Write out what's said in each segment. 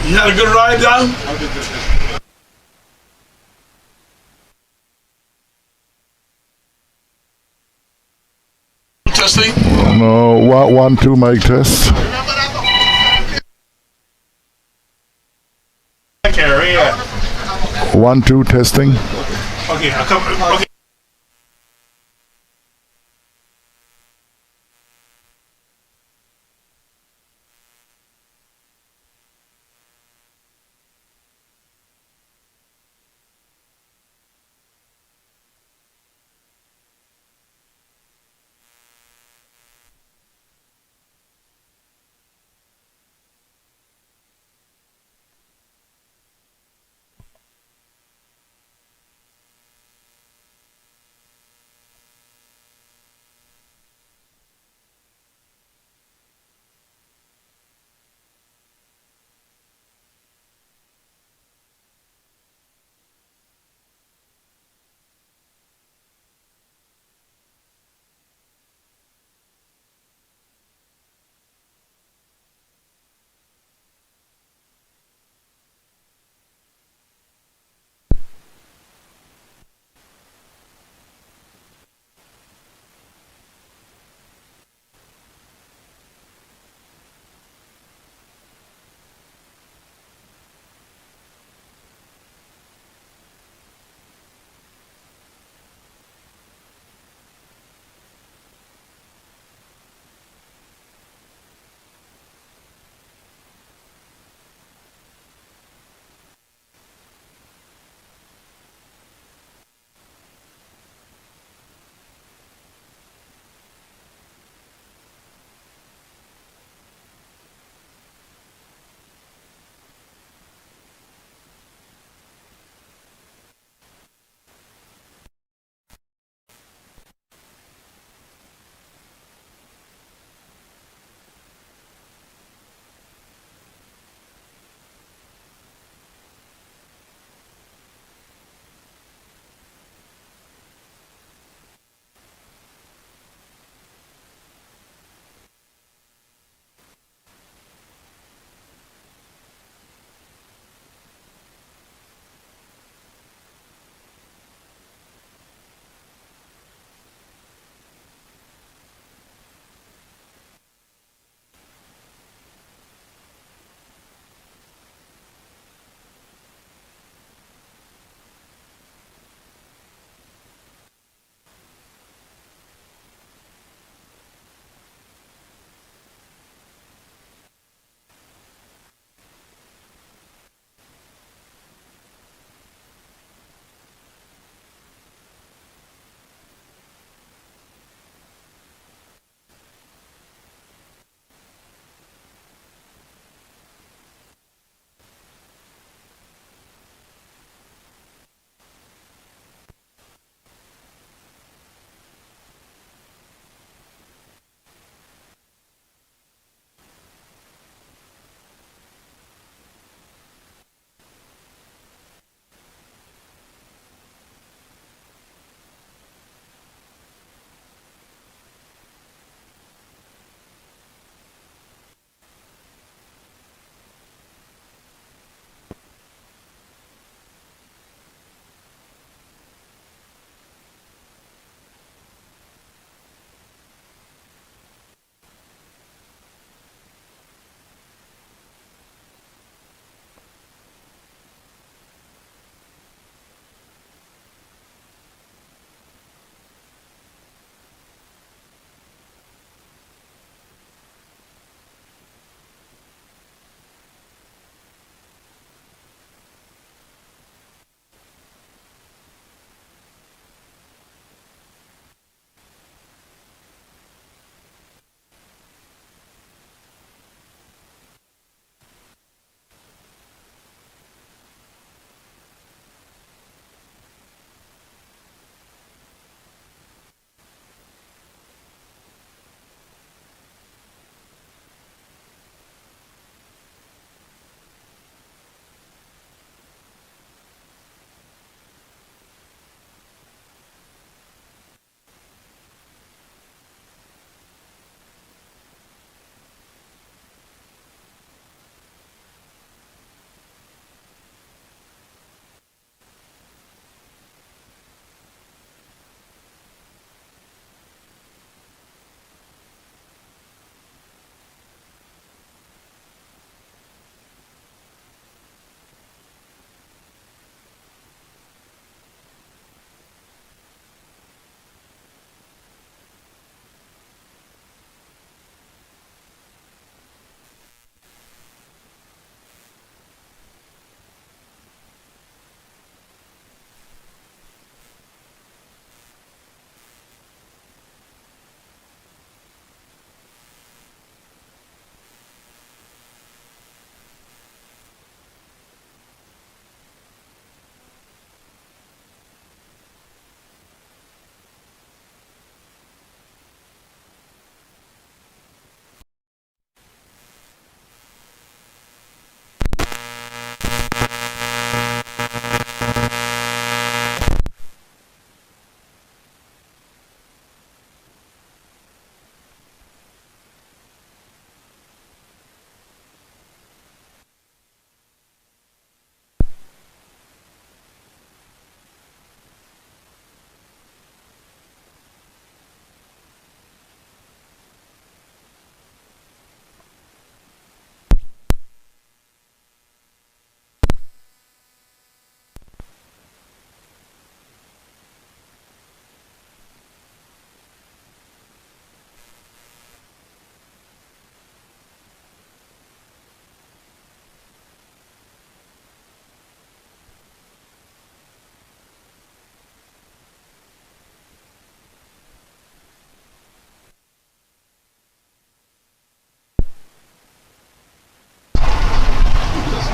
You had a good ride, Don? Testing? No, 1, 2 mic test. Carry, yeah. 1, 2 testing. Okay, I'll come. Okay.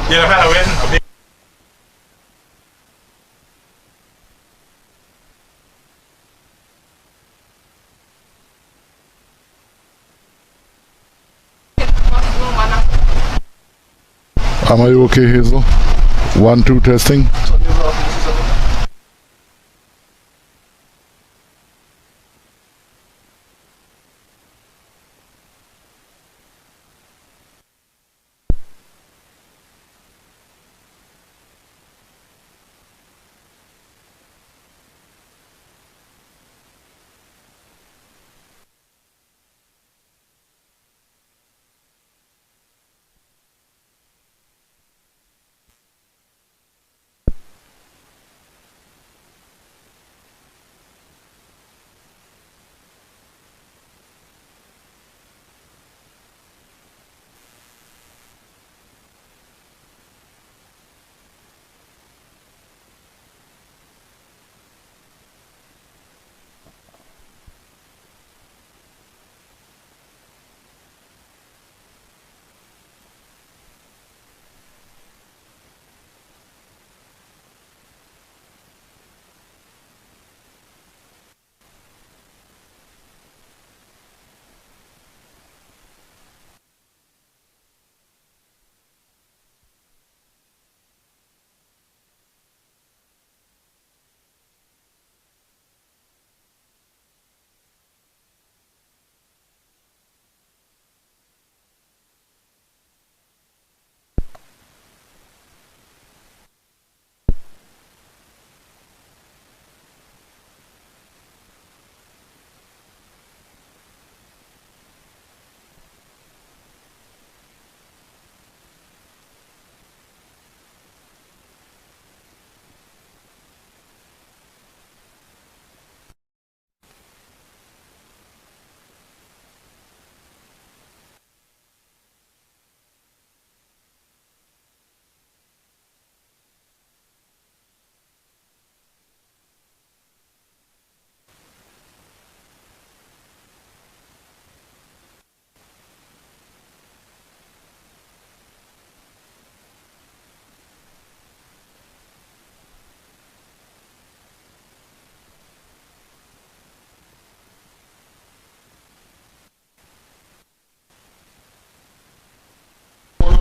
เดี๋ยวเราพาเว้น Am I okay, Hazel? 1, 2, testing.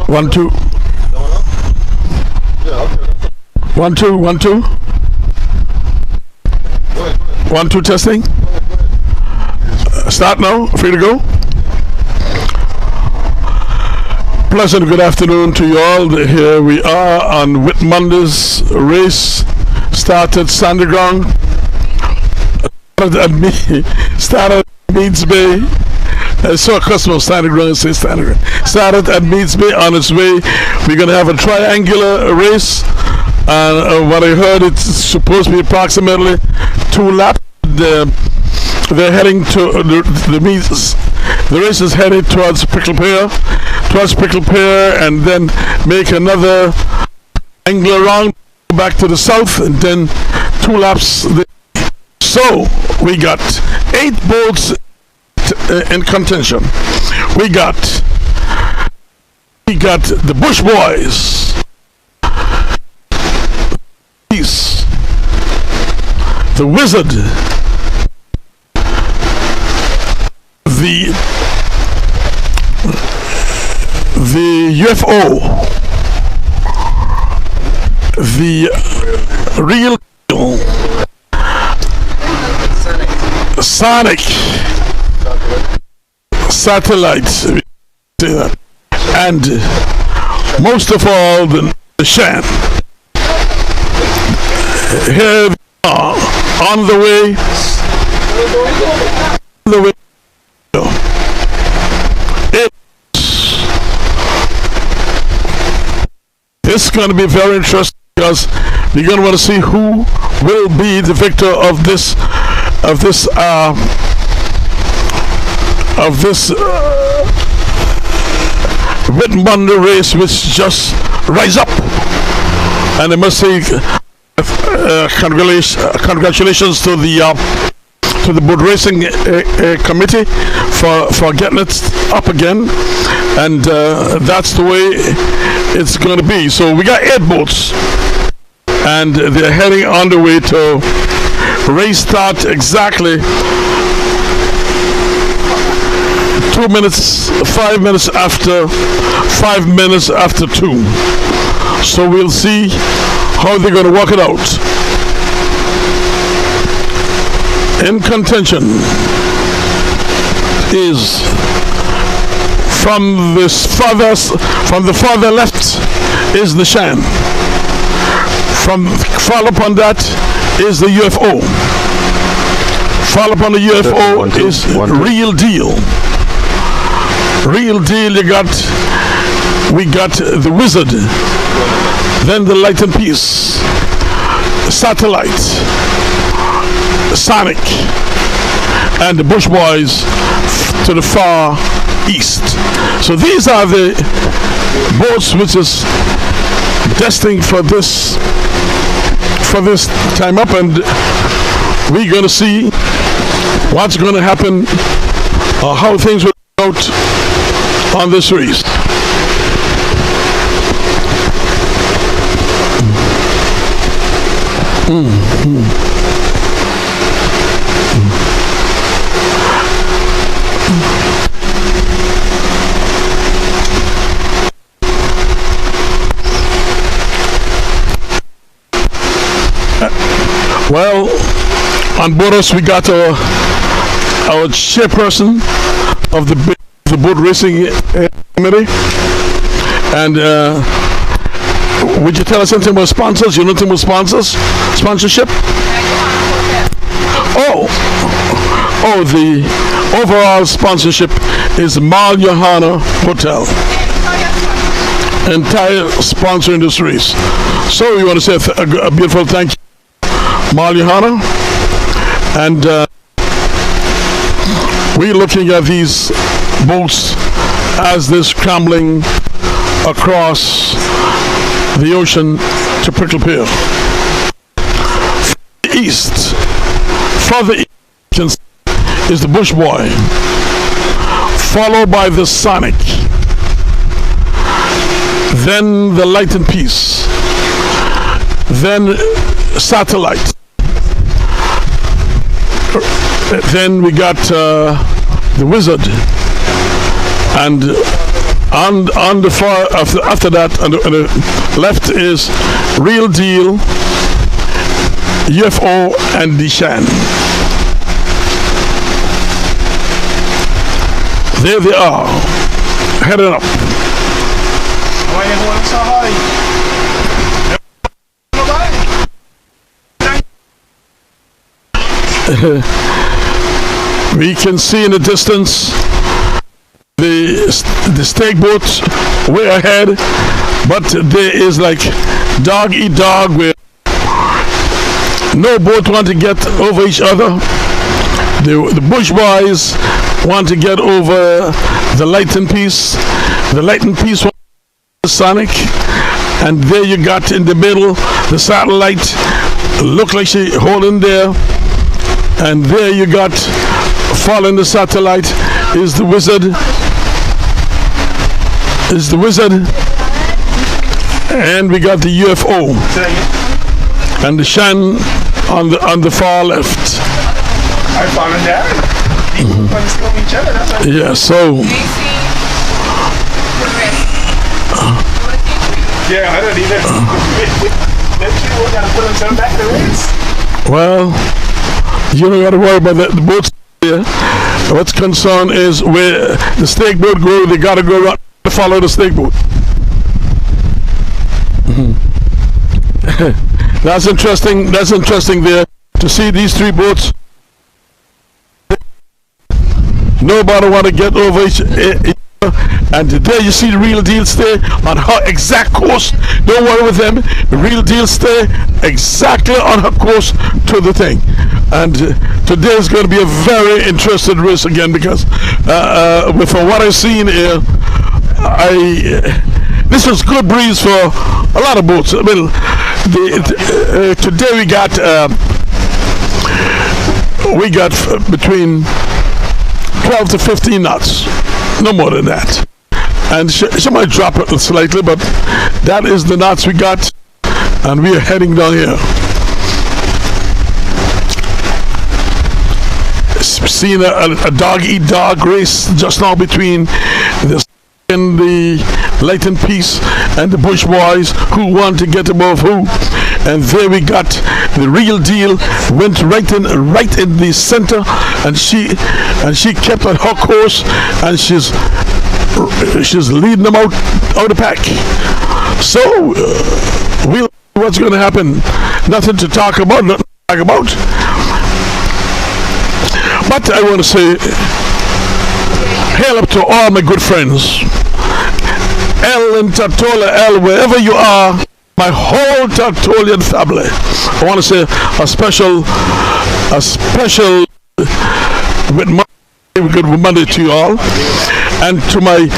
One, two. 1, 2, 1, 2. 1, 2, testing. Start now. Free to go. Pleasant good afternoon to you all. Here we are on Whit Monday's race. Started Sandy Ground. Started at Meads Bay. I saw a customer standing around and say standing around. Started at Meads Bay on its way. We're going to have a triangular race. And what I heard, it's supposed to be approximately 2 laps. They're heading to the Meads. The race is headed towards Prickle Pear, and then make another angular round back to the south, and then 2 laps. So we got 8 boats in contention. We got the Bush Boys, the Wizard, the UFO, the Real Sonic Satellites, and most of all the Shan. Here we are on the way. It's going to be very interesting because we're going to want to see who will be the victor of this Whit Monday race, which just rise up. And I must say congratulations to the boat racing committee for getting it up again, and that's the way it's going to be. So we got 8 boats, and they're heading on the way to race start exactly 5 minutes after 2. So we'll see how they're going to work it out. In contention is from the farther left is the Shan. From far upon that is the UFO. Far upon the UFO is Real Deal. Real Deal. We got the Wizard, then the Light and Peace, Satellite, Sonic, and the Bush Boys to the far east. So these are the boats which is destined for this time up, and we're going to see what's going to happen or how things will go out on this race. Well, on board us we got our chairperson of the boat racing committee, and would you tell us something about sponsors? You know anything about sponsorship? Oh, the overall sponsorship is Mal Johanna Hotel. Entire sponsoring this race. So we want to say a beautiful thank you, Mal Johanna, and we're looking at these boats as they're scrambling across the ocean to Prickle Pier. Further east is the Bush Boy, followed by the Sonic, then the Light and Peace, then Satellite, then we got the Wizard, and on the far after that on the left is Real Deal, UFO, and the Shan. There they are, heading up. Why everyone so high? We can see in the distance the stake boats way ahead, but there is like dog eat dog where no boat want to get over each other. The Bush Boys want to get over the Light and Peace. The Light and Peace want the Sonic, and there you got in the middle the Satellite. Look like she holding there, and there you got following the Satellite is the Wizard. And we got the UFO and the Shan on the far left. I found it there. People still each other. That's yeah, so yeah, I don't either. Them people gotta put themselves back in the race. well, you don't gotta worry about the boats here. What's concerned is where the stake boat go, they gotta go around to follow the stake boat. That's interesting there to see these 3 boats. Nobody want to get over each other. And there you see the Real Deal stay on her exact course. Don't worry with them. The Real Deal stay exactly on her course to the thing. And today is going to be a very interesting race again, because from what I've seen here, this was good breeze for a lot of boats. I mean, today we got between 12 to 15 knots, no more than that. and she might drop it slightly, but that is the knots we got, and we are heading down here. Seen a dog-eat-dog race just now between the Lighten Peace and the Bush Boys, who want to get above who. And there we got the real deal, went right in the center, and she kept on her course, and she's leading them out the pack. So we'll see what's going to happen. Nothing to talk about. But I want to say, hail up to all my good friends, El and Tatola, El, wherever you are, my whole Tatolian family. I want to say a special Whit Monday to you all, and to my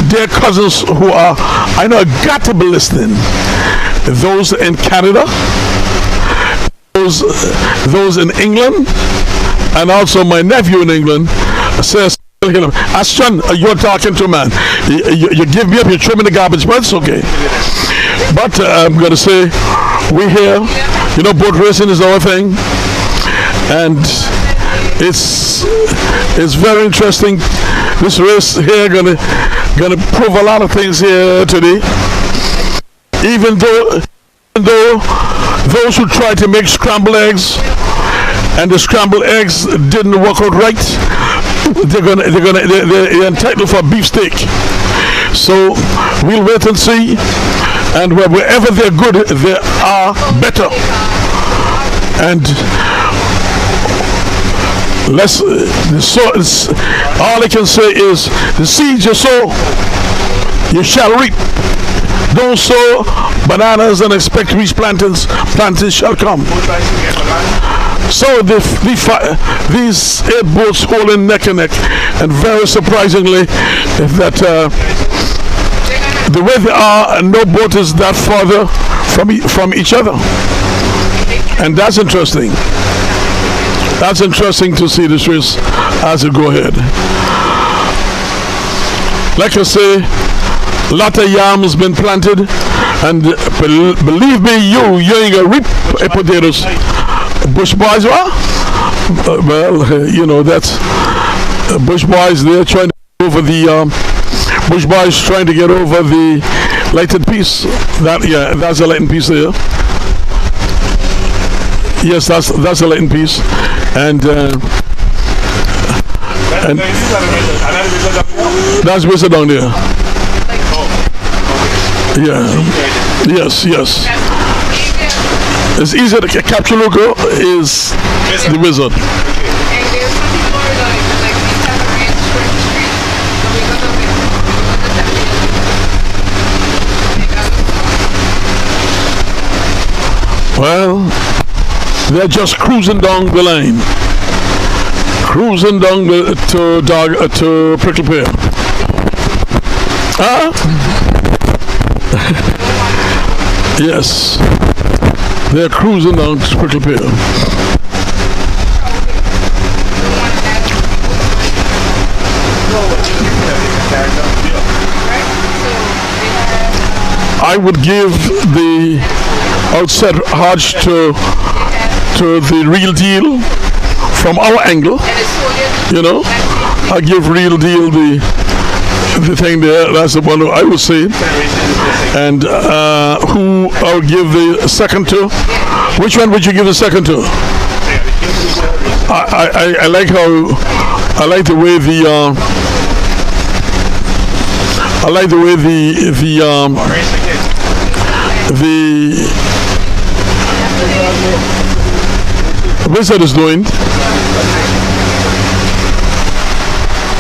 dear cousins who are, I know, got to be listening. Those in Canada, those in England, and also my nephew in England says, Ashton, you're talking to, man. You give me up, you throw me in the garbage, but it's okay. But I'm going to say, we're here. You know, boat racing is our thing. And it's very interesting. This race here gonna prove a lot of things here today. Even though those who try to make scrambled eggs, and the scrambled eggs didn't work out right, they're entitled for beefsteak. So we'll wait and see, and wherever they're good, they are better. And all I can say is, the seeds you sow, you shall reap. Don't sow bananas and expect rich plantains shall come. So these 8 boats holding neck and neck, and very surprisingly, that the way they are, no boat is that farther from each other, and that's interesting. That's interesting to see this race as it go ahead. Like I say, a lot of yams been planted, and believe me, you ain't gonna reap potatoes. Bush boys, well, you know, that's Bush boys. They're trying to get over the Bush boys trying to get over the Lighten Peace. That's a Lighten Peace there. Yes, that's a Lighten Peace, and that's whistle down there. Yeah. Yes. It's easier to capture logo is the wizard. Well, they're just cruising down the line, cruising down to Prickle Pear. Yes. They're cruising down to Prickle Pear. I would give the outside hodge to the real deal from our angle. You know, I give real deal the thing there. That's the one I would say. And who I'll give the second to? Which one would you give the second to? I like how, I like the way the wizard is doing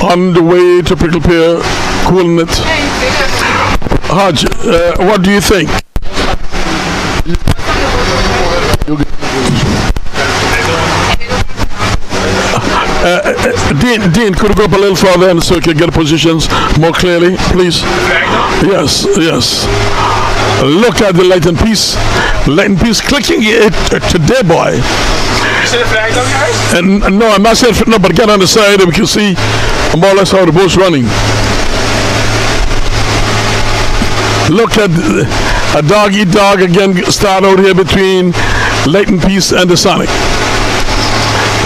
on the way to Prickle Pear, cooling it. Hodge, what do you think? Dean, could you go up a little further and so you can get the positions more clearly, please? Yes. Look at the Lighten Peace clicking it today, boy. You see the flag down, guys? And no, I'm not saying no, but get on the side and we can see more or less how the boat's running. look at a dog eat dog again. Start out here between Light and Peace and the Sonic.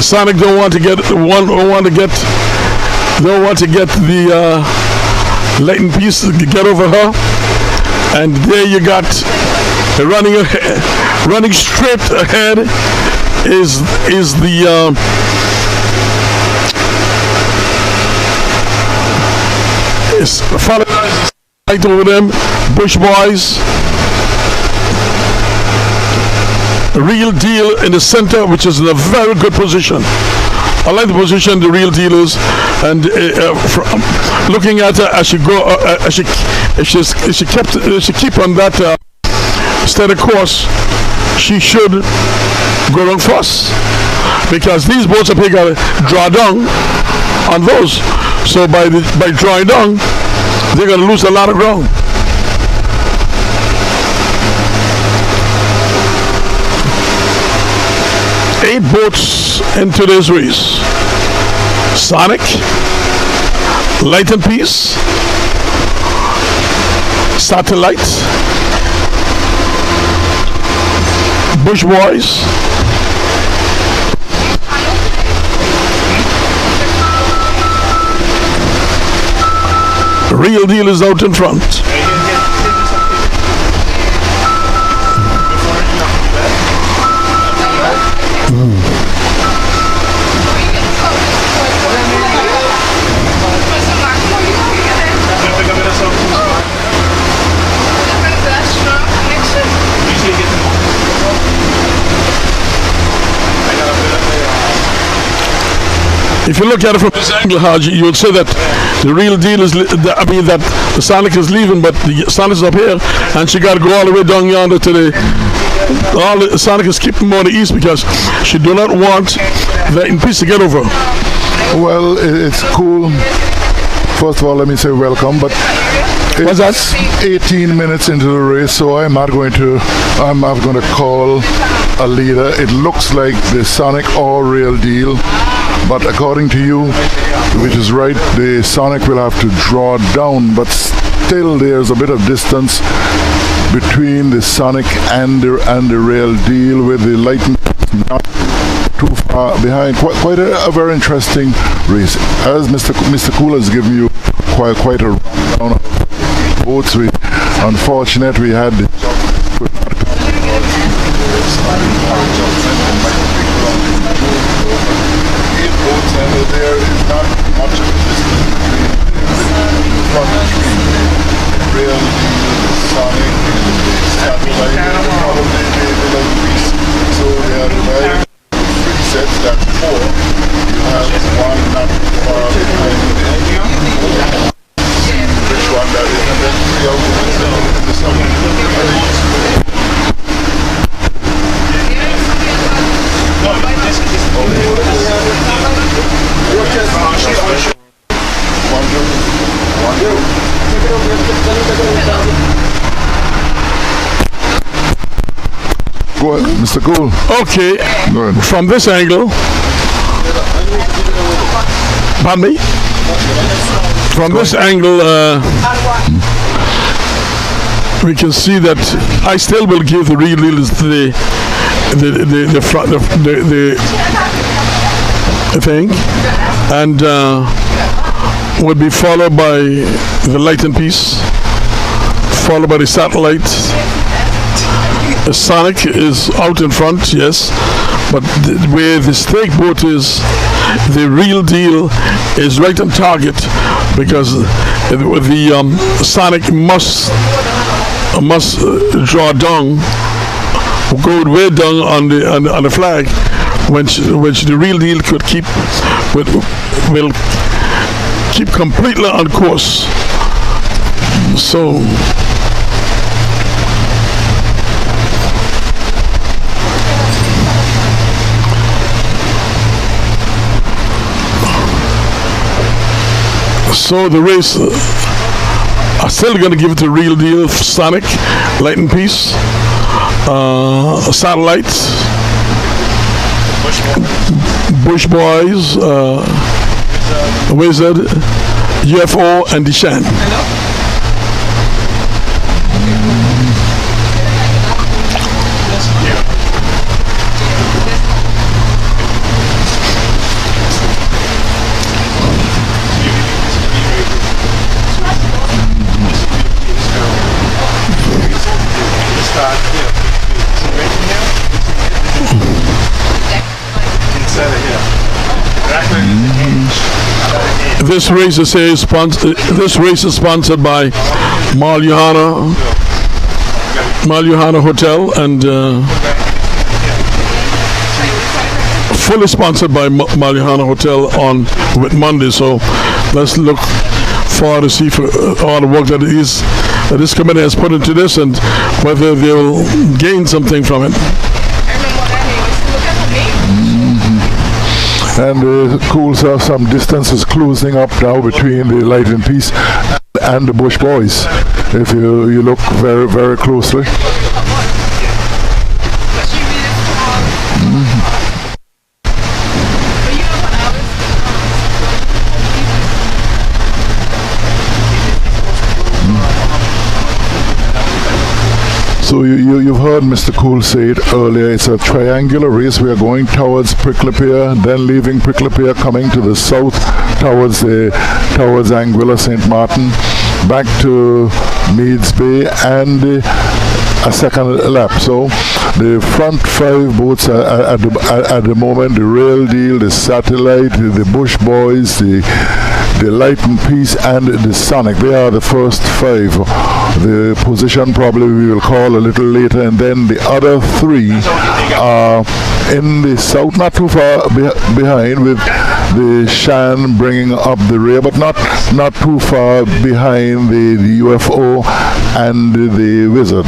Sonic don't want to get the Light and Peace to get over her, and there you got running straight ahead is the is followed right over them, Bush Boys. Real Deal in the center, which is in a very good position. I like the position the Real Deal is, and looking at her as she go, if she keep on that steady course, she should go down fast, because these boats up here got to draw down on those. So by drawing down, they're going to lose a lot of ground. Eight boats into this race. Sonic, Light and Peace, Satellite, Bush Boys, Real Deal is out in front. If you look at it from this angle, Haji, you would say that the Real Deal is, that the Sonic is leaving, but the Sonic is up here, and she got to go all the way down yonder to the Sonic is keeping more to the east because she do not want Light and Peace to get over. Well, it's cool. First of all, let me say welcome, but what's that? 18 minutes into the race, so I'm not going to call a leader. It looks like the Sonic or Real Deal, but according to you, which is right, the Sonic will have to draw down, but still there's a bit of distance between the Sonic and the Real Deal, with the Light not too far behind. Quite a very interesting race. As Mr. Cool has given you quite a rundown of boats. Unfortunately, we had there is not much of a distance between the front three. Real Deal, Sonic, and the Satellite, probably the Light Piece. So they are divided three sets, that's four. You have one not far behind which one that is, and then three out in the summer. Go ahead, Mr. Cool. Okay, from this angle, pardon me? From this angle, we can see that I still will give the Real Deal the thing, and will be followed by the Light and Peace, followed by the Satellite. The Sonic is out in front, yes, but where the stake boat is, the Real Deal is right on target, because the Sonic must draw down, go way down on the flag, which the Real Deal could will keep completely on course. So the race, I'm still going to give it to Real Deal, Sonic, Light and Peace, Satellite, Bush Boys, Wizard, UFO, and Deshan. This race is sponsored by Malyuhana Hotel and fully sponsored by Malyuhana Hotel on Whit Monday. So let's look forward to see for all the work that this committee has put into this and whether they will gain something from it. And the Cools have some distances closing up now between the Light and Peace and the Bush Boys, if you look very, very closely. So you've heard Mr. Cool say it earlier, it's a triangular race. We are going towards Prickly Pear, then leaving Prickly Pear, coming to the south towards Anguilla, St. Martin, back to Meads Bay, and a second lap. So the front 5 boats are at the moment, the Real Deal, the Satellite, the Bush Boys, the Light and Peace, and the Sonic. They are the first 5. The position probably we will call a little later, and then the other 3 are in the south, not too far behind, with the Shan bringing up the rear, but not too far behind the UFO and the Wizard.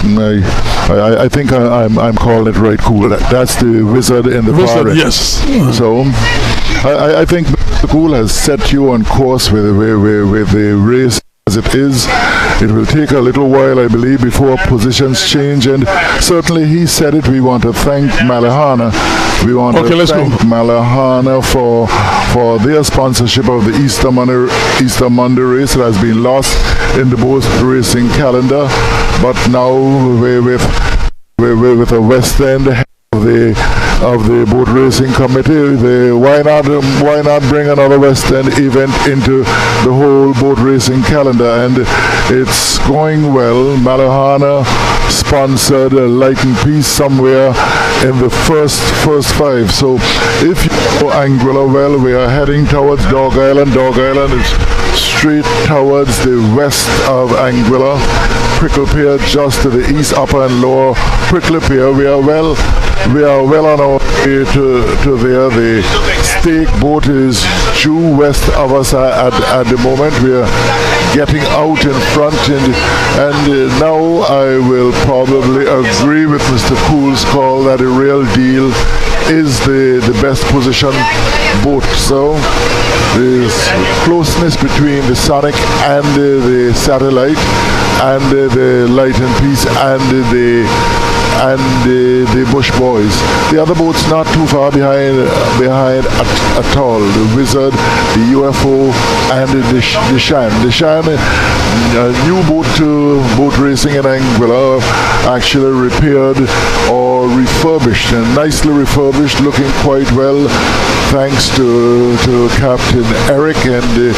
I think I'm calling it right, Cool. That's the Wizard in the far end. Yes. So I think Mr. Cool has set you on course with the race as it is. It will take a little while, I believe, before positions change, and certainly he said it. We want to thank Malyuhana. We want to thank Malyuhana for their sponsorship of the Easter Monday race that has been lost in the boat racing calendar, but now with a West End of the boat racing committee, why not bring another West End event into the whole boat racing calendar? And it's going well. Malyuhana sponsored Light and Peace somewhere in the first 5. So if you know Anguilla well, we are heading towards Dog Island. Dog Island is straight towards the west of Anguilla. Prickly Pear just to the east, upper and lower Prickly Pear. We are well on our way to there. The stake boat is due west of us at the moment. We are getting out in front, and now I will probably agree with Mr. Cool's call that the Real Deal is the best position boat. So there's closeness between the Sonic and the Satellite, and the Light and Peace, and the Bush Boys. The other boats not too far behind at all. The Wizard, the UFO, and the Shan. The Shan, a new boat racing in Anguilla, actually repaired or refurbished, and nicely refurbished, looking quite well, thanks to Captain Eric and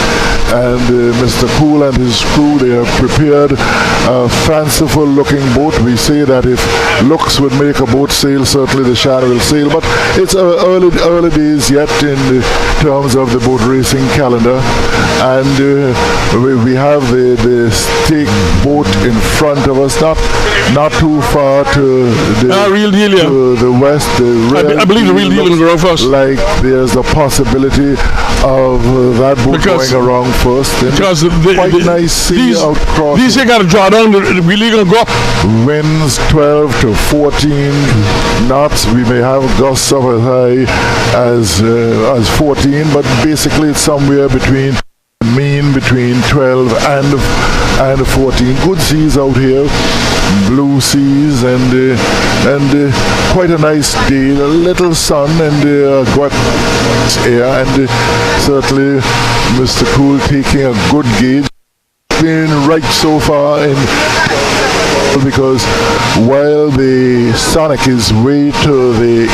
Mr. Cool and his crew. They have prepared a fanciful looking boat. We say that if looks would make a boat sail, certainly the Shan will sail, but it's early days yet in terms of the boat racing calendar, and we have the stake boat in front of us, not too far to the Real Deal, yeah. To the west. I believe the Real Deal will go first. Like there's a possibility of that boat going around first. Because quite nice sea out crossing. These here got to draw down, really going to go up. Winds 12 to 14 knots. We may have gusts of as high as 14, but basically it's somewhere between 12 and 14. Good seas out here, blue seas, and quite a nice day. A little sun and got air, and certainly Mr. Cool taking a good gauge. Been right so far in because while the Sonic is way to the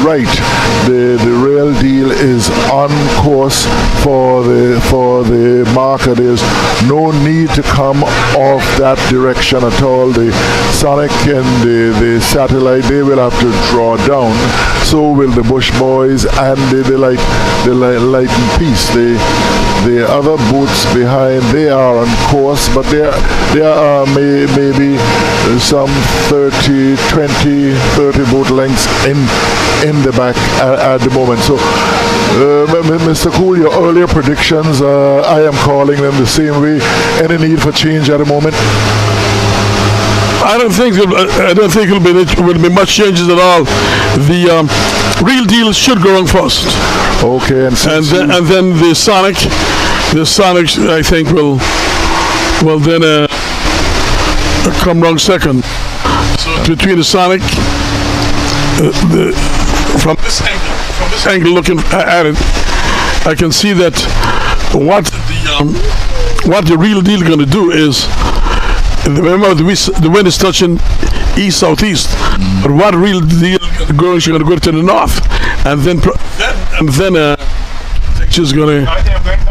right, the real deal is on course for the marker. There's no need to come off that direction at all. The Sonic and the Satellite, they will have to draw down. So will the Bush Boys and the Light and Peace. The other boats behind, they are on course, but there are maybe some 30 boat lengths in the back at the moment. So Mr. Cool, your earlier predictions, I am calling them the same way. Any need for change at the moment? I don't think will be much changes at all. The real deal should go on first. Okay, and then the Sonic, I think will then come round second. So between the Sonic, from this angle looking at it, I can see that what the real deal going to do is. Remember, the wind is touching east-southeast, but what real deal going? She's going to go to the north, and then she's going to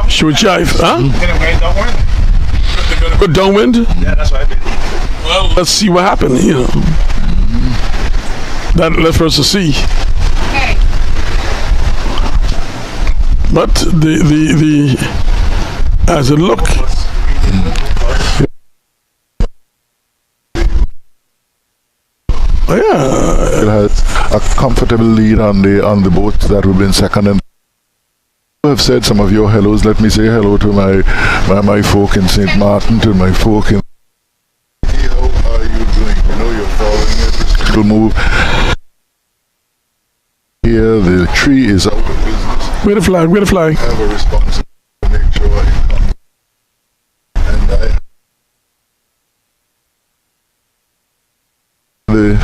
shoot jive, huh? They're going to go downwind. Yeah, that's what I did. Well, let's see what happens. You know, that left for us to see. But the as it look. Oh, yeah. It has a comfortable lead on the boats that will be in second. And you have said some of your hellos. Let me say hello to my folk in St. Martin, to my folk in. How are you doing? You know you're following every single move. Here the tree is out of business. Where the flag? Where the flag? I have a responsibility to make sure it comes. And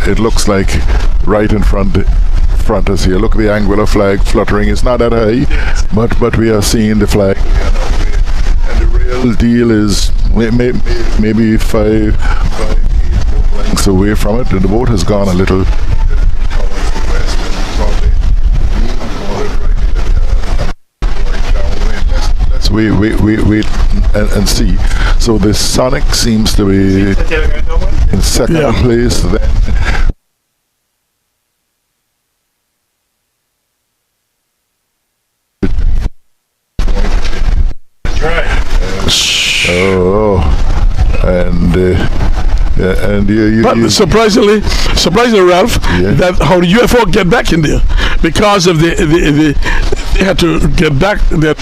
it looks like right in front us here. Look at the Anguilla flag fluttering. It's not that high, but we are seeing the flag. And the real deal is maybe 5, 8 boat lengths away from it. And the boat has gone a little towards the west and probably going downwind. Let's wait and see. So the Sonic seems to be in second place. Then and you surprisingly, Ralph, that how the UFO get back in there because of they had to get back there.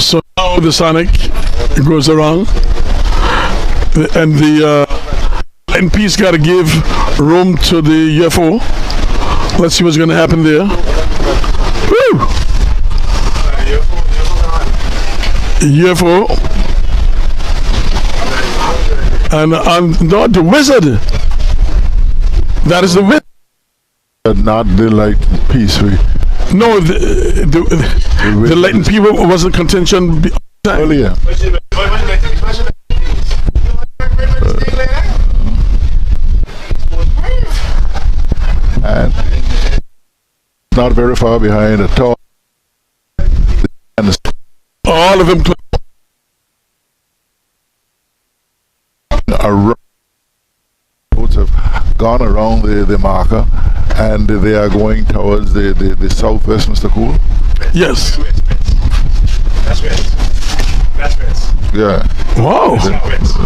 So now the Sonic goes around, and the MP's got to give room to the UFO. Let's see what's going to happen there. Woo! UFO and not the Wizard. That is the Wizard. Not the Light Peace. No, the Light and Peace wasn't contention earlier. And not very far behind at all. All of them boats have gone around the marker, and they are going towards the southwest, Mr. Cool. Yes. That's west. Yeah. Wow.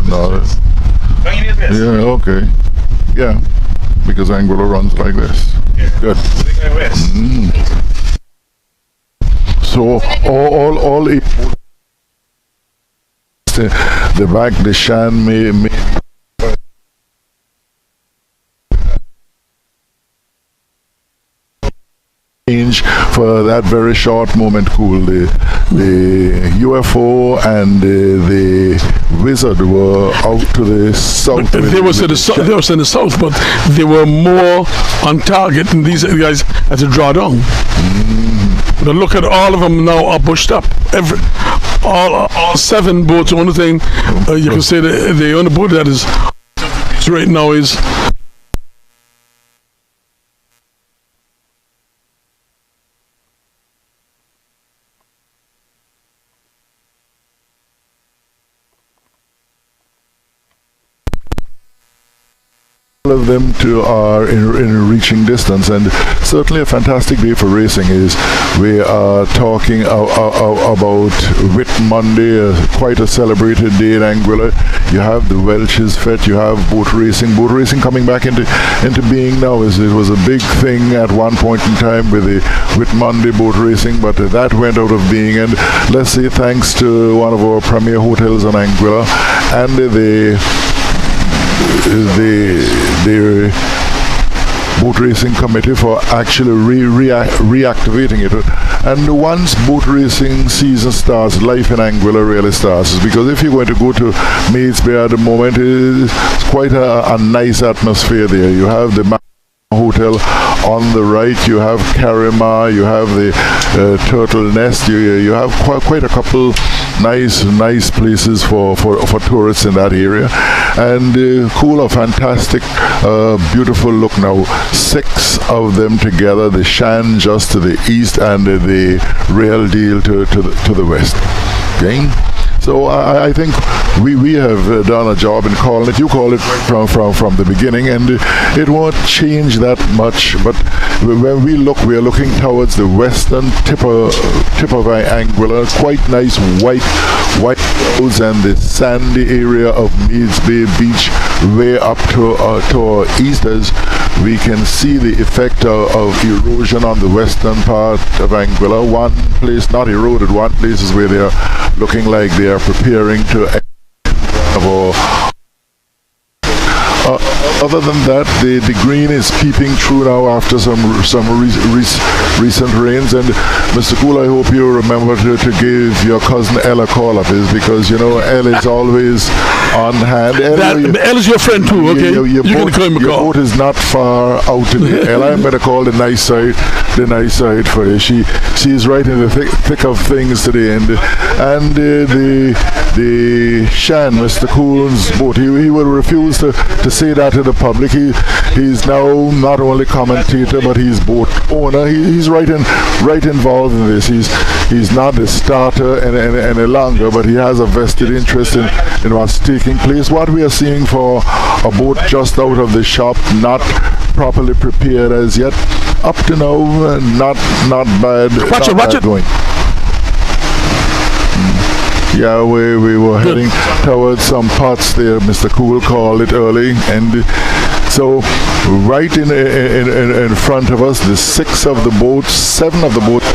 No. Yeah. Okay. Yeah. Because Anguilla runs like this. Yeah. Good. So all eight the back, the Shan may change for that very short moment. Cool. The UFO and the Wizard were out to the south. They was in the south, but they were more on target, and these guys had to draw down. But look at all of them now are pushed up. all 7 boats. The only thing you can say the only boat that is right now is of them are in reaching distance, and certainly a fantastic day for racing. Is we are talking about Whit Monday, quite a celebrated day in Anguilla. You have the Welch's Fete, you have boat racing coming back into being now. It was a big thing at one point in time with the Whit Monday Boat Racing, but that went out of being, and let's say thanks to one of our premier hotels in Anguilla and the boat racing committee for actually reactivating it. And once boat racing season starts, life in Anguilla really starts, because if you're going to go to Meads Bay at the moment, it's quite a nice atmosphere there. You have the hotel on the right, you have Karima, you have the Turtle Nest, you have quite a couple nice places for tourists in that area. And cool, a fantastic beautiful look now. 6 of them together, the Shan just to the east and the Real Deal to the west. Okay? So I think we have done a job in calling it. You call it from the beginning, and it won't change that much. But when we are looking towards the western tip of Anguilla. Quite nice white roads and the sandy area of Meads Bay Beach, way up to our east, as we can see the effect of erosion on the western part of Anguilla. One place not eroded, one place is where they are looking like they are preparing to other than that, the green is peeping through now after some recent rains. And Mr. Cool, I hope you remember to give your cousin Elle a call up, because you know Elle is always on hand. Elle is your friend too, okay? You can call him a call. Your boat is not far out in the Elle. I'm going to call the nice side for her. She is right in the thick of things today, and the Shan, Mr. Cool's boat, he will refuse to say that to the public. He's now not only commentator, but he's boat owner. He's right involved in this. He's not the starter any longer, but he has a vested interest in what's taking place. What we are seeing for a boat just out of the shop, not properly prepared as yet, up to now, not bad. Watch it. Going. Yeah, we were heading towards some pots there. Mr. Cool called it early, and so right in front of us, the 6 of the boats, 7 of the boats.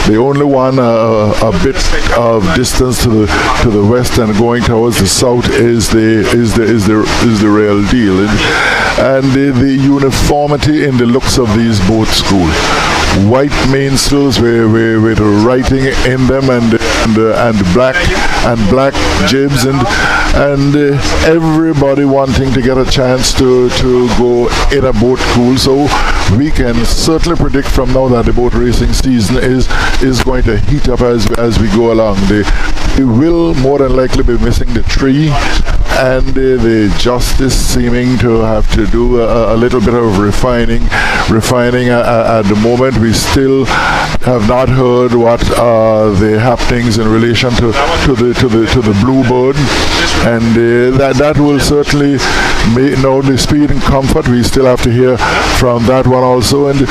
The only one a bit of distance to the west and going towards the south is the Real Deal, and the uniformity in the looks of these boats, Cool. White mainsails with writing in them, and black jibs, and everybody wanting to get a chance to go in a boat, Cool. So we can certainly predict from now that the boat racing season is going to heat up as we go along. They will more than likely be missing the tree, and the justice seeming to have to do a little bit of refining at the moment. We still have not heard what are the happenings in relation to the Bluebird, and that will certainly make the speed and comfort. We still have to hear from that one also, and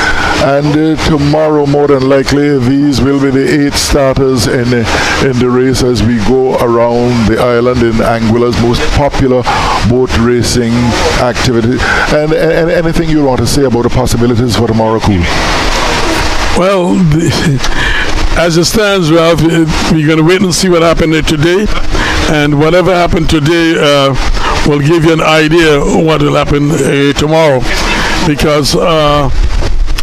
tomorrow more than likely these will be the 8 starters in the race as we go around the island in Anguilla's most popular boat racing activity. And anything you want to say about the possibilities for tomorrow, Cool? Well, as it stands, Ralph, we're going to wait and see what happened today, and whatever happened today will give you an idea what will happen tomorrow, because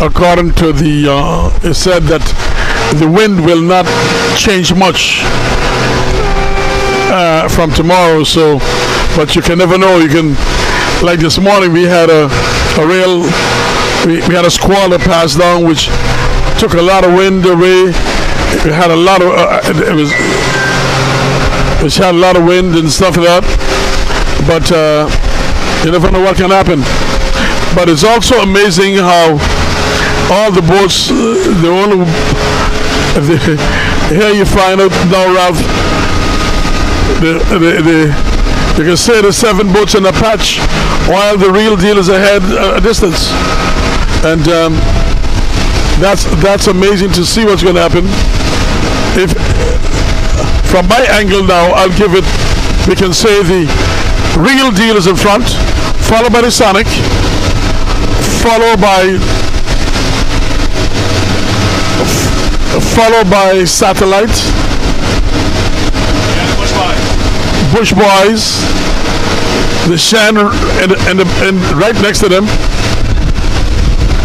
according to it said that the wind will not change much from tomorrow. So, but you can never know. You can, like this morning, we had a squall that passed down, which took a lot of wind away. We had a lot of which had a lot of wind and stuff like that. But you never know what can happen. But it's also amazing how all the boats, here you find out now, Ralph, you can say the 7 boats in a patch, while the real deal is ahead a distance. And that's amazing to see what's going to happen. If from my angle now, I'll give it, we can say the real deal is in front, followed by the Sonic, followed by Satellite, Bush Boys, the Shan, and right next to them,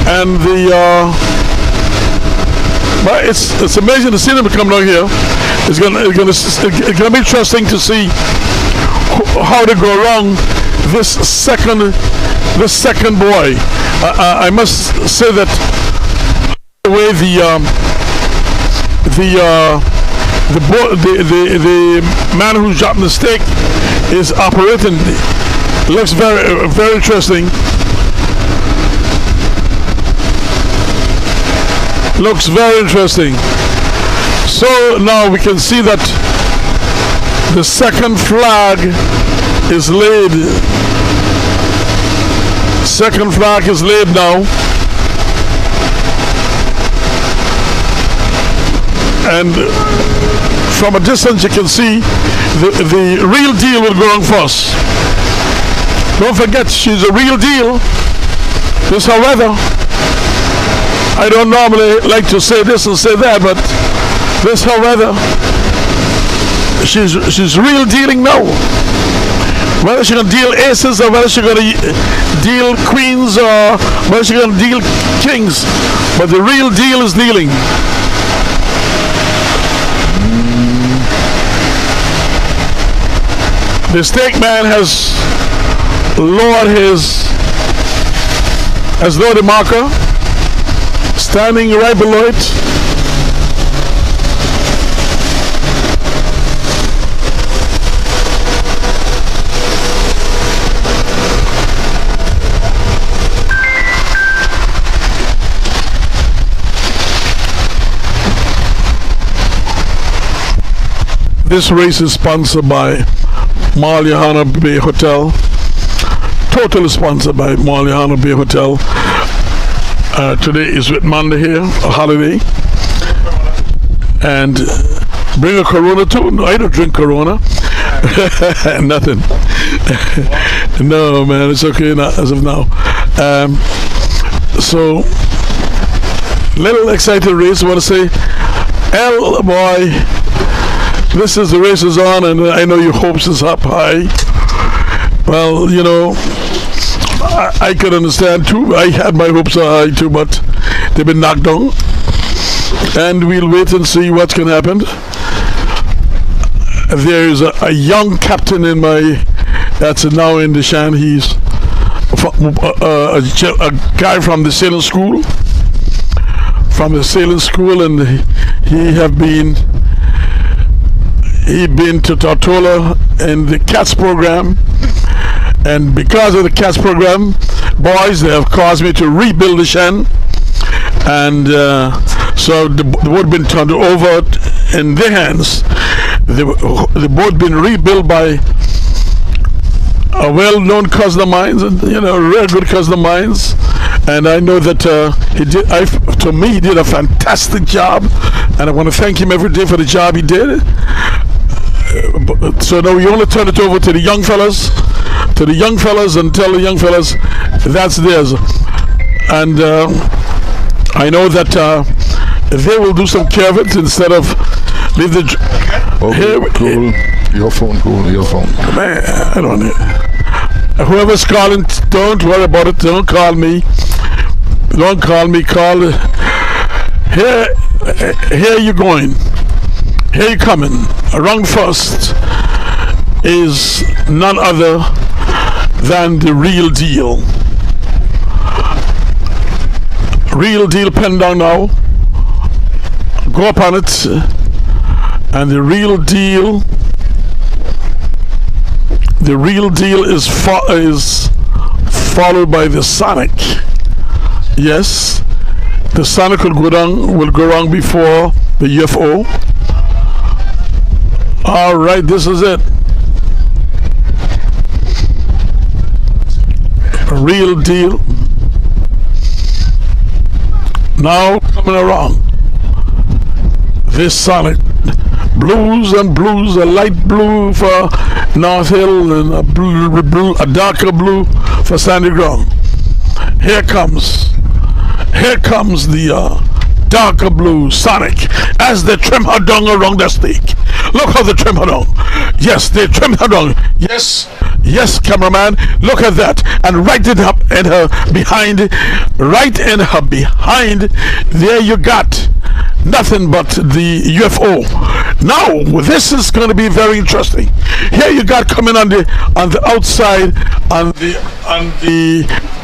and but it's amazing to see them come down here. It's gonna be interesting to see how they go around this second buoy. I must say that the way the man who's dropping the stake is operating looks very, very interesting. Looks very interesting. So now we can see that the second flag is laid. Second flag is laid now. And from a distance you can see the real deal will go on first. Don't forget, she's a real deal. This, however, I don't normally like to say this and say that, but this, however, she's real dealing now. Whether she's going to deal aces or whether she's going to deal queens or whether she's going to deal kings, but the real deal is dealing. The stake man has lowered the marker, standing right below it. This race is sponsored by Anguilla Bay Hotel. Totally sponsored by Anguilla Bay Hotel. Today is Whit Monday here, a holiday. And bring a Corona too. No, I don't drink Corona. Nothing. No, man, it's okay as of now. So, little excited race. I want to say, boy, this is the race is on, and I know your hopes is up high. Well, you know, I could understand too. I had my hopes high too, but they've been knocked down. And we'll wait and see what can happen. There's a young captain that's now in the Shan. He's a guy from the sailing school. And he'd been to Tortola in the CATS program. And because of the CATS program, boys, they have caused me to rebuild the Shan. And so the boat been turned over in their hands. The boat been rebuilt by a well-known cousin of mine, you know, a real good cousin of mine. And I know that he did a fantastic job, and I want to thank him every day for the job he did. So now we only turn it over to the young fellas, and tell the young fellas that's theirs. And I know that they will do some care of it instead of leave the. Okay, cool. Your phone. Man, I don't know. Whoever's calling, don't worry about it. Don't call me. Call. Here you going. Here you coming. Around first is none other than the real deal. Real deal pen down now. Go up on it. And the real deal The Real Deal is followed by the Sonic. Yes, the Sonic will go wrong before the UFO. All right, this is it. Real Deal. Now coming around. This Sonic. Blues, a light blue for North Hill and a darker blue for Sandy Ground. Here comes the darker blue Sonic as they trim her down around the stake. Look how they trim her down. Yes, they trim her down. Yes, cameraman, look at that. And right in her behind, there you got nothing but the UFO. Now this is going to be very interesting. Here you got coming on the outside, on the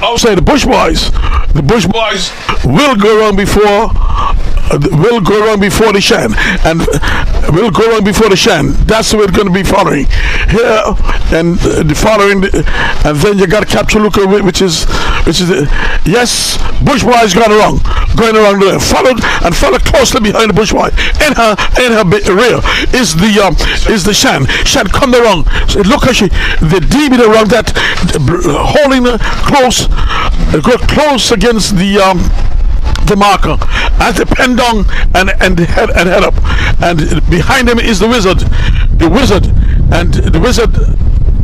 outside, the Bush Boys. The Bush Boys will go wrong before the Shan, and will go wrong before the Shan. That's what we're going to be following here, and and then you got Capture Luca, which is yes, Bush Boys going around there, followed closely behind the Bush Boy. In her rear is the Shan. Shan come around. So look how the DB around that, holding her close against the marker, and the pen down and head up, and behind him is the wizard, and the wizard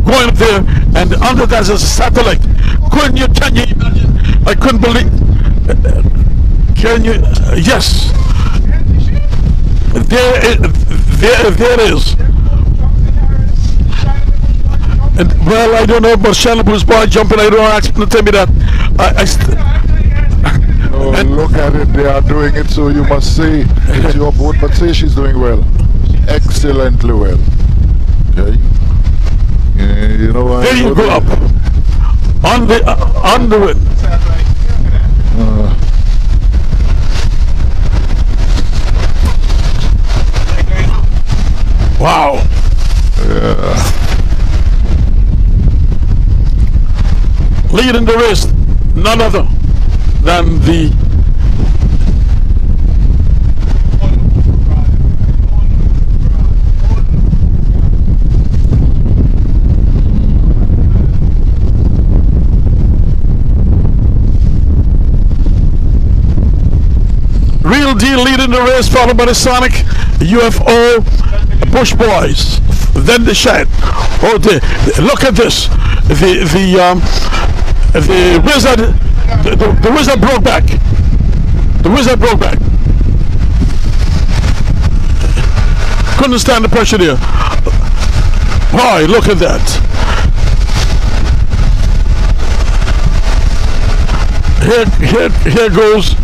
going up there, and under that is a satellite. Can you imagine? I couldn't believe. Can you? Yes. There it is. And, well, I don't know about Shannon Bush Boy jumping. I don't ask him to tell me that. Look at it, they are doing it, so you must say it's your boat, but say she's doing well. Excellently well. Okay. You know, there you go up. On the wind. Wow. Yeah. Leading the race, none other than the Real Deal leading the race, followed by the Sonic, UFO, Bush Boys, then the Shed. Oh, look at this. The wizard. The wizard broke back. The wizard broke back. Couldn't stand the pressure there. Boy, look at that. Here goes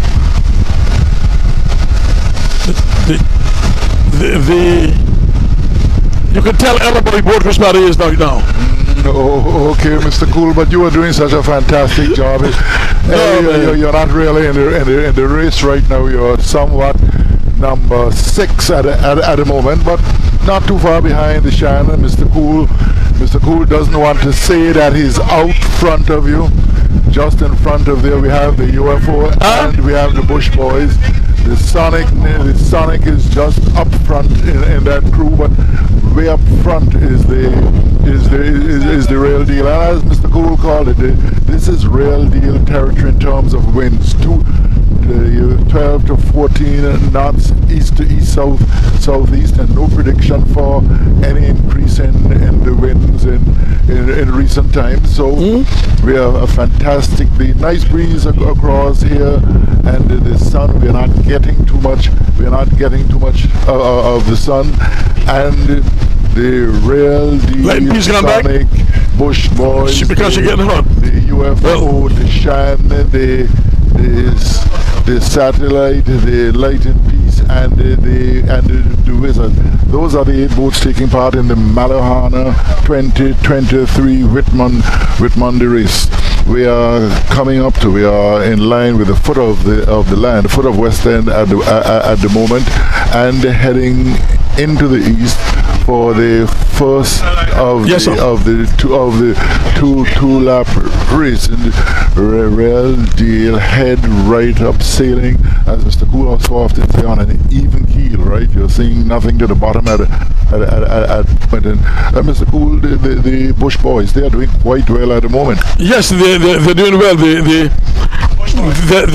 the you can tell everybody Boat Race is now. Oh, okay, Mr. Cool, but you are doing such a fantastic job. You're not really in the race right now. You're somewhat number 6 at the moment, but not too far behind the Shannon. Mr. Cool doesn't want to say that he's out front of you. Just in front of there we have the UFO and we have the Bush Boys. The Sonic is just up front in that crew, but way up front is the Real Deal. And as Mr. Cool called it, this is Real Deal territory in terms of winds. 12 to 14 knots east to east, southeast, and no prediction for any increase in the winds in recent times. So we have a fantastically nice breeze across here, and the sun, we're not getting too much of the sun, and the Real Deal Sonic, Bush Boys, because you're getting hot. the UFO, the Shan, the satellite, the Light in Peace, and the Wizard. Those are the 8 boats taking part in the Malahana 2023 Whit Monday race. We are in line with the foot of the land, the foot of West End at the moment, and heading into the east for the first of Yes, sir. the two lap race, and real deal, head right up, sailing, as Mr. Cool so often say, on an even keel, right? You're seeing nothing to the bottom at point. And Mr. Cool, the Bush boys, they are doing quite well at the moment. Yes, they're doing well. They're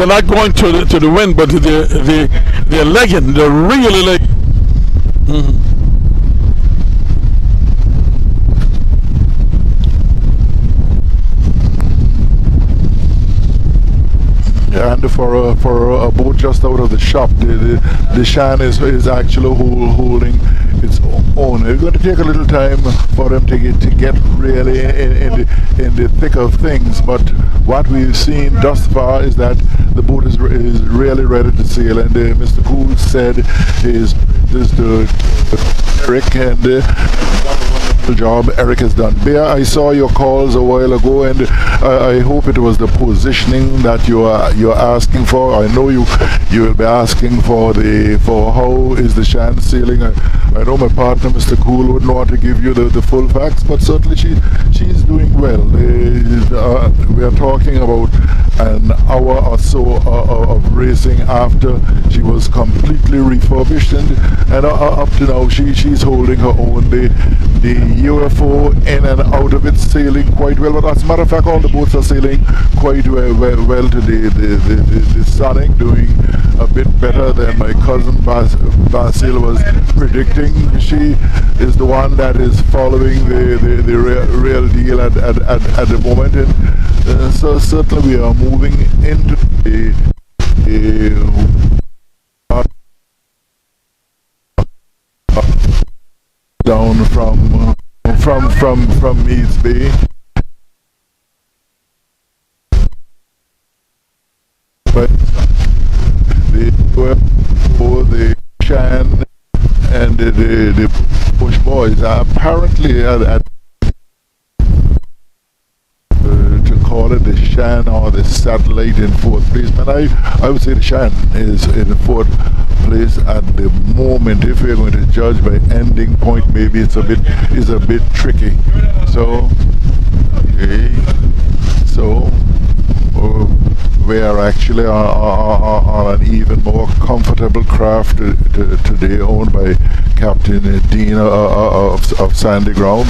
not going to the wind, but they're legging. They're really legging. And for a boat just out of the shop, the Shan is actually holding its own. It's going to take a little time for them to get really in the thick of things, but what we've seen thus far is that the boat is really ready to sail. And Mr. Cool said is the Eric, and job Eric has done. Bear, I saw your calls a while ago, and I hope it was the positioning that you're asking for. I know you will be asking for how is the Shan sailing. I know my partner Mr. Cool would know how to give you the full facts, but certainly she's doing well. We are talking about an hour or so of racing after she was completely refurbished, and up to now she's holding her own. The UFO in and out of it, sailing quite well. But as a matter of fact, all the boats are sailing quite well today. The Sonic doing a bit better than my cousin Basil was predicting. She is the one that is following the real deal at the moment, and so certainly we are moving into down from Meads Bay. But the Shan and the Bush boys are apparently at to call it the Shan or the satellite in fourth place. But I would say the Shan is in the fourth place at the moment. If we're going to judge by ending point, maybe it's a bit tricky. So okay, so we are actually on an even more comfortable craft today, owned by Captain Dean of Sandy Ground,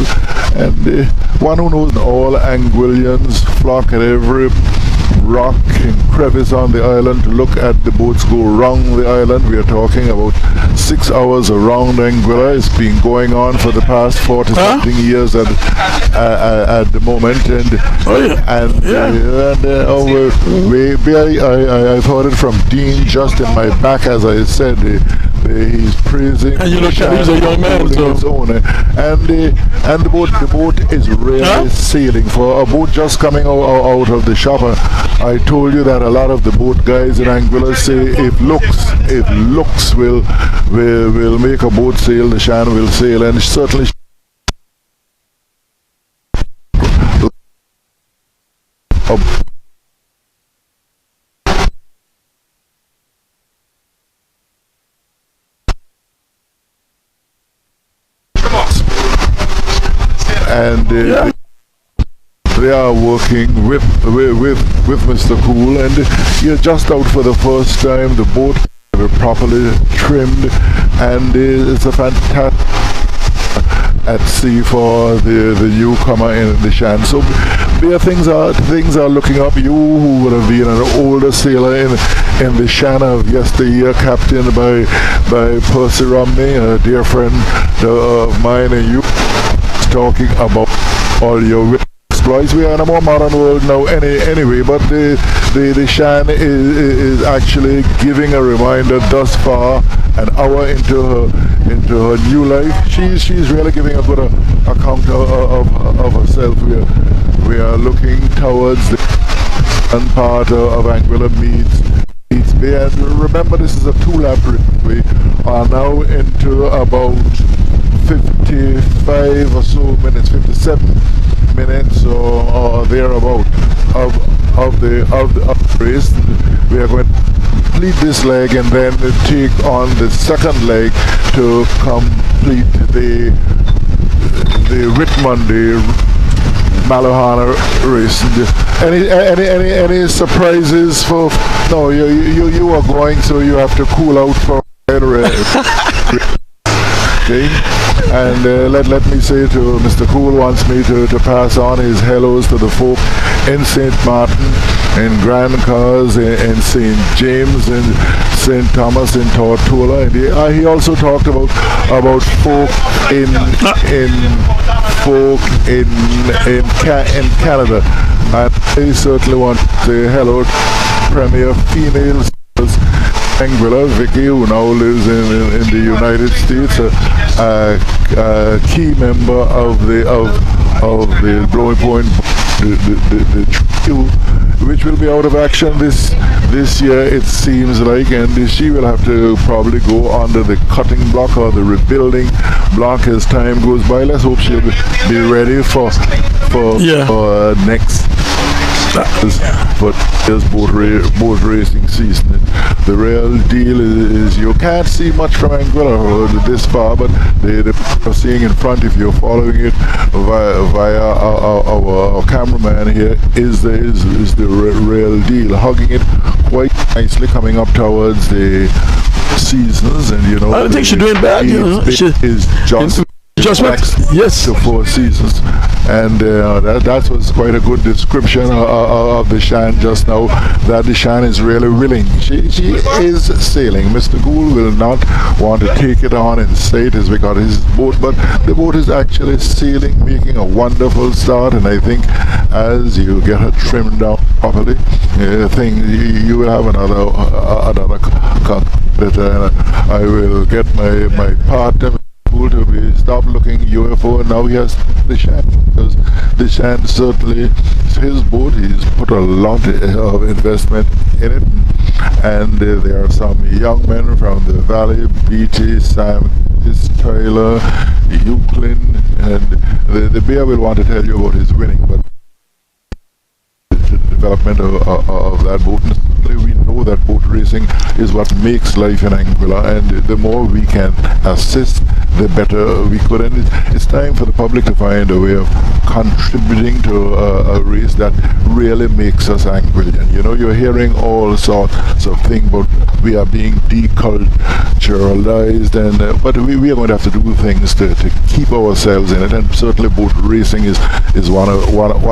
and one who knows all Anguillians flock at every rock and crevice on the island to look at the boats go round the island. We are talking about 6 hours around Anguilla. It's been going on for the past 40 something years at the moment, and I've heard it from Dean just in my back, as I said. He's praising, and you look at he's a young man, so its own, and the boat is really sailing. For a boat just coming out of the shop, I told you that a lot of the boat guys in Anguilla say if looks will make a boat sail, the Shan will sail, and certainly and they are working with Mr. Cool, and you're just out for the first time. The boat is properly trimmed, and it's a fantastic at sea for the newcomer in the Shan. So there things are looking up. You who would have been an older sailor in the Shan of yesteryear, captained by Percy Romney, a dear friend of mine, and you talking about all your exploits. We are in a more modern world now anyway, but the Shan is actually giving a reminder thus far, an hour into her new life. She's really giving a good account of herself. We are looking towards the front part of Anguilla Meads Bay, and remember this is a 2-lap race. We are now into about 55 or so minutes, 57 minutes or thereabout of the race. We are going complete this leg and then take on the second leg to complete the Whit Monday Malahana race. Any surprises for? No, you are going, so you have to cool out for okay. And let me say to Mr. Cool wants me to pass on his hellos to the folk in St. Martin, in Grand Cause, in St. James, in St. Thomas, in Tortola. And he also talked about folk in Canada. And I certainly want to say hello to Premier Females Anguilla, Vicky, who now lives in the United States, a key member of the Blowing Point, the trio, which will be out of action this year, it seems like, and she will have to probably go under the cutting block or the rebuilding block as time goes by. Let's hope she'll be ready for next. But there's boat racing season. The real deal is you can't see much from Anguilla this far, but they're seeing in front, if you're following it via our cameraman here, is the real deal, hugging it quite nicely, coming up towards the seasons. And you know, I don't think she's doing bad. You know, she is just yes, to 4 seasons, and that was quite a good description of the Shan just now. That the Shan is really willing. She is sailing. Mr. Gould will not want to take it on and say it is because his boat, but the boat is actually sailing, making a wonderful start. And I think as you get her trimmed down properly, you will have another competitor. I will get my partner to be stop looking UFO, and now he has the Shan, because the Shan certainly is his boat. He's put a lot of investment in it, and there are some young men from the valley, BT, Sam, Tyler, Euclid, and the bear will want to tell you about his winning, but the development of that boat. And we know that boat racing is what makes life in Anguilla, and the more we can assist, the better we could. And it's time for the public to find a way of contributing to a race that really makes us Anguillan. You know, you're hearing all sorts of things, but we are being deculturalized, and but we are going to have to do things to keep ourselves in it, and certainly boat racing is one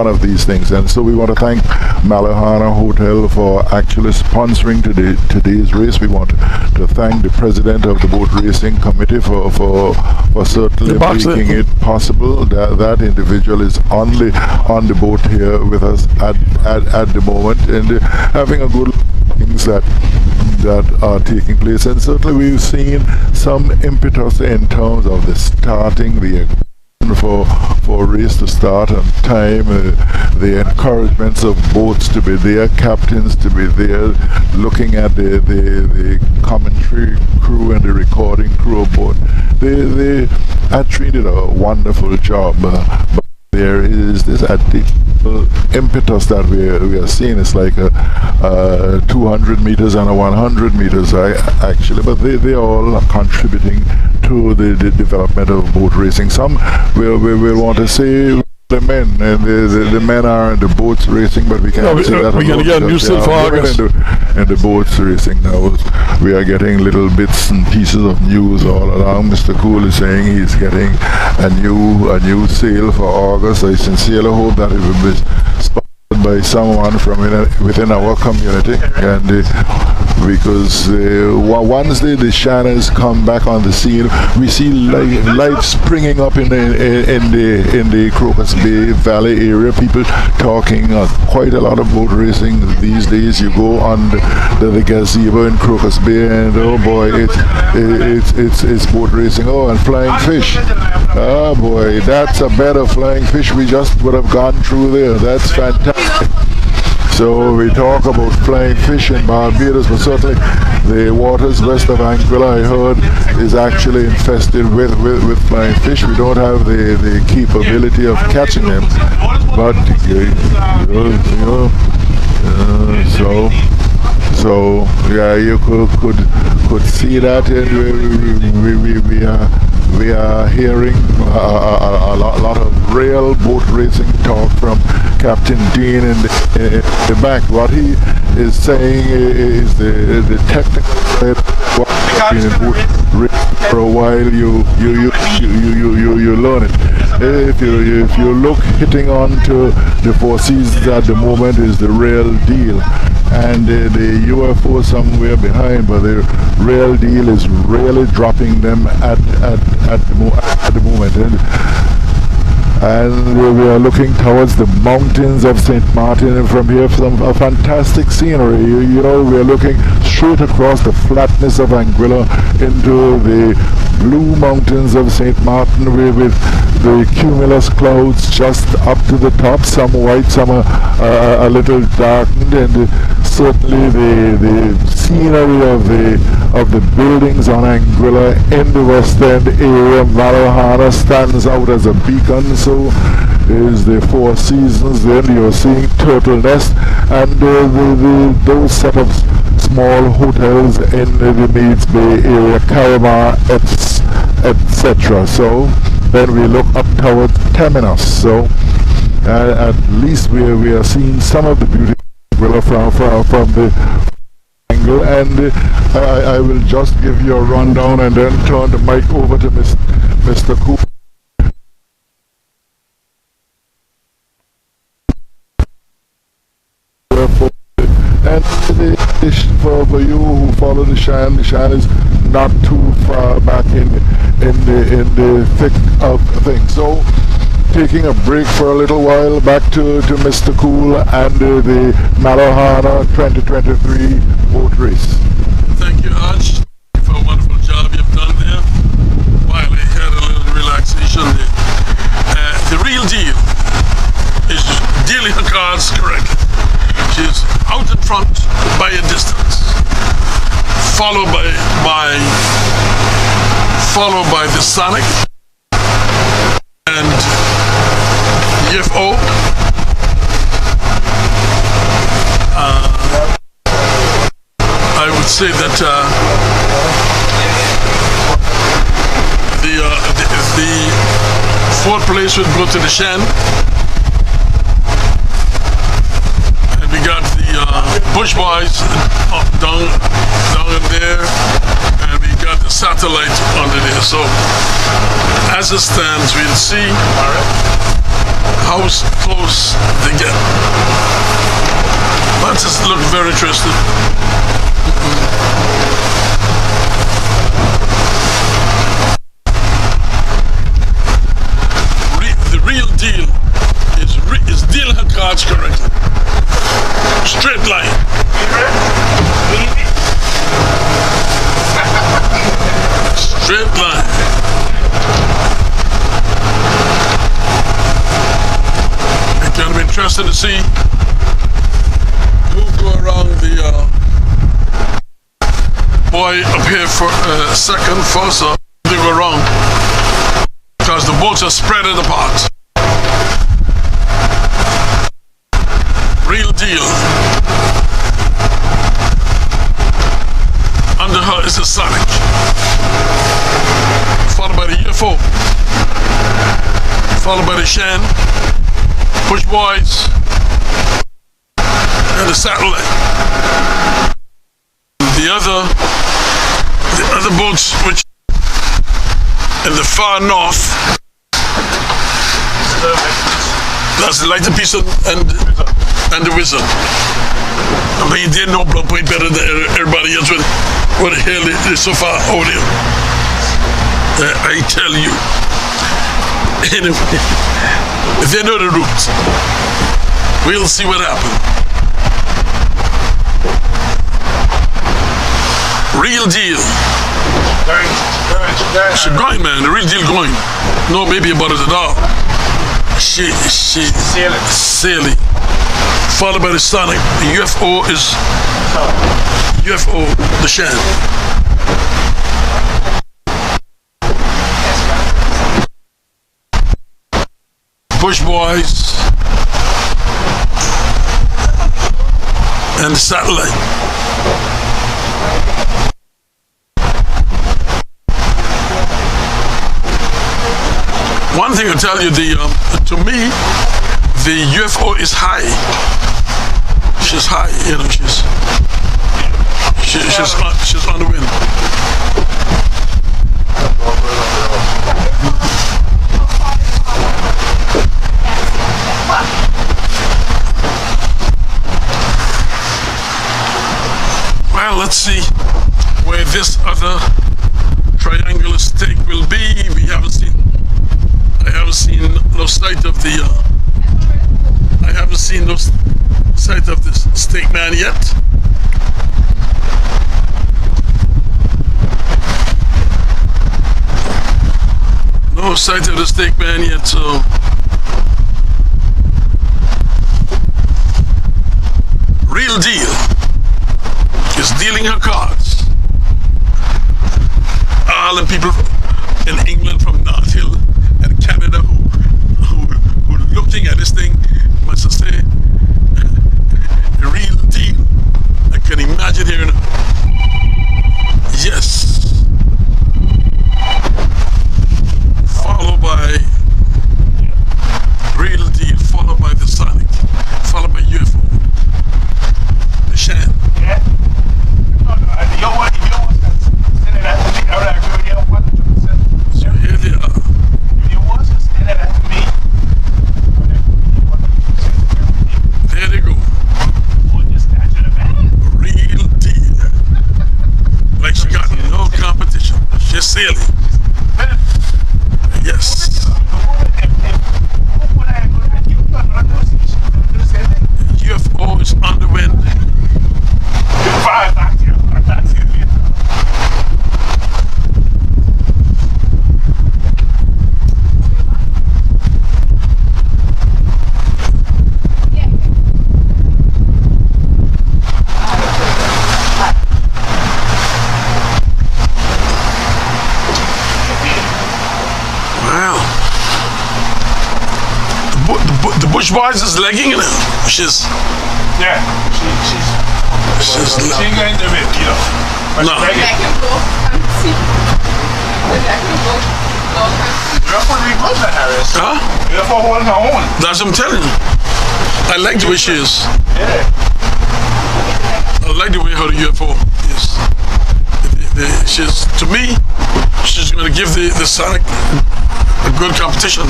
of these things. And so we want to thank Malahana Hotel for actually sponsoring today's race. We want to thank the president of the boat racing committee for certainly making it possible. That individual is only on the boat here with us at the moment, and having a good things that are taking place. And certainly we've seen some impetus in terms of the starting, the for a race to start on time, the encouragements of boats to be there, captains to be there, looking at the commentary crew and the recording crew aboard. They actually did a wonderful job, but there is this additional impetus that we are seeing. It's like a 200 meters and a 100 meters actually, but they all are contributing to the development of boat racing. Some will want to say the men, and the men are in the boats racing, but we can't say that. We're going to get a new still for August. And the boats racing now, we are getting little bits and pieces of news all along. Mr. Cool is saying he's getting a new sail for August. I sincerely hope that it will be sponsored by someone from within our community, and because once the Shannons come back on the scene, we see life springing up in the Crocus Bay Valley area. People talking quite a lot of boat racing these days. You go on the gazebo in Crocus Bay, and oh boy, it's boat racing. Oh, and flying fish. Oh boy, that's a better flying fish. We just would have gone through there. That's fantastic. So we talk about flying fish in Barbados, but certainly the waters west of Anguilla, I heard, is actually infested with flying fish. We don't have the capability of catching them, but so So yeah, you could see that, and we are hearing a lot of real boat racing talk from Captain Dean in the back. What he is saying is the technical side. For a while, you learn it. If you look, hitting on to the Four Seasons at the moment is the real deal, and the UFO somewhere behind, but the real deal is really dropping them at the moment. And we are looking towards the mountains of St. Martin, and from here some fantastic scenery. You know, we are looking straight across the flatness of Anguilla into the blue mountains of St. Martin with the cumulus clouds just up to the top, some white, some a little darkened, and certainly the scenery of the buildings on Anguilla in the West End area, Malahana, stands out as a beacon. So is the Four Seasons. Then you're seeing Turtle Nest and those set of small hotels in the Meads Bay area, Caramar, etc. So then we look up towards Terminus. So at least we are seeing some of the beauty from the angle, and I will just give you a rundown and then turn the mic over to Mr. Cooper. And for you who follow the Shan is not too far back in the thick of things. So taking a break for a little while, back to Mr. Cool and the Malahana 2023 boat race. Thank you, Arch, for a wonderful job you've done there. While I had a little relaxation there. The real deal is dealing her cards correctly. She's out in front by a distance, followed by the Sonic and UFO. I would say that the fourth place would go to the Shan. We got the Bush Boys down in there, and we got the satellite under there. So as it stands, we'll see how close they get. That just look very interesting. The real deal is dealing her cards correctly. Straight line. Straight line. It's going to be interesting to see who go around the boy up here for second, first, they go wrong because the boats are spread apart. Real deal. Under her is the Sonic, followed by the UFO, followed by the Shan, Push Boys, and the Satellite. The other boats, which in the far north, that's the lighter piece and the Wizard. I mean, they know blood point better than everybody else. What the hell is so far out here? I tell you. Anyway, if they know the route, we'll see what happens. Real deal. She's going, man. The real deal going. No baby about it at all. She sailing. Followed by the Sonic. The UFO is UFO, the Shan. Bush Boys and the Satellite. One thing I'll tell you, to me, the UFO is high. She's high, you know, she's on the wind. Well, let's see where this other triangular stake will be. I haven't seen no sight of the. I haven't seen no sight of this stake man yet. No sight of the stake man yet. So real deal is dealing her cards. All the people in England from North Hill and Canada who looking at this thing must say the real deal. I can imagine hearing yes, followed by real deal, followed by the Sonic, followed by UFO, the Shan. Yeah. So here they are. There they go. Real deal. Like she got no competition. She's sailing. Yes. UFO is on the wind. The Bush Boys is legging it. She's Yeah, she's going to be, you know. no. You're for the good, Harris. Huh? You're for holding her own. That's what I'm telling you. I like the way she is. Yeah. I like the way her UFO is. She's, to me, she's going to give the Sonic a good competition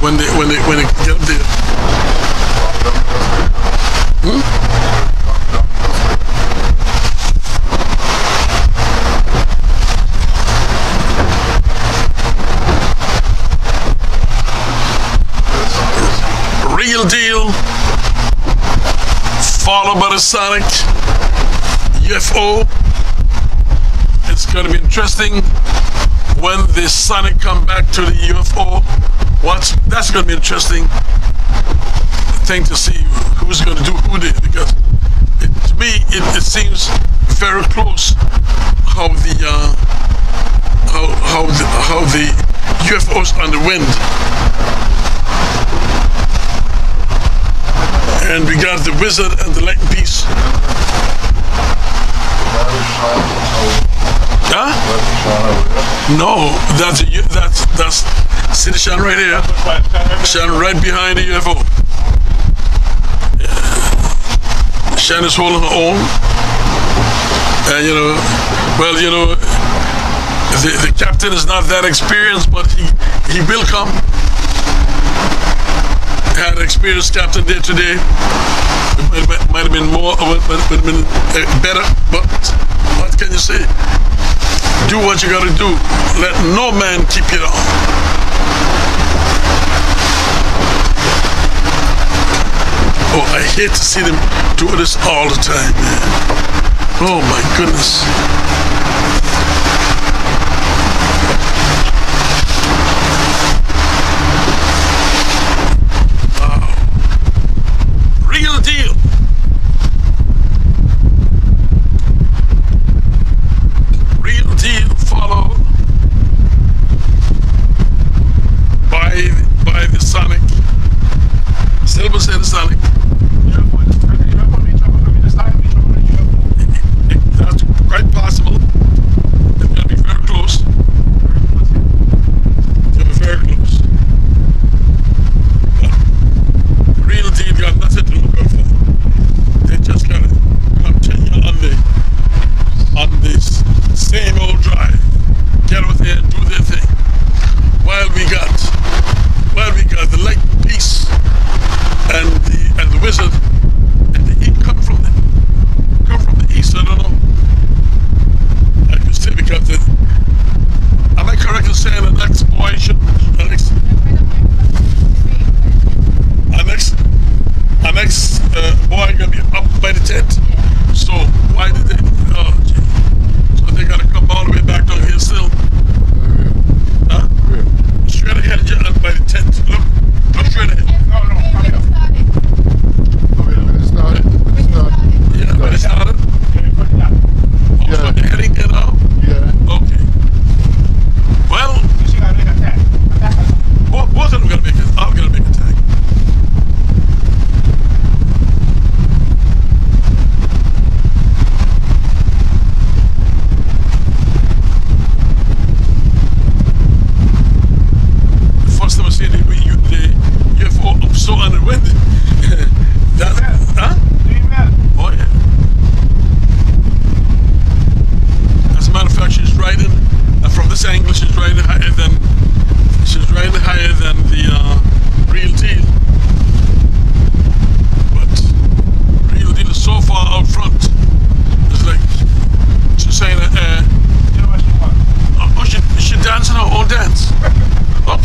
when they get up there. Real deal, followed by the Sonic, UFO. It's going to be interesting when the Sonic come back to the UFO. That's going to be interesting thing to see who's going to do who there, because to me it seems very close how the UFOs on the wind. And we got the Wizard and the Lightning Piece. Huh? No, that's see the Shan right here. Shan right behind the UFO. Yeah. Shan is holding her own. And the captain is not that experienced, but he will come. Had an experienced captain there today. It might have been more, might have been better, but what can you say? Do what you gotta do. Let no man keep you down. Oh, I hate to see them do this all the time, man. Oh my goodness. Real deal. Real deal followed by the Sonic. Silver said the Sonic.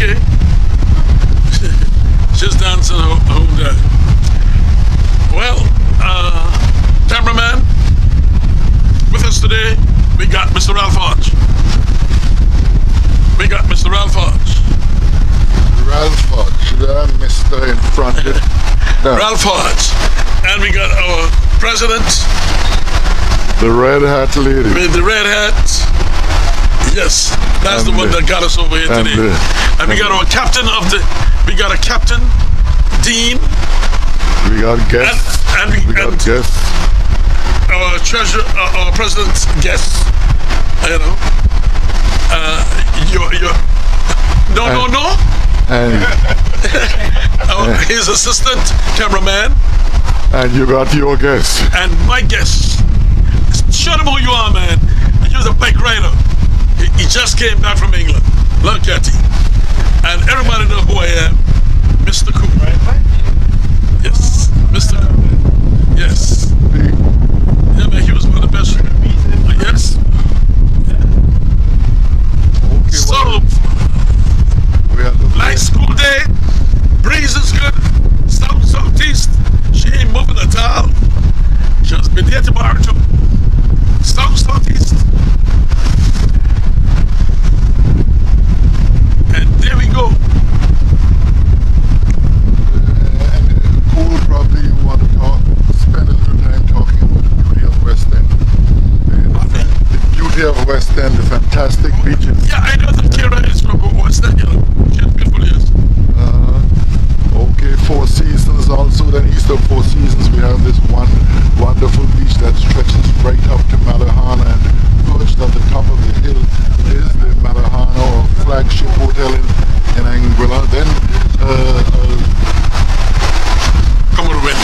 okay. She's dancing whole day. Well, cameraman, with us today, we got Mr. Ralph Hodge. Ralph Hodge, Mr. in front of it. No. Ralph Hodge. And we got our president. The red hat lady. With the red hat. Yes, that's the one that got us over here today. And we got our captain of the, we got a captain, Dean. We got guests. And we got guests. Our treasurer, our president's guest. You know. No. And his assistant, cameraman. And you got your guest. And my guest. Show them who you are, man. You're the bike rider. He just came back from England. Look at him. And everybody know who I am. Mr. Cool. Yes. Mr. Cool. Yes. Yeah, man, he was one of the best. Yes. Okay, so, nice cool day. Breeze is good. Southeast. She ain't moving at all. Just been there tomorrow too. Southeast. And there we go. Cool, probably you want to spend a little time talking about the beauty of West End. The beauty of West End, the fantastic beaches. Yeah, I know that Kira is from West End, you know. She's beautiful, yes. Okay, Four Seasons also. Then east of Four Seasons we have this wonderful beach that stretches right up to Malahana, and perched on the top of the hill is the Malahana or flagship hotel in Anguilla. Then Come on, Whit.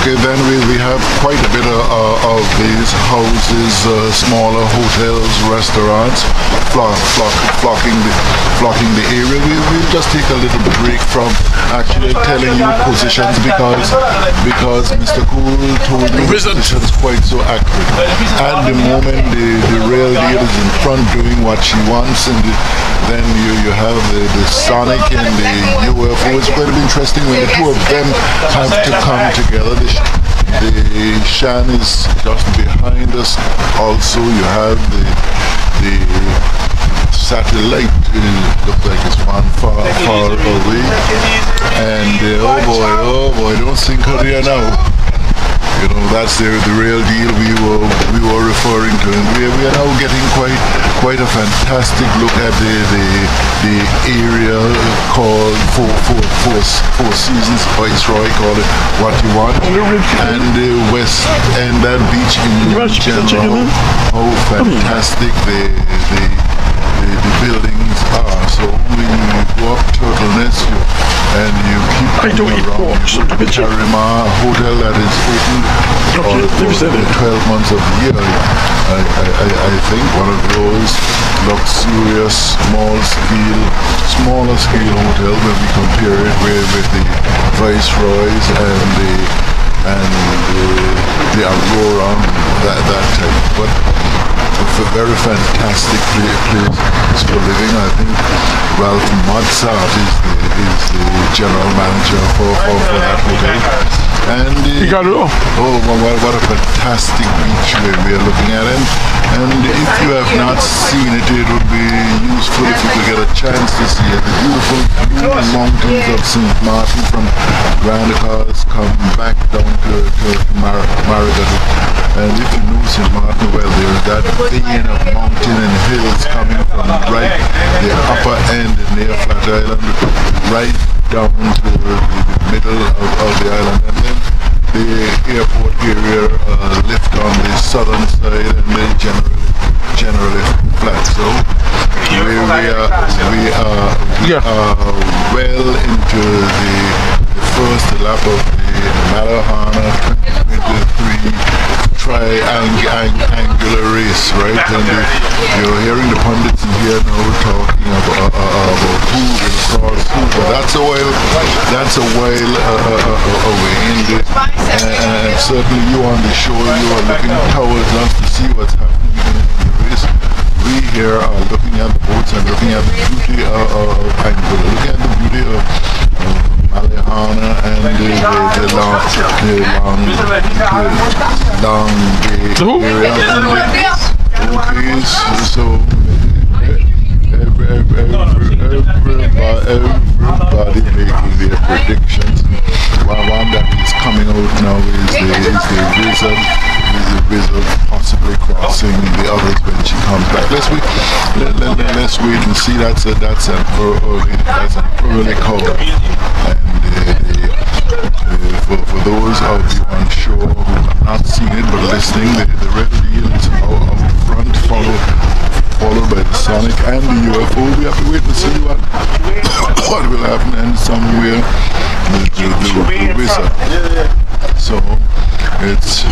okay, then we have quite a bit of these houses, smaller hotels, restaurants, flocking the area. We'll just take a little break from actually telling you positions because Mr. Cool told me the positions quite so accurate. At the moment, the real deal is in front doing what she wants, and then you have the Sonic and the UFO. It's going to be interesting when the two of them have to come together. The Shan is just behind us. Also, you have the satellite. It looks like it's one far away. And oh boy, don't sink her there now. You know, that's the real deal we were referring to, and we are now getting quite a fantastic look at the area called Four Seasons Viceroy, call it what you want, and the West End, that beach in general, how fantastic the buildings are. So when you go up Turtle Nest and you keep going around the Karima Hotel that is open for 12 months of the year, I think one of those luxurious smaller scale hotel when we compare it with the Viceroys and the Aurora, that type. But it's a very fantastic place for living. I think Ralph Modsart is the general manager for that hotel. And what a fantastic beach we are looking at. And if you have not seen it, it would be useful if you could get a chance to see it. The beautiful blue mountains of St. Martin from Grand Cars come back down to Marigot. And if you know St. Martin, well, there's that vein of mountain and hills coming from right the upper end near Flat Island, right down to the middle of the island, and then the airport area lift on the southern side, and then generally flat. So we are well into the first lap of the Malahana 2023 triangular race, right? And you're hearing the pundits in here now talking about who will cross who, but that's a while away. And certainly you on the show, you are looking towards us to see what's happening in the race. We here looking at the boats and looking at the beauty of Anguilla, looking at the beauty of Malihana and the long area and okay, so everybody making their predictions. One that is coming out now is the wizard possibly crossing the others when she comes back. Let's wait and see. That's an early call. And for those of you unsure who have not seen it but listening, the red deal is out front, followed by the Sonic and the UFO. We have to wait and see what will happen, and somewhere the wizard. So it's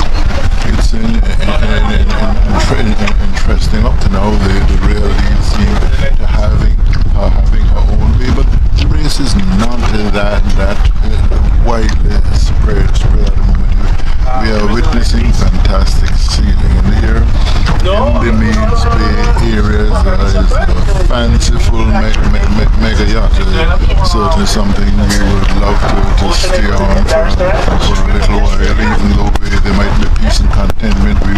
interesting up to now. The real deal seem to having her own way, but the race is not that widely spread at the moment. We are witnessing fantastic sailing in the air. In the Meads Bay areas, there is a fanciful mega yacht. Certainly something we would love to stay on for a little while, even though there might be peace and contentment. We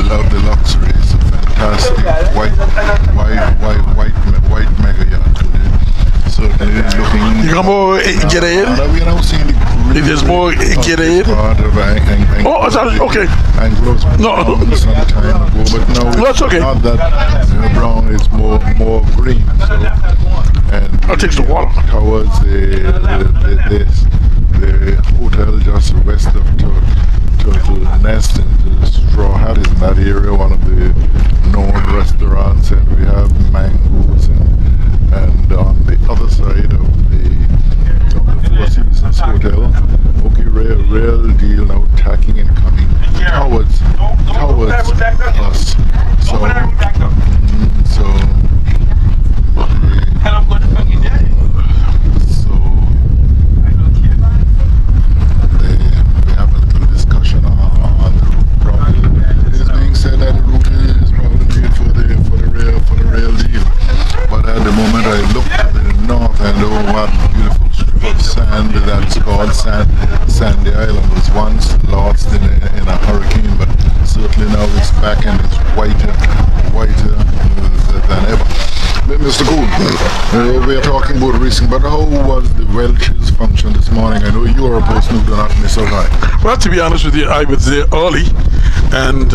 love the luxury. It's a fantastic white mega yacht. Certainly looking. You come over, get in. We are now seeing the there's more get in. Oh, okay. No, some time ago, but no, that's okay. Not that brown is more green. So, and I'll take the water towards the hotel just west of Turtle Nest and Straw Hat is in that area, one of the known restaurants, and we have mangoes and on the other side of the Four Seasons Hotel. Okay, real deal now, tacking and coming towards us. So we have a little discussion on the route. It is being said that the route is probably made for the real deal. But at the moment I look to the north and what beautiful strip of sand that's called Sandy Island was once lost in a hurricane, but certainly now it's back and it's whiter than ever. Mr. Gould, we are talking about racing, but how was the Welch's function this morning? I know you are a person who do not miss out on it. Well, to be honest with you, I was there early, and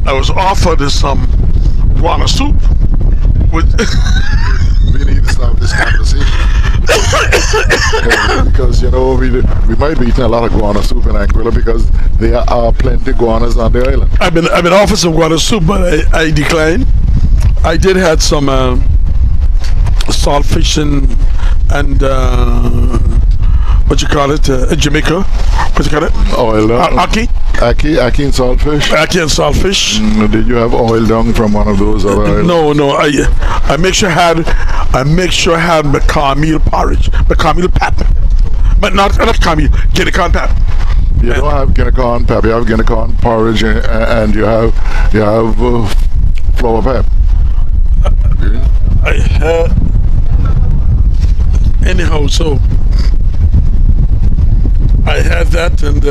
I was offered some guana soup with. We need to stop this conversation. Because we might be eating a lot of guana soup in Anguilla because there are plenty guanas on the island. I've been offered some guana soup, but I declined. I did had some saltfish and what you call it, Jamaica. What you call it? Oil down. Aki and saltfish. Aki and saltfish. Did you have oil down from one of those other islands? No. I make sure I had macameel porridge, macameel pap, but not cameel, Guinea-corn pap. You don't have Guinea-corn pap. You have Guinea-corn porridge, and you have flour pap. Anyhow, so I had that, and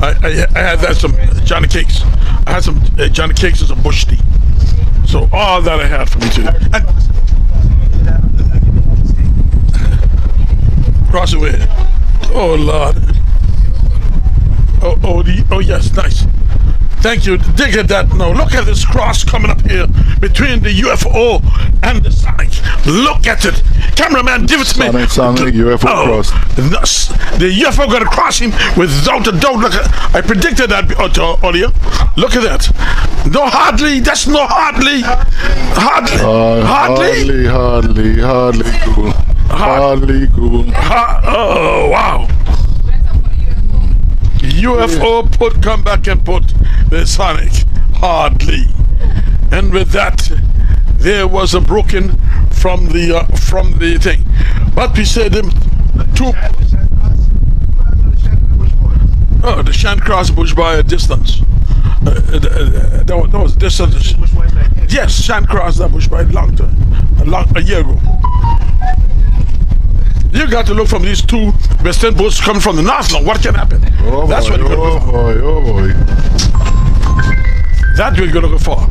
I had that some Johnny Cakes. I had some Johnny Cakes and some bush tea. So all that I had for me too. And cross away. Oh Lord. Oh yes, nice. Thank you. Dig at that now. Look at this cross coming up here between the UFO and the Sonic. Look at it. Cameraman, give it to me. Sonic, UFO cross. The UFO gonna cross him without a doubt. Look at, I predicted that earlier. Look at that. No hardly. That's no hardly. Hardly cool. Hardly cool. Oh wow. UFO come back and put the Sonic hardly, and with that there was a broken from the thing, but we said them two. Oh, the Shan crossed the bush by a distance. That was distance. Yes, Shan crossed that bush by a long time. A year ago. You got to look from these two western boats coming from the north now. What can happen? Oh That's boy, what you're going to look for. oh boy. That's what you're going to look for.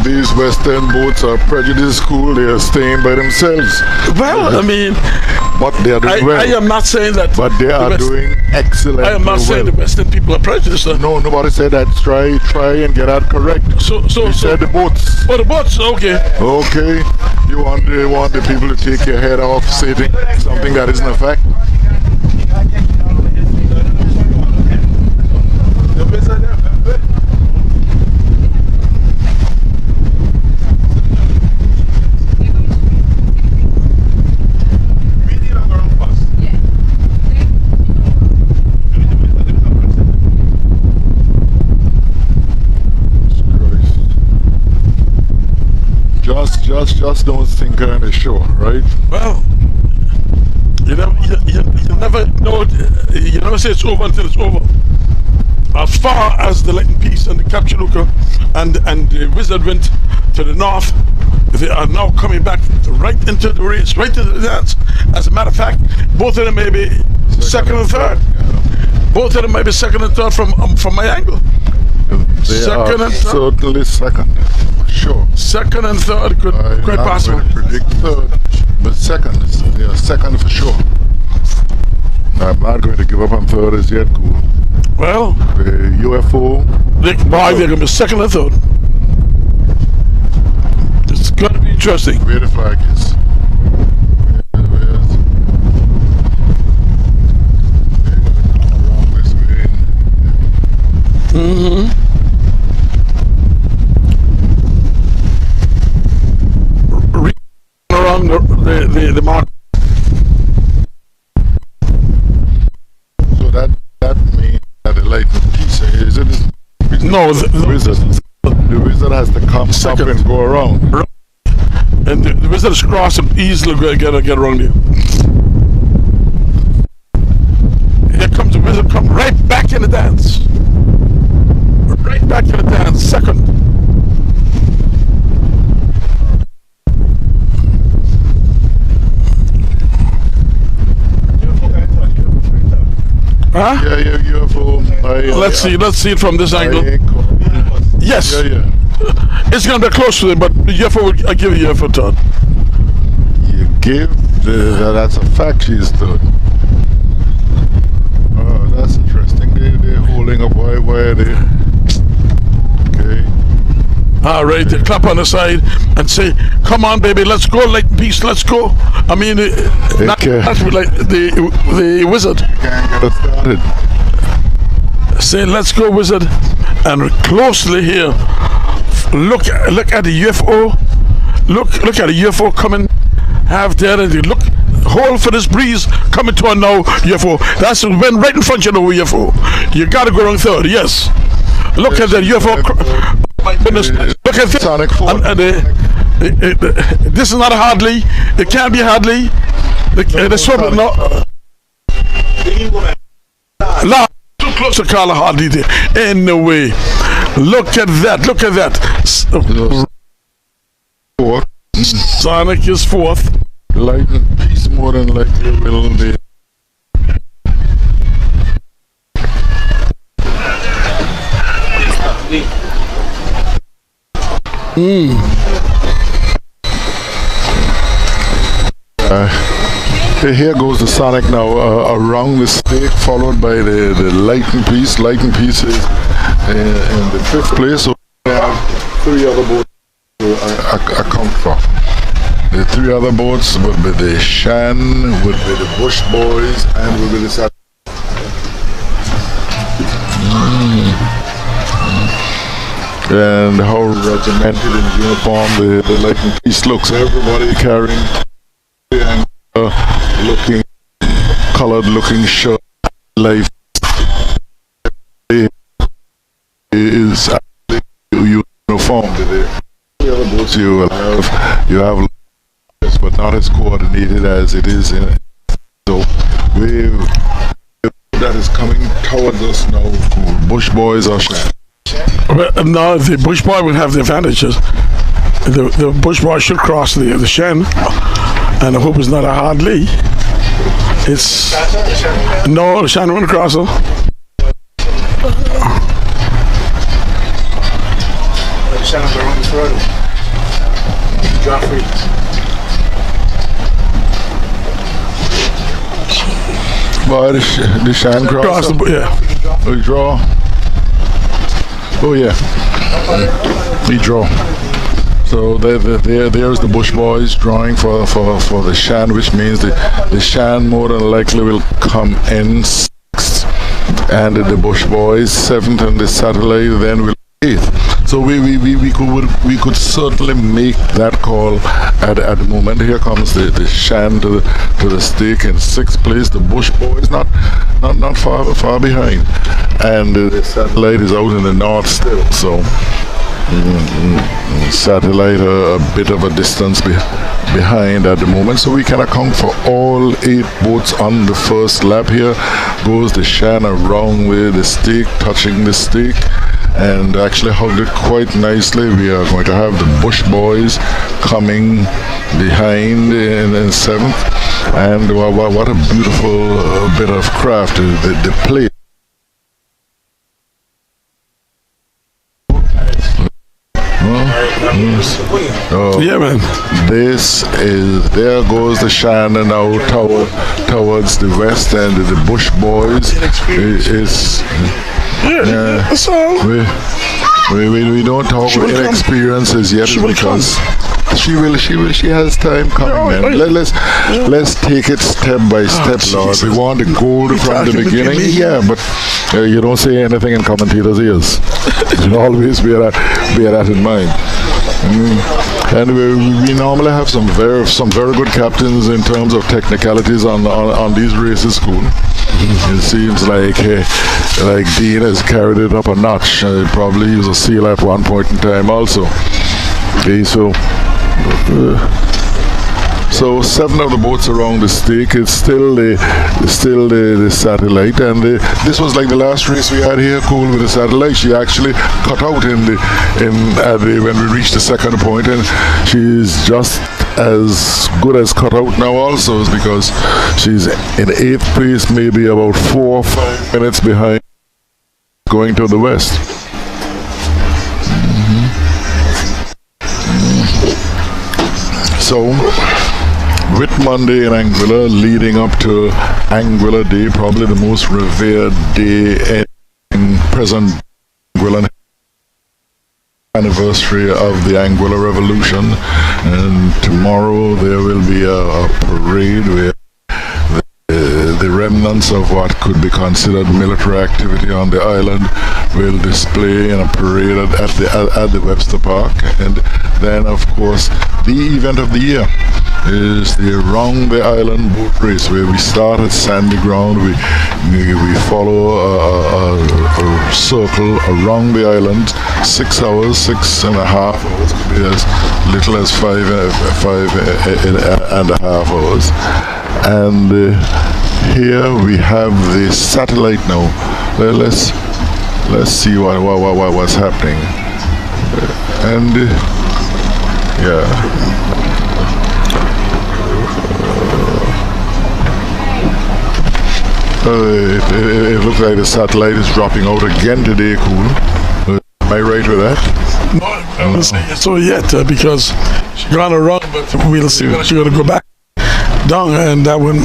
These western boats are prejudiced school. They are staying by themselves. Well, I mean, but they are doing well. I am not saying that. But they are doing excellent. I am not saying the western people are prejudiced. No, nobody said that. Try and get that correct. So said the boats. Oh, the boats. Okay. Okay. You want the people to take your head off stating something that isn't a fact? Just don't think on the shore, right? Well, you never know. You never say it's over until it's over. As far as the Lightning Piece and the Capture Looker and the Wizard went to the north, they are now coming back right into the race, right into the dance. As a matter of fact, both of them may be second and third. Yeah. Both of them may be second and third from my angle. They second are and third. Certainly second. Sure. Second and third could quite possible. I predict third, but second, yeah, second for sure. I'm not going to give up on third as yet. Cool. Well, the UFO. They're going to be second and third. It's going to be interesting. Where the flag is. Mm-hmm. Around the mark. So that means that the Lightning Piece is it? No, the Wizard. The Wizard has to come second. Up and go around. And the Wizard is cross and easily get around here. Here comes the Wizard, come right back in the dance. Right back in the dance, second. Huh? Yeah, UFO. Let's see it from this angle. Yes. Yeah. It's gonna be close to them, but the UFO, I give you UFO third. You give? That's a fact. She's third. Oh, that's interesting. They're holding up. Why are they? Okay. All right, they clap on the side and say, "Come on, baby, let's go, Lightning Piece, let's go." I mean, not like the Wizard. You can't get us started. Say, "Let's go, Wizard," and closely here, look at the UFO. Look at the UFO coming. Have there and look. Hold for this breeze coming to us now, UFO. That's when right in front of you, UFO. You gotta go on third. Yes. Look at the UFO. My goodness, look at this. This is not a Hardley. It can't be Hardley. No, too close to call a Hardley there. Anyway, look at that. Look at that. Fourth. Sonic is fourth. Lightning Piece more than likely will be. Here goes the Sonic now around the stake, followed by the Lightning Piece. Lightning Piece is in the fifth place. So we have three other boats to account for. The three other boats would be the Shan, would be the Bush Boys, and would be the Sat. And how regimented in uniform the Lightning Piece looks. Everybody carrying and looking colored looking shirt. Life is uniform. The other boats you have but not as coordinated as it is in. So that is coming towards us now. Bush boys or Shan? Well, no, the bush boy will have the advantages. The bush boy should cross the Shan, and I hope it's not a hard lee. It's no, the Shan won't cross her. The Shan will run further. Drop free. But the Shan cross. Yeah. We draw. Oh yeah, we draw. So there's the Bush boys drawing for the Shan, which means the Shan more than likely will come in 6th, and the Bush boys 7th, and the Satellite then will 8th. So we could certainly make that call at the moment. Here comes the Shan to the stake in 6th place. The Bush boys not far behind, and the Satellite is out in the north still. So Satellite a bit of a distance behind at the moment. So we can account for all 8 boats on the first lap. Here goes the Shan around with the stake, touching the stake, and actually hugged it quite nicely. We are going to have the Bush boys coming behind in 7th, and what a beautiful bit of craft, the play. Yeah, man. There goes the Shan now towards the west, and the Bush boys is. That's all. We don't talk with inexperiences yet because she has time coming, man. Let's take it step by step, Lord. We want the gold from the beginning. Yeah, but you don't say anything in commentators' ears. You always bear that in mind. And we normally have some very good captains in terms of technicalities on these races, cool. It seems like Dean has carried it up a notch. Probably he was a seal at one point in time also. Okay, so 7 of the boats around the stake. It's still the Satellite, and this was like the last race we had here, cool, with the Satellite. She actually cut out when we reached the second point, and she's just as good as cut out now also, is because she's in 8th place, maybe about 4 or 5 minutes behind going to the west. So Whit Monday in Anguilla, leading up to Anguilla Day, probably the most revered day in present Anguilla anniversary of the Anguilla Revolution. And tomorrow there will be a parade where the remnants of what could be considered military activity on the island will display in a parade at the Webster Park. And then, of course, the event of the year is the Around the Island Boat Race, where we start at sandy ground. We follow a circle around the island, 6 hours, 6.5 hours, could be as little as 5.5 hours. And here we have the Satellite now. Let's see what's happening. And yeah. It looks like the Satellite is dropping out again today, cool. Am I right with that? No, I wouldn't say so yet, because she's gonna run, but we'll see when she's gonna go back down, and that one.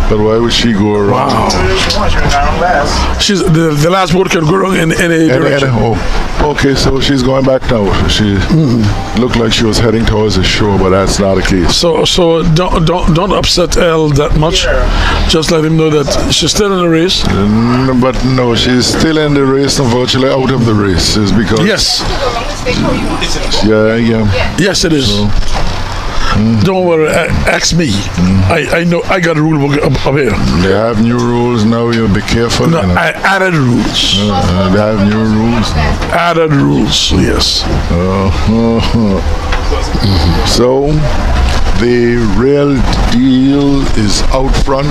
But why would she go around? Wow. She's the last boat can go wrong in any direction. Okay, so she's going back now. She looked like she was heading towards the shore, but that's not the case. So don't upset Elle that much. Just let him know that she's still in the race. But no, she's still in the race and virtually out of the race. Is because yes. Yeah. Yes, it is. So, don't worry, ask me. I know, I got a rule book up here. They have new rules now, you be careful. No, I added rules. They have new rules now. Added rules, yes. So, The real deal is out front,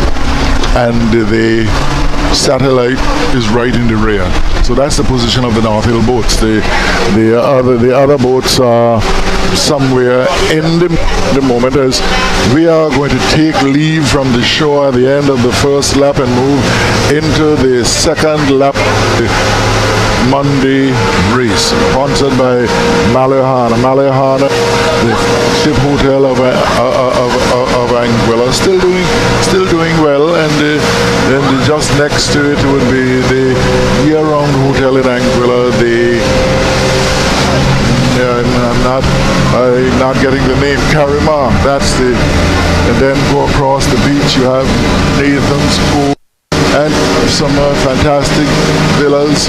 and the satellite is right in the rear. So that's the position of the North Hill boats. The other boats are somewhere in the moment, as we are going to take leave from the shore at the end of the first lap and move into the second lap. Monday race, sponsored by Malahana, the ship hotel of Anguilla, still doing well, and then just next to it would be the year-round hotel in Anguilla. I'm not getting the name. Karima. That's the, and then go across the beach. You have Nathan's Cove and some fantastic villas.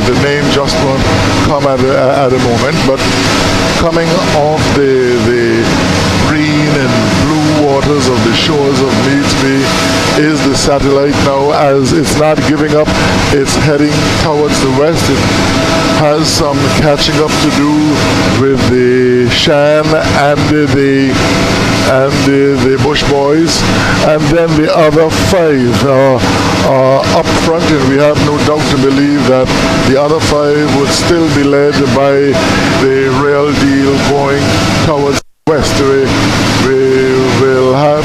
The name just won't come at a moment, but coming off the green and blue waters of the shores of Meads Bay is the satellite now, as it's not giving up. It's heading towards the west. It has some catching up to do with the Shan and the Bush Boys, and then the other five are up front, and we have no doubt to believe that the other five would still be led by the real deal going towards the west. We will have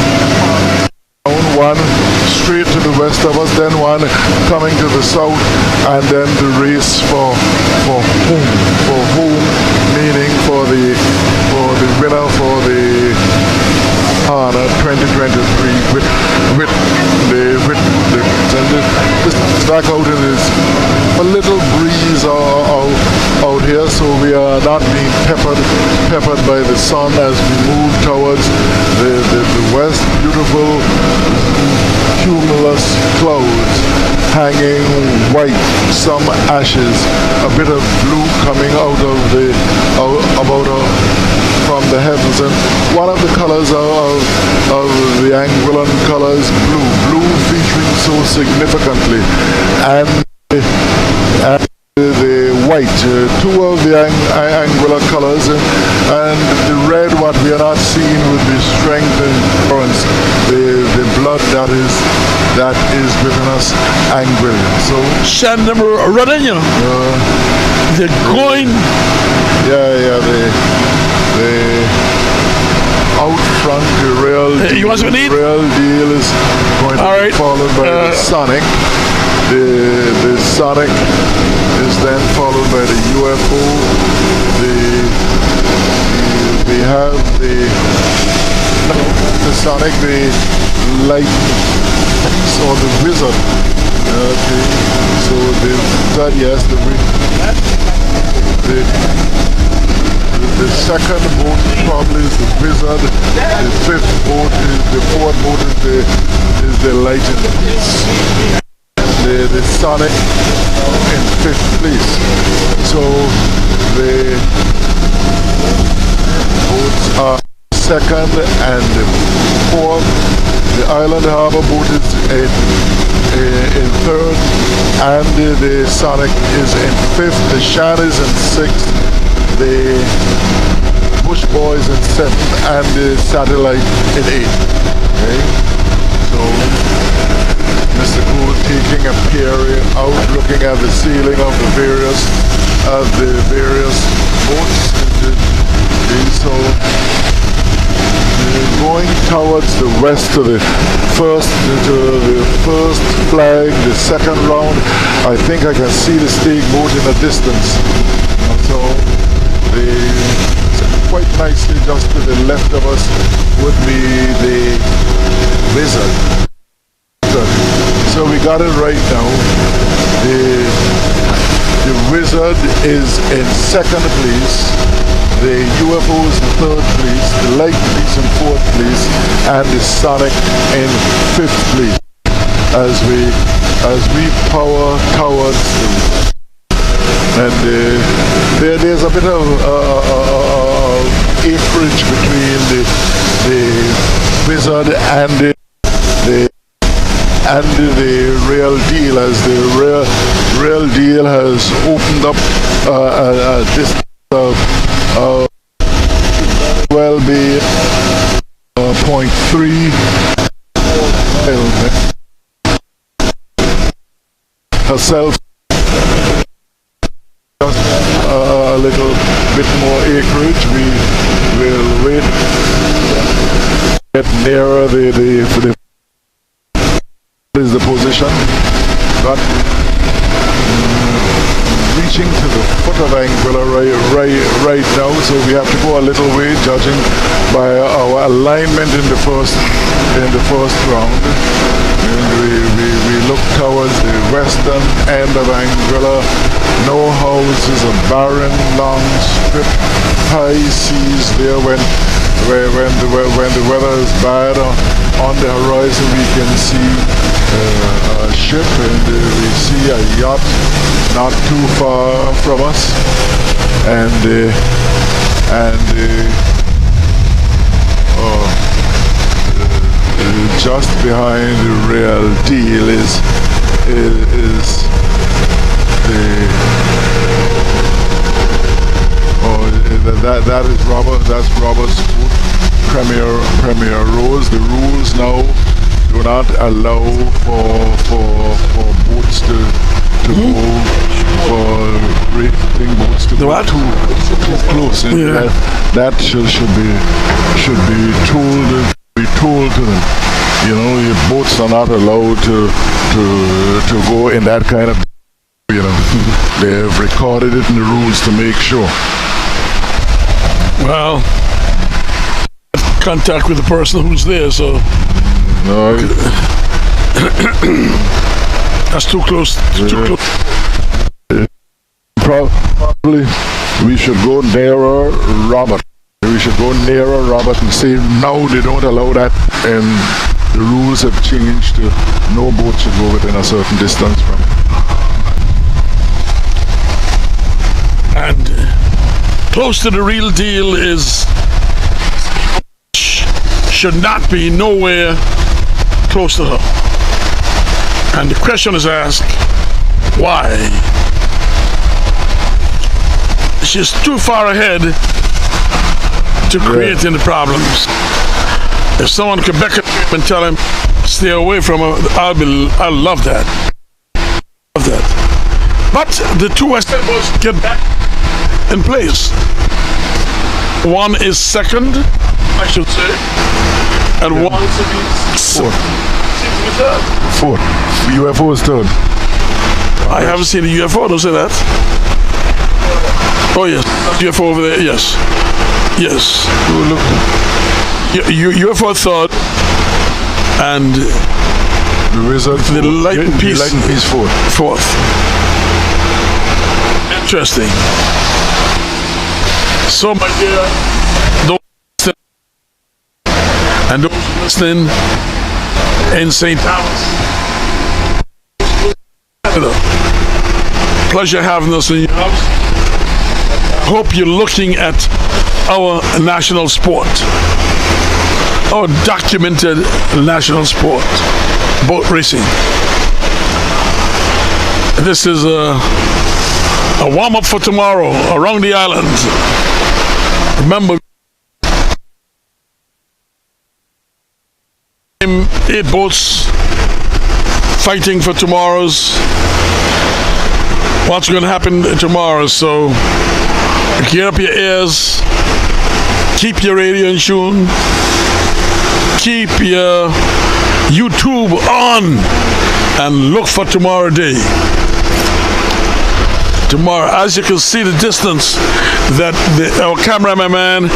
one straight to the west of us, then one coming to the south, and then the race for whom, meaning for the winner for the HANA 2023 with the back out. It is a little breeze out here, so we are not being peppered by the sun as we move towards the west. Beautiful cumulus clouds hanging white, some ashes, a bit of blue coming out of from the heavens, and one of the colors of the Anguillan colors, blue featuring so significantly, and the white, two of the Anguilla colors, and the red, what we are not seeing with the strength and endurance, the blood that is within us, Anguilla. So Shan them running, you know. They're going. Yeah, the out front, the real deal is going to be followed by the Sonic. The Sonic is then followed by the UFO. We have the Sonic, the light piece, or the Wizard. Okay, so the second boat probably is the Wizard. The fifth boat is the fourth boat is the Lightning piece. The Sonic in fifth place. So the boats are second and the fourth. The Island Harbor boat is in third, and the Sonic is in fifth. The Shan is in sixth. The Bush Boys in seventh, and the Satellite in eighth. Okay, so Mr. Gould taking a peer out, looking at the ceiling of the various boats. So going towards the west to the first flag, the second round. I think I can see the stake boat in the distance. So quite nicely just to the left of us would be the Wizard. So we got it right now. The Wizard is in second place, the UFO is in third place, the Light Police in fourth place, and the Sonic in fifth place as we power towards the, and there's a bit of acreage between the Wizard and the real deal, as the real deal has opened up this will be 0.3 herself. Just a little bit more acreage. We will wait, get nearer the is the position, but reaching to the foot of Anguilla right now, so we have to go a little way, judging by our alignment in the first round. And we look towards the western end of Anguilla. No houses, a barren long strip, high seas there. When the weather is bad, on the horizon we can see a ship, and we see a yacht not too far from us, and just behind the real deal is that is Robert's boat, Premier Rose. The rules now do not allow for boats to go, for racing boats to go too close. And that should be told to them. You know, your boats are not allowed to go in that kind of, you know. They have recorded it in the rules to make sure. Well, contact with the person who's there, so no, that's too close. Too close. Probably we should go nearer Robert. We should go nearer Robert and say, no, they don't allow that, and the rules have changed to no boat should go within a certain distance from it. And close to the real deal is should not be nowhere close to her. And the question is asked, why? She's too far ahead to create any problems. If someone could beckon him and tell him, stay away from her, I'll love that. Love that. But the two Western boats get back in place. One is second, I should say, and one is fourth. UFO is third. I haven't seen a UFO, don't say that. Oh yes, UFO over there, yes. Yes. UFO third, and the Wizard, the Light and Peace fourth. Interesting. So my dear, those and those listening in St. Thomas, pleasure having us in your house. Hope you're looking at our national sport, our documented national sport, boat racing. This is a warm-up for tomorrow around the island. Remember, 8 boats fighting for tomorrow's what's going to happen tomorrow. So gear up your ears, keep your radio in tune, keep your YouTube on, and look for tomorrow day. Tomorrow, as you can see the distance that our cameraman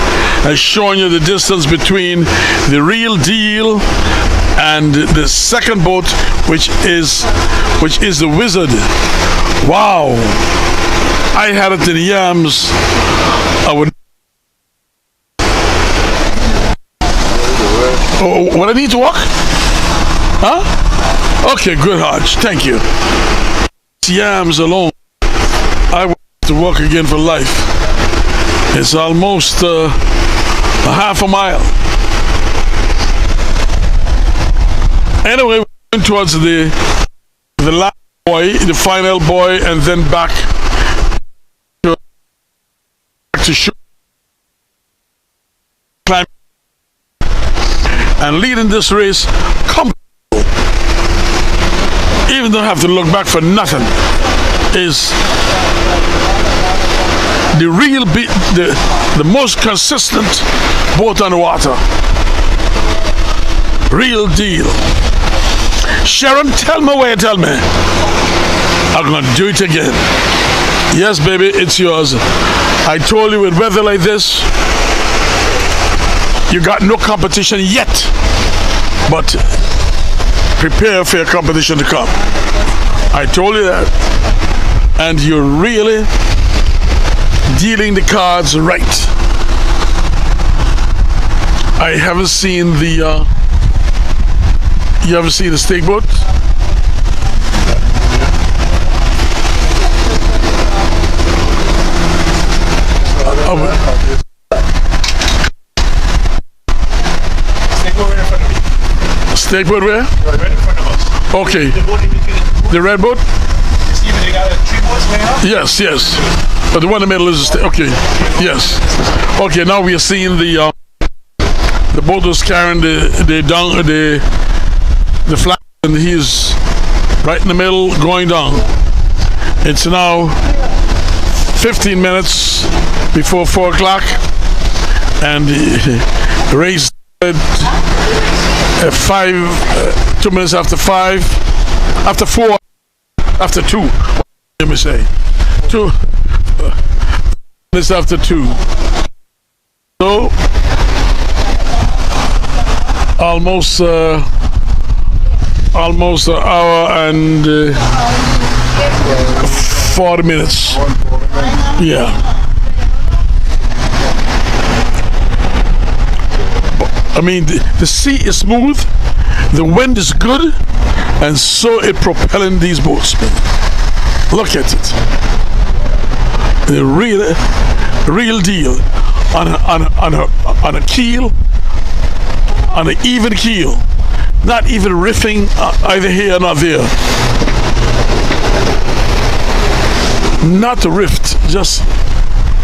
has shown you, the distance between the real deal and the second boat, which is the Wizard. Wow, I had it in the yams. I would. Oh, what I need to walk? Huh? Okay, good, Hodge. Thank you. Yams alone, I want to walk again for life. It's almost a half a mile. Anyway, we're going towards the last boy, the final boy, and then back to shore. and leading this race comfortable. Even don't have to look back for nothing. Is the real the most consistent boat on the water. Real deal. Sharon, tell me. I'm gonna do it again. Yes, baby, it's yours. I told you with weather like this, you got no competition yet, but prepare for your competition to come. I told you that. And you're really dealing the cards right. I haven't seen the you ever seen the stake boat? Stake boat where? Right in front of us. Okay. The boat in between. The red boat? You see where they got 3 boats laying up? Yes. But the one in the middle is the stake. Okay. Yes. Okay. Now we are seeing the boat was carrying the flag, and he's right in the middle going down. It's now 15 minutes before 4 o'clock, and the race started at 2 minutes after 5, after 4, after 2. Let me say 2 minutes after 2. So almost an hour and 40 minutes. Yeah. I mean, the sea is smooth, the wind is good, and so it propelling these boats. Look at it. The real deal on a keel, on an even keel, not even riffing either here or not there. Not a rift, just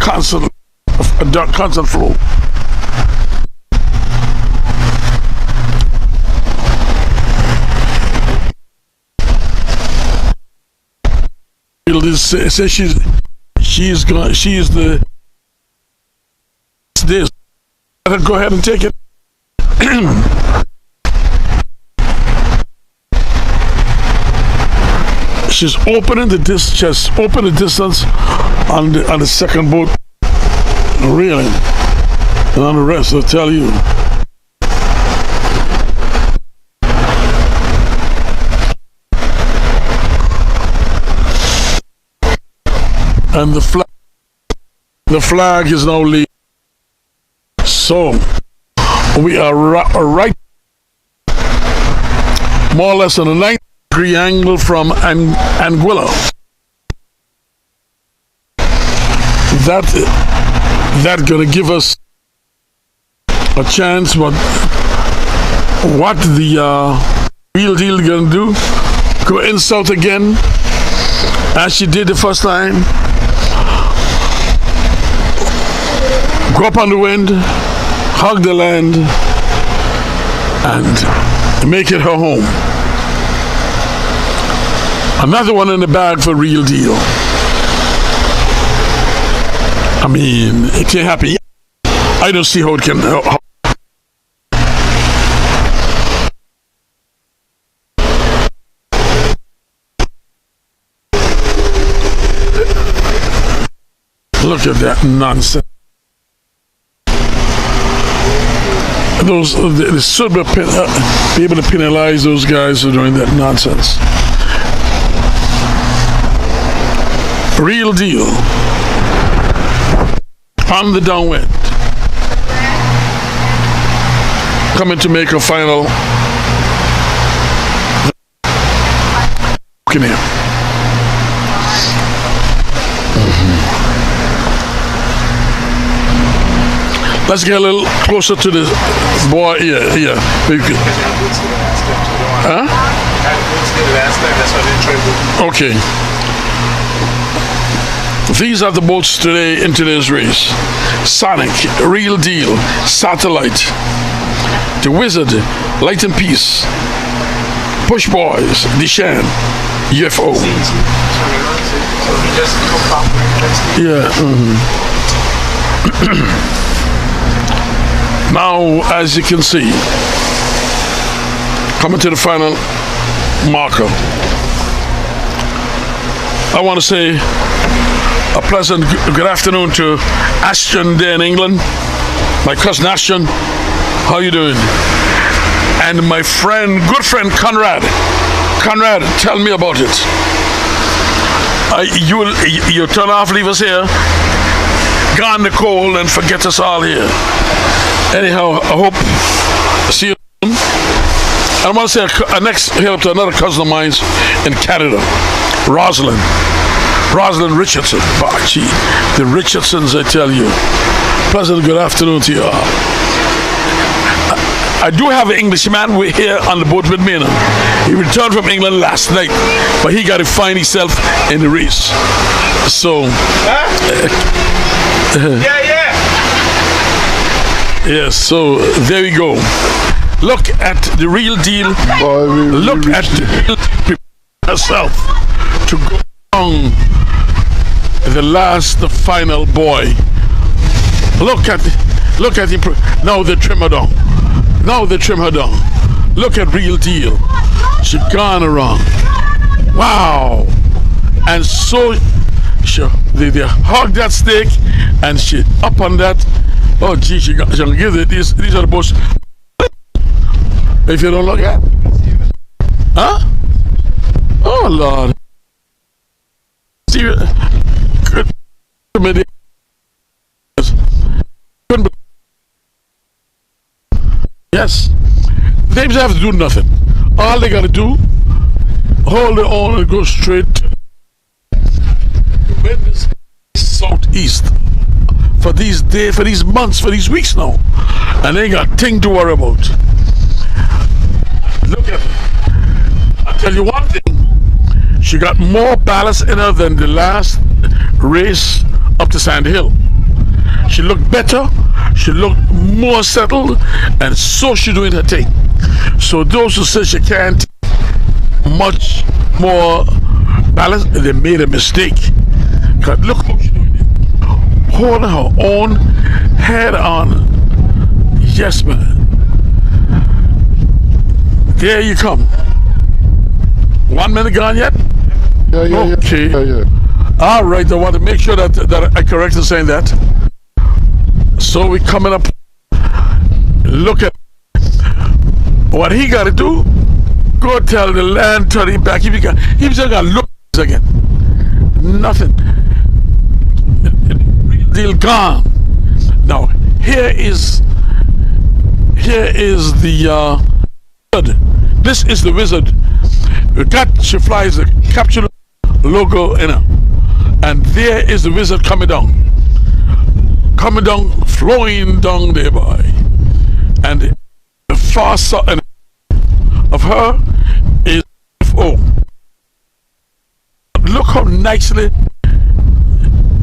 constant flow. Says she's the this. Let her go ahead and take it. She's opening the distance on the second boat, really, and on the rest I'll tell you. And the flag is now leaving. So we are right more or less on a 90-degree angle from Anguilla. That gonna give us a chance. But what the real deal gonna do? Go in south again, as she did the first time. Go up on the wind, hug the land, and make it her home. Another one in the bag for real deal. I mean, it can't happen. I don't see how it can. Look at that nonsense. They should be able to penalize those guys who are doing that nonsense. Real deal. On the downwind. Coming to make a final. Look in here. Let's get a little closer to the boy. Yeah. Huh? Okay. These are the boats today in today's race. Sonic, Real Deal, Satellite, The Wizard, Light and Peace, Push Boys, Deshan, UFO. Yeah. Now, as you can see, coming to the final marker, I want to say a pleasant good afternoon to Ashton there in England, my cousin Ashton. How you doing? And my friend, good friend Conrad. Conrad, tell me about it. You turn off, leave us here, gone the cold, and forget us all here. Anyhow, I hope see you soon. I want to say a next here to another cousin of mine in Canada, Rosalind Richardson. Gee, the Richardsons, I tell you. Pleasant good afternoon to you all. I do have an Englishman here on the boat with me now. He returned from England last night, but he got to find himself in the race. So, yes, so there we go. Look at the real deal. Look at the real deal. Prepare yourself to go on the final boy. Look at him. Now they trim her down. Look at real deal. She gone around. Wow. And so they hug that stick and she up on that. Oh gee, she gonna give it. These are the boats. If you don't look at, huh? Oh Lord. See, yes, they don't have to do nothing. All they gotta do, hold their own and go straight to the wind is southeast for these days, for these months, for these weeks now, and they ain't got a thing to worry about. Look at her. I'll tell you one thing. She got more ballast in her than the last race up to Sand Hill. She looked better, she looked more settled, and so she doing her thing. So those who say she can't much more ballast, they made a mistake. Cause look how she doing it. Holding her own head on. Yes, man. There you come. 1 minute gone yet? Yeah. Okay. Yeah. All right, I want to make sure that I correct in saying that. So we coming up. Look at what he got to do. Go tell the land turn him back. He just got to look again. Nothing. Deal gone. Now here is the this is the Wizard. She flies the capture logo in her, and there is the Wizard coming down, flowing down there, boy. And the far side of her is UFO. Look how nicely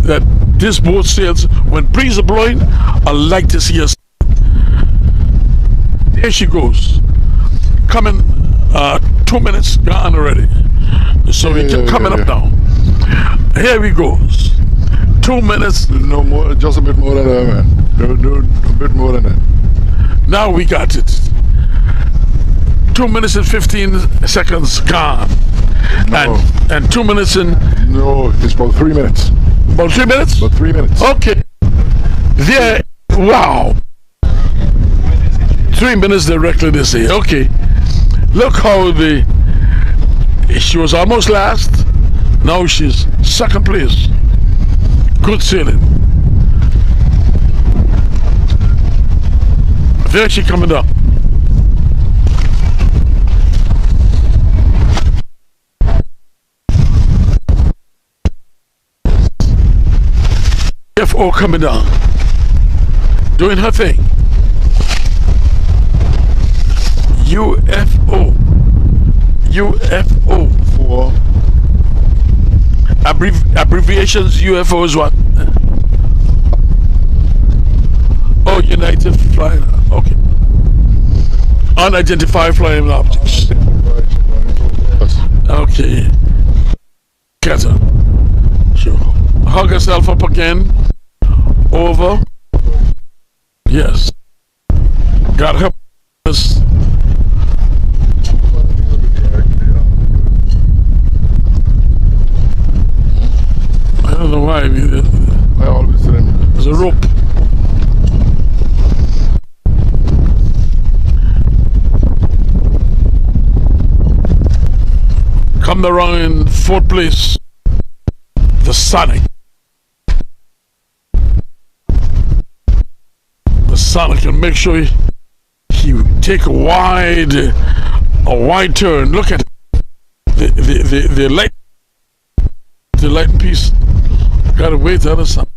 that this boat sails. When breeze are blowing, I like to see her. There she goes, coming. 2 minutes gone already. So we keep coming up now. Here we goes. 2 minutes. No more, just a bit more than that, man. No, a bit more than that. Now we got it. 2 minutes and 15 seconds gone. No. And 2 minutes and... No, it's about 3 minutes. About 3 minutes? About 3 minutes. Okay. There, wow. 3 minutes directly they say. Okay. Look how she was almost last. Now she's second place. Good sailing. There she coming down. UFO coming down. Doing her thing. UFO For abbreviations. UFO is what? Oh, United Flying. Okay. Unidentified flying objects. Okay. Get her. Sure. Hug yourself up again. Over. Yes. Got her. I don't know why. I always say there's a rope. Come around in fourth place. The Sonic. The Sonic, and make sure he take a wide turn. Look at the light. The light piece. Gotta wait the other side.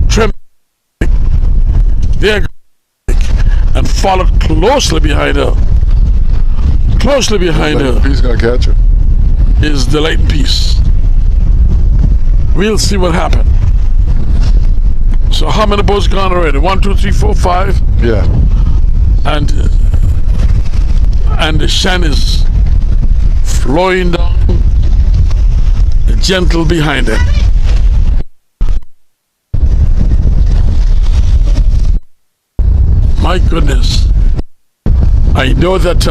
Trim. There. And follow closely behind her. Closely behind her. He's gonna catch her. Is the light piece. We'll see what happened. So how many boats gone already? 1, 2, 3, 4, 5. Yeah. And the Shan is flowing down, gentle behind it. My goodness. I know that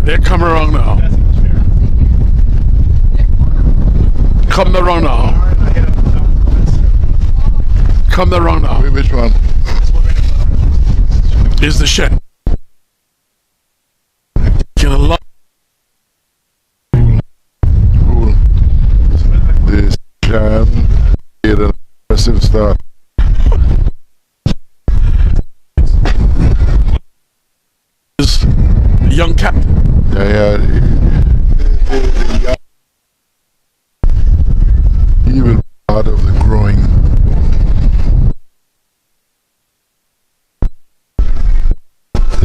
they're coming around now. Come around now. Come around now. Wait, which one? Is the shed. Can allow Cool. This Shan get an aggressive start. is the young captain. Yeah. He will be part of the growing.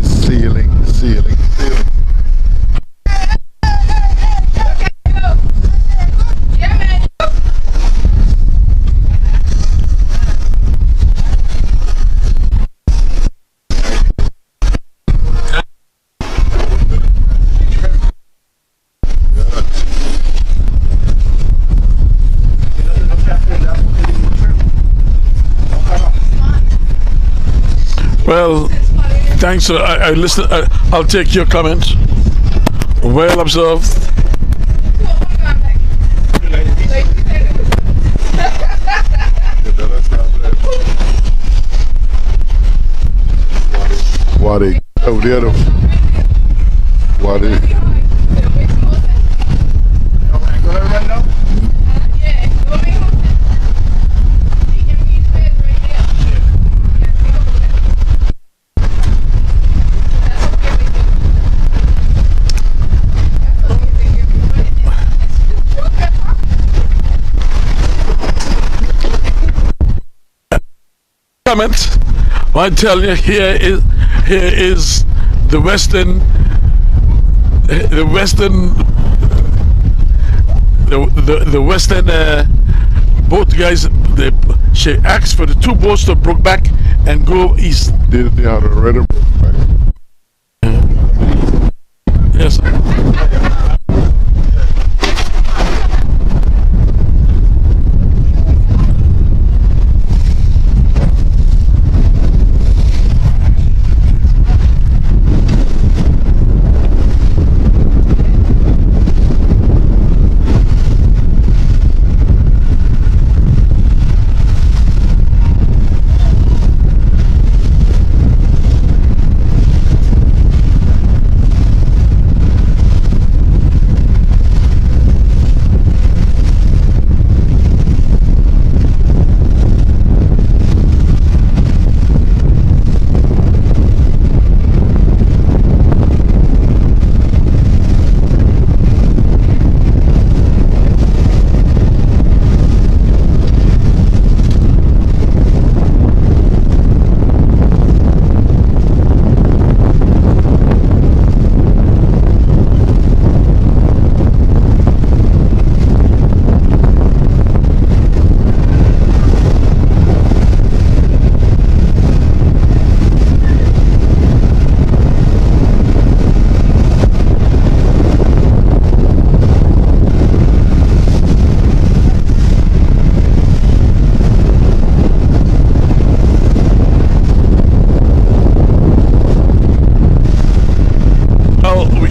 Ceiling. Well, thanks. I listen. I'll take your comment. Well observed. What a oh there though. What a comment. I tell you, here is the western boat guys. She asked for the two boats to brook back and go east. they had already broken back. Yes.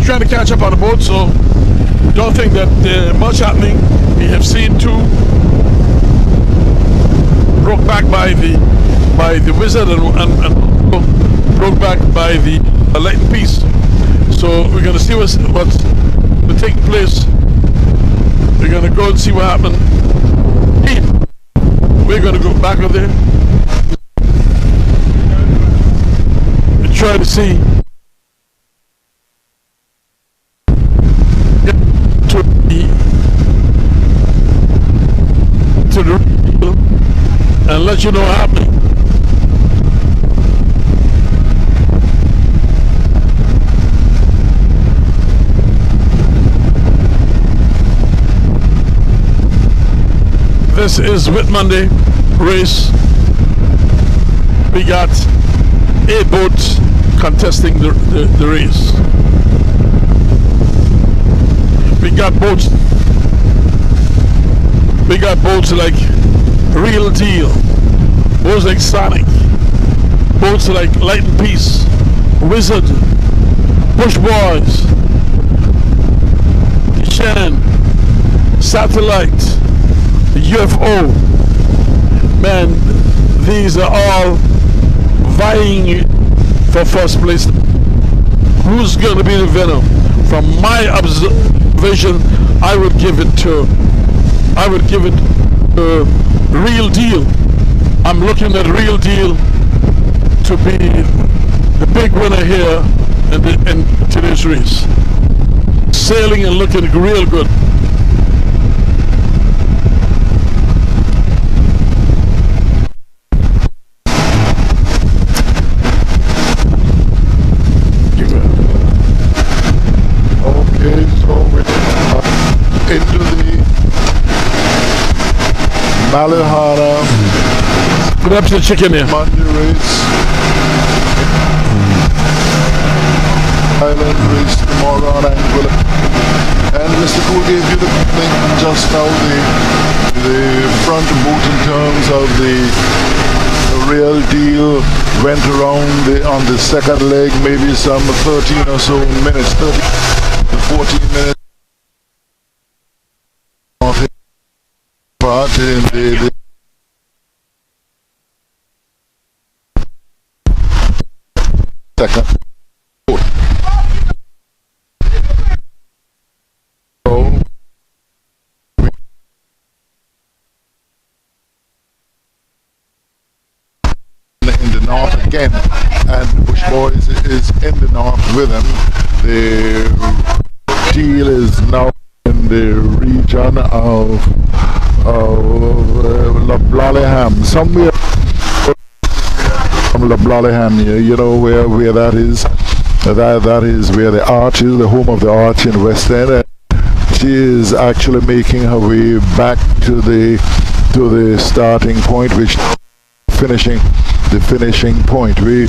trying to catch up on the boat, so don't think that much happening. We have seen two broke back by the Wizard and broke back by the Lightning Piece. So we're going to see what's taking place. We're going to go and see what happened. We're going to go back up there and try to see to the real and let you know what's happening. This is Whit Monday Race. We got 8 boats contesting the race. We got boats like Real Deal, boats like Sonic, boats like Lightning Piece, Wizard, Bush Boys, Shannon, Satellite, UFO. Man, these are all vying for first place. Who's going to be the winner? From my observation, I would give it to Real Deal. I'm looking at Real Deal to be the big winner here in today's race. Sailing and looking real good. Into the Malahara Put up the chicken here. Monday race. Island race tomorrow on Anguilla. And Mr. Cool gave you the thing just now, the front boot in terms of the Real Deal went around on the second leg, maybe some 13 or so minutes, 30 to 14 minutes. Part in the second boat. So in the north again, and Bush Boys is in the north with him. The Deal is now in the region of Laleham, somewhere from Laleham, you know where that is. That is where the Arch is, the home of the Arch in West End. She is actually making her way back to the starting point, which the finishing point. We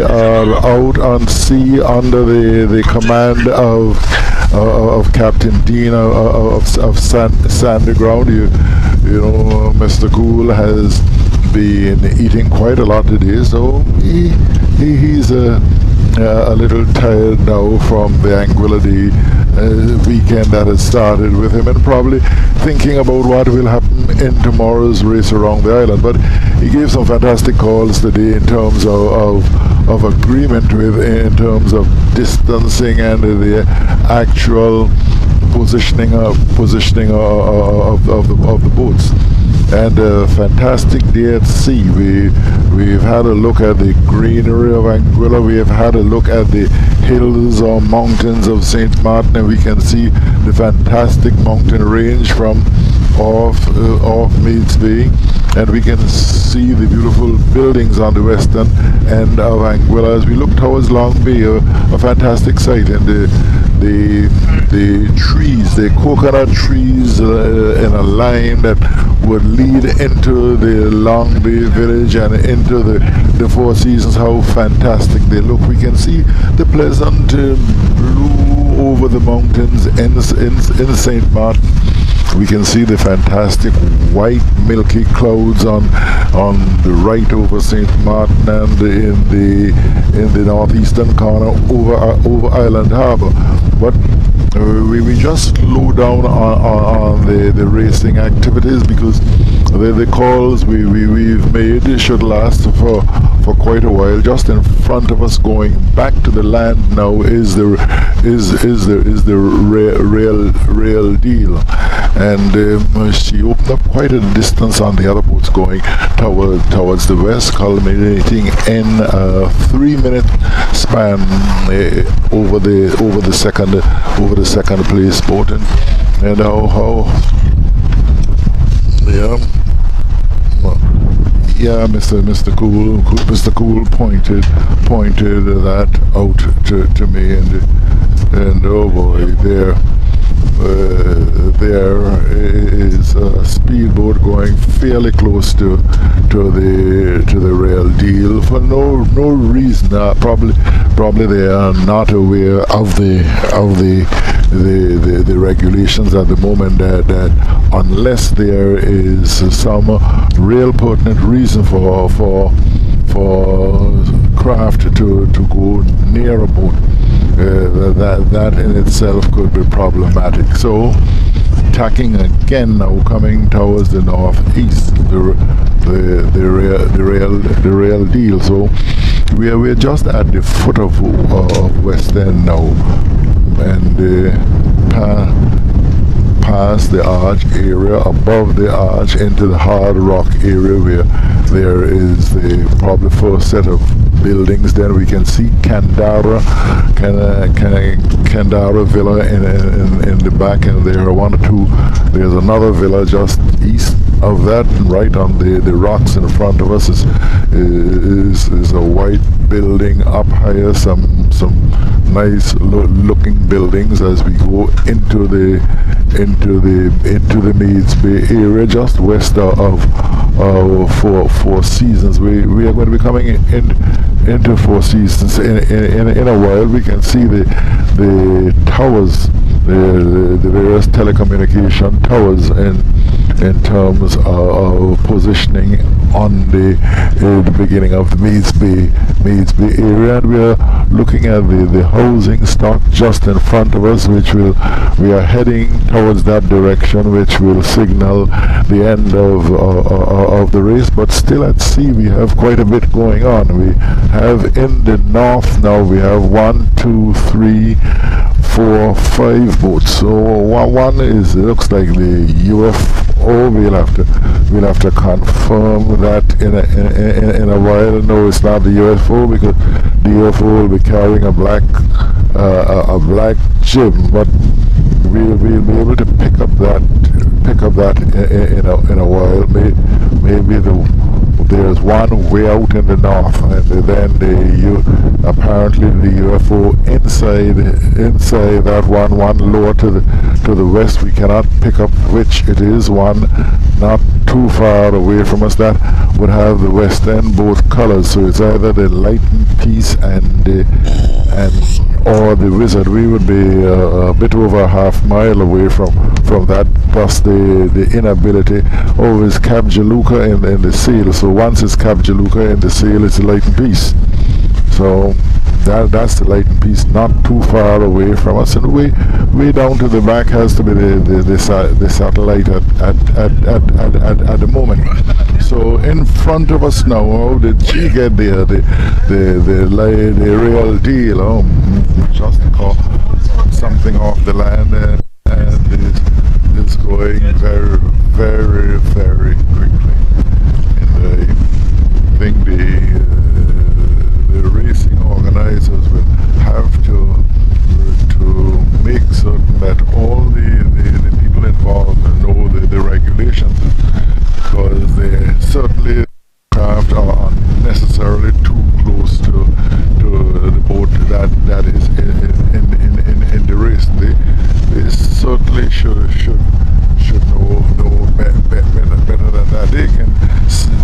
are out on sea under the command of Captain Dean of Sandy Ground. You know, Mr. Cool has been eating quite a lot today, so he's a little tired now from the Anguilla Day weekend that has started with him, and probably thinking about what will happen in tomorrow's race around the island. But he gave some fantastic calls today in terms of agreement in terms of distancing and the actual positioning of the boats. And a fantastic day at sea. We've had a look at the greenery of Anguilla. We have had a look at the hills or mountains of St. Martin, and we can see the fantastic mountain range from off Meads Bay, and we can see the beautiful buildings on the western end of Anguilla as we look towards Long Bay, a fantastic sight. And the trees, the coconut trees in a line that would lead into the Long Bay village and into the Four Seasons, how fantastic they look. We can see the pleasant blue over the mountains in St. Martin. We can see the fantastic white milky clouds on the right over St. Martin, and in the northeastern corner over Island Harbour. But we just slow down on the racing activities, because the calls we've made should last for quite a while. Just in front of us, going back to the land now, is the real deal. And she opened up quite a distance on the other boats going towards the west, culminating in a 3-minute span over the second place boat. And Mr. Cool pointed that out to me, and oh boy, there is a speedboat going fairly close to the real deal for no reason. Probably they are not aware of the regulations at the moment, that unless there is some real pertinent reason for craft to go near a boat, that in itself could be problematic. So tacking again now, coming towards the northeast, the real deal. So we're just at the foot of West End now, and past the arch area, above the arch, into the hard rock area, where there is the probably first set of buildings. Then we can see Candara Villa in the back, and there are one or two. There's another villa just east of that, and right on the rocks in front of us is a white building up higher, some nice looking buildings as we go into the Meads Bay area, just west of Four Seasons. We are going to be coming into Four Seasons in a while. We can see the towers, the various telecommunication towers in terms of positioning on the beginning of the Meads Bay area, and we are looking at the housing stock just in front of us, we are heading towards that direction, which will signal the end of the race. But still at sea, we have quite a bit going on. We have in the north now, we have 1, 2, 3, 4, 5 boats. So one is, it looks like the UFO. We'll have to confirm that in a while. No, it's not the UFO, because the UFO will be carrying a black jib, but we'll be able to pick up that in a while. Maybe there's one way out in the north, and then apparently the UFO inside that one lower to the west. We cannot pick up which it is. One not too far away from us that would have the West End both colors. So it's either the Lightened Peace or the Wizard. We would be a bit over a half mile away from that, plus the inability. Oh, is Cap Jaluka in the sail. So once it's Cap Jaluka in the sail, it's the Lightened Peace. So that's the Lightened Peace, not too far away from us, and way down to the back has to be the satellite at the moment. So in front of us now, how did she get there? The real deal. Oh, just caught something off the land, and it's going very, very, very quickly. And I think the racing organizers will have to make certain that all the people involved know the regulations, because they certainly craft are unnecessarily too close to the boat that is in the race. They certainly should know better than that.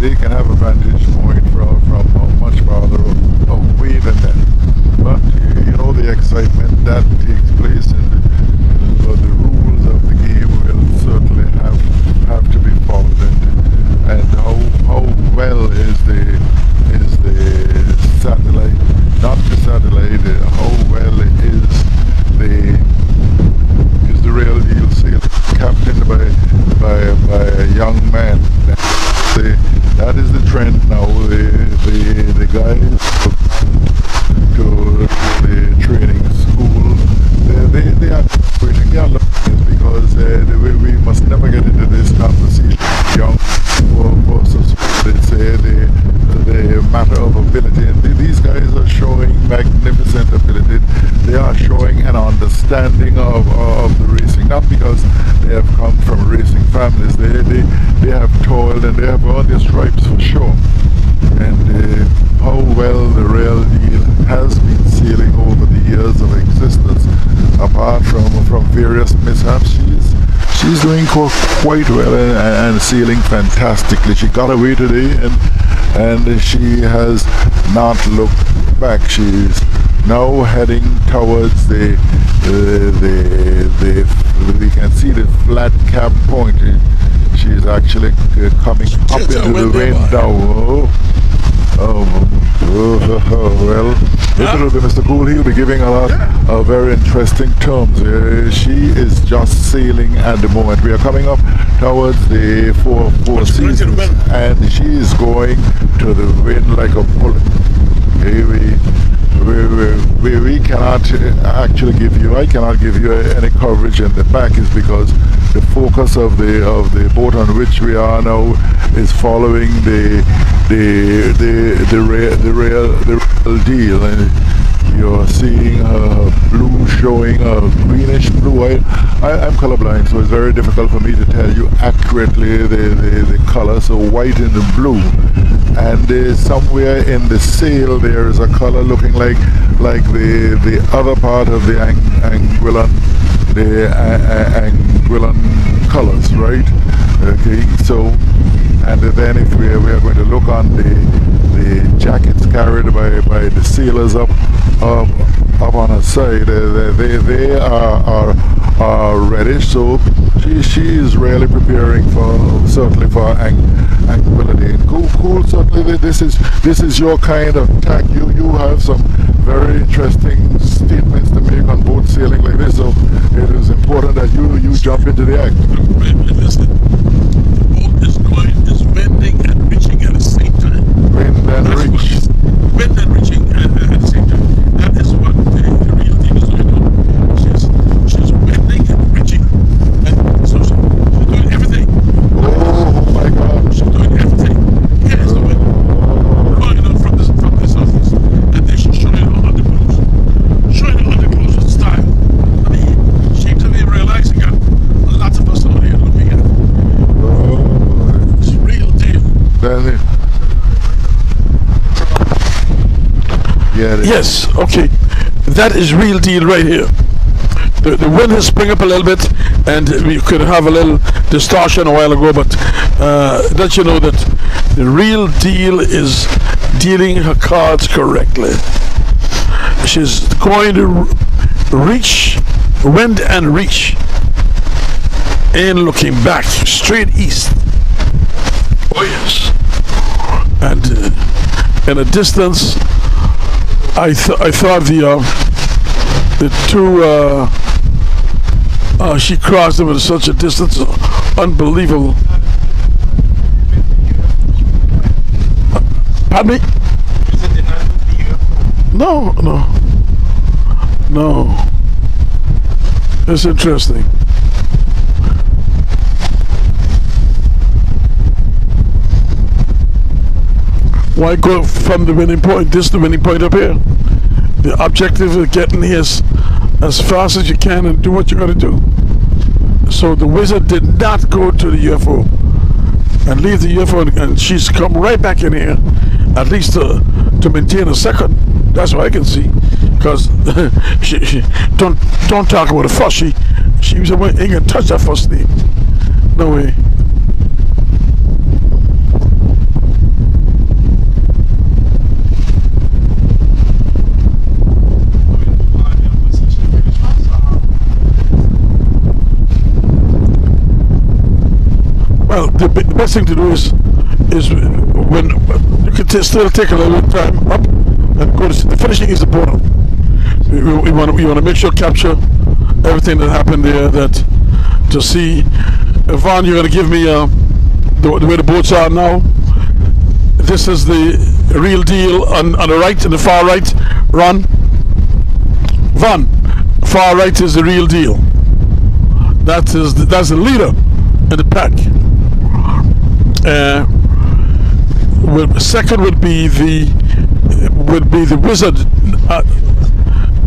They can have a vantage point from much farther away than that. But the excitement that takes place, and the rules of the game will certainly showing an understanding of the racing, not because they have come from racing families. They have toiled and they have earned their stripes for sure. And how well the Real Deal has been sailing over the years of existence, apart from various mishaps, she's doing quite well and sailing fantastically. She got away today and she has not looked back. She's now heading towards the we can see the flat cap point. She's actually coming up into the wind now. Well, it will be Mr. Cool. He'll be giving a lot of very interesting terms. She is just sailing at the moment. We are coming up towards the four seasons, and she is going to the wind like a bullet. We cannot actually give you, I cannot give you any coverage in the back, is because the focus of the boat on which we are now is following the real deal, and you're seeing blue showing a greenish blue. I'm colorblind, so it's very difficult for me to tell you accurately the color. So white and the blue, and somewhere in the sail there is a color looking like the other part of the Anguillan colors, right? Okay, so and then if we are going to look on the jackets carried by the sailors up on her side, they are reddish. So she is really preparing certainly for Anguilla Day. Cool. Certainly this is your kind of tack. You have some very interesting statements to make on boat sailing like this. So it is important that you jump into the act. Listen, the boat is bending and reaching at the same time. Bend and reach. Bend and reaching at the same time. That is what the real thing is going on. She's bending and reaching, and so she's doing everything. Oh my God! She's doing everything. Yeah, it's the wind blowing up from the southeast, and then she's showing it on the blues, showing it on the blues with style. I mean, she seems to be realizing it. A lot of us out here looking at it. It's real deal. Then yes, okay. That is real deal right here. The wind has sprung up a little bit, and we could have a little distortion a while ago, but don't you know that the real deal is dealing her cards correctly. She's going to reach, wind and reach, and looking back, straight east. Oh yes. And in a distance, I thought the two she crossed them at such a distance, unbelievable. Pardon me? No. It's interesting. Why go from the winning point? This is the winning point up here. The objective is getting here as fast as you can and do what you got to do. So the wizard did not go to the UFO and leave the UFO, and she's come right back in here, at least to maintain a second. That's what I can see. Because she don't talk about a fuss. She ain't gonna touch that fuss thing. No way. Well, the best thing to do is when you can still take a little bit of time up and go to the finishing is the bottom. We want to make sure capture everything that happened there. That to see, Vaughn, you're going to give me the way the boats are now. This is the real deal on the right, in the far right. Ron, Vaughn, far right is the real deal. That's the leader in the pack. Second would be the wizard,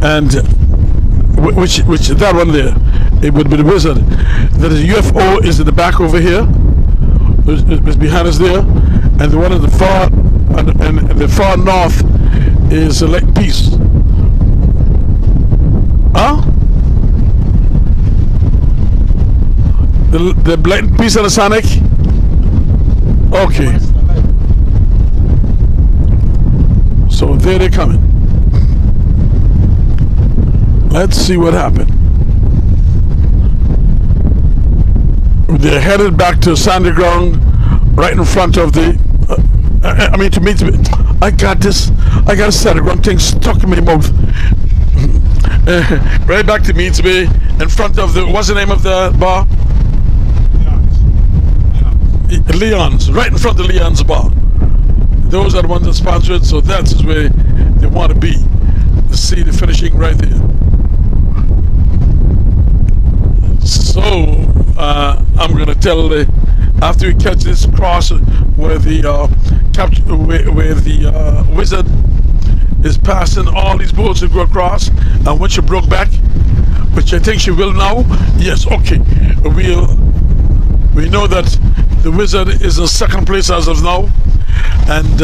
and which that one there, it would be the Wizard. That is UFO is in the back over here. It's behind us there, and the one in the far and the far north is Light and Peace. Huh? The Light and Peace and the Sonic. Okay. So there they're coming. Let's see what happened. They're headed back to sandy ground, right in front of the. To Meads Bay. I got this. I got a sandy ground thing stuck in my mouth. Right back to Meads Bay, in front of the. What's the name of the bar? Leon's. Right in front of Leon's bar. Those are the ones that sponsor it, so that's where they want to be. To see the finishing right there. So I'm going to tell after we catch this cross where the where the Wizard is passing all these boats to go across, and when she broke back, which I think she will now. Yes, okay. We know that the Wizard is in second place as of now, and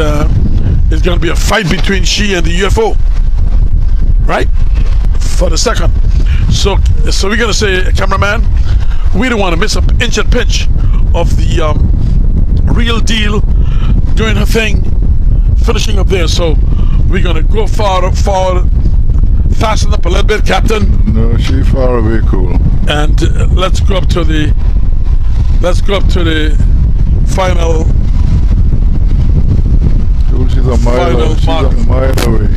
it's going to be a fight between she and the UFO, right? For the second. So we're going to say, cameraman, we don't want to miss an inch and pinch of the Real Deal doing her thing, finishing up there. So we're going to go forward, fasten up a little bit, Captain. No, she's far away, cool. And let's go up to the final. Cool, she's a mile away.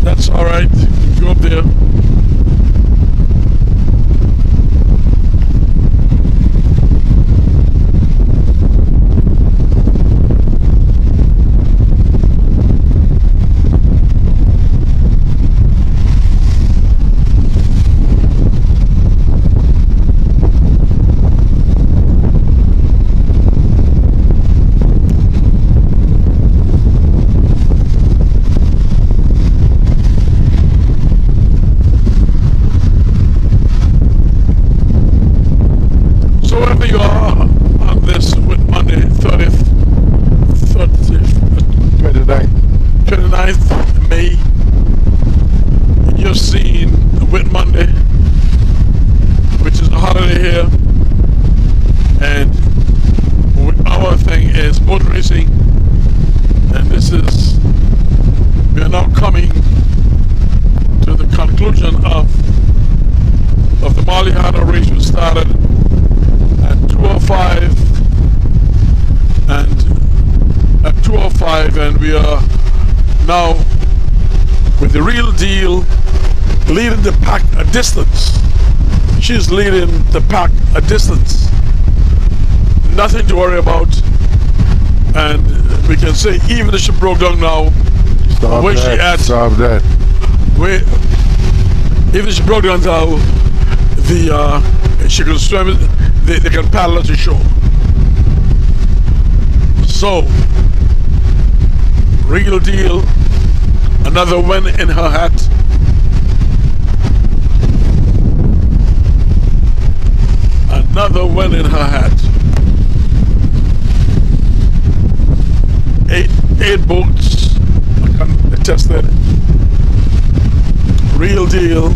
That's all right. Go up there. May. You've seen Whit Monday, which is a holiday here, and our thing is boat racing, and we are now coming to the conclusion of the Malihana race, which started at 2:05 and we are now with the Real Deal leading the pack a distance. She's leading the pack a distance. Nothing to worry about. And we can say even if she broke down now, where she at? Stop that. Even if she broke down now, she can swim. They can paddle to shore. So, Real Deal, another win in her hat. Another win in her hat. Eight boats. I can attest that. Real Deal,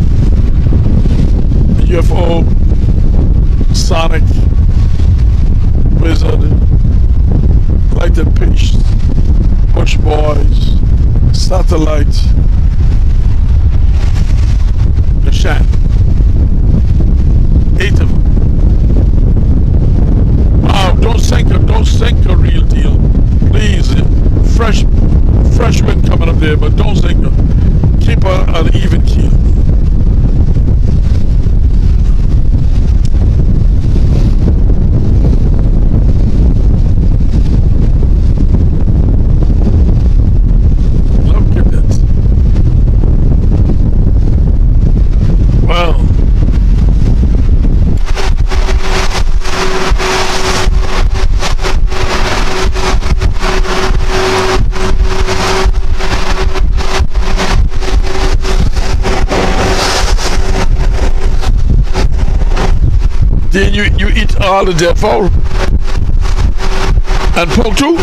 UFO, Sonic, Wizard, Light and Peace, Bush Boys, Satellite, the Shan. 8 of them. Wow, don't sink a Real Deal. Please, fresh wind coming up there, but don't sink her. Keep her an even keel. Then you eat all the dead fowl and pork too.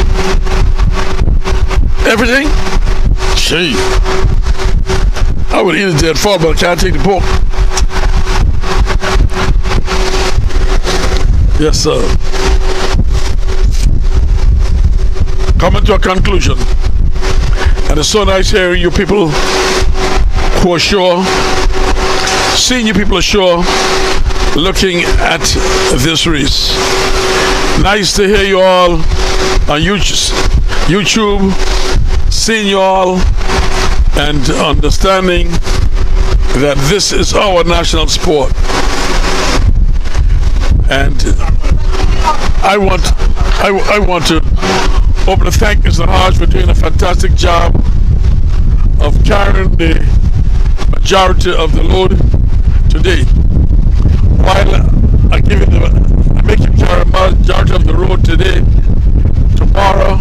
Everything. Gee, I would eat a dead fowl, but I can't take the pork. Yes, sir. Coming to a conclusion, and it's so nice hearing you people who are sure, seeing you people ashore, looking at this race. Nice to hear you all on YouTube, seeing you all, and understanding that this is our national sport. And I want to open a thank Mr. Hodge for doing a fantastic job of carrying the majority of the load today. While I make him carry a majority of the road today, tomorrow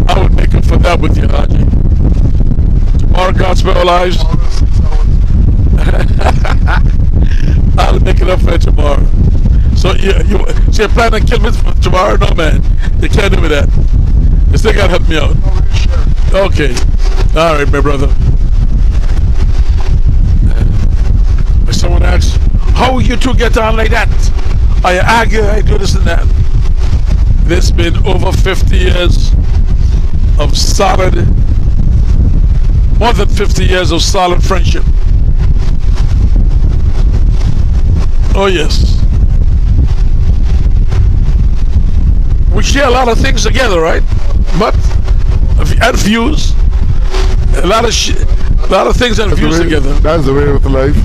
I will make up for that with you, Haji. Tomorrow, God spare our lives. I'll make it up for you tomorrow. So you're planning to kill me tomorrow? No, man. You can't do me that. You still gotta help me out. Okay. All right, my brother. Someone asks, how you two get on like that? I argue, I do this and that. There's been over 50 years of solid, more than 50 years of solid friendship. Oh, yes. We share a lot of things together, right? But and views, a lot of things and views together. That's the way of life,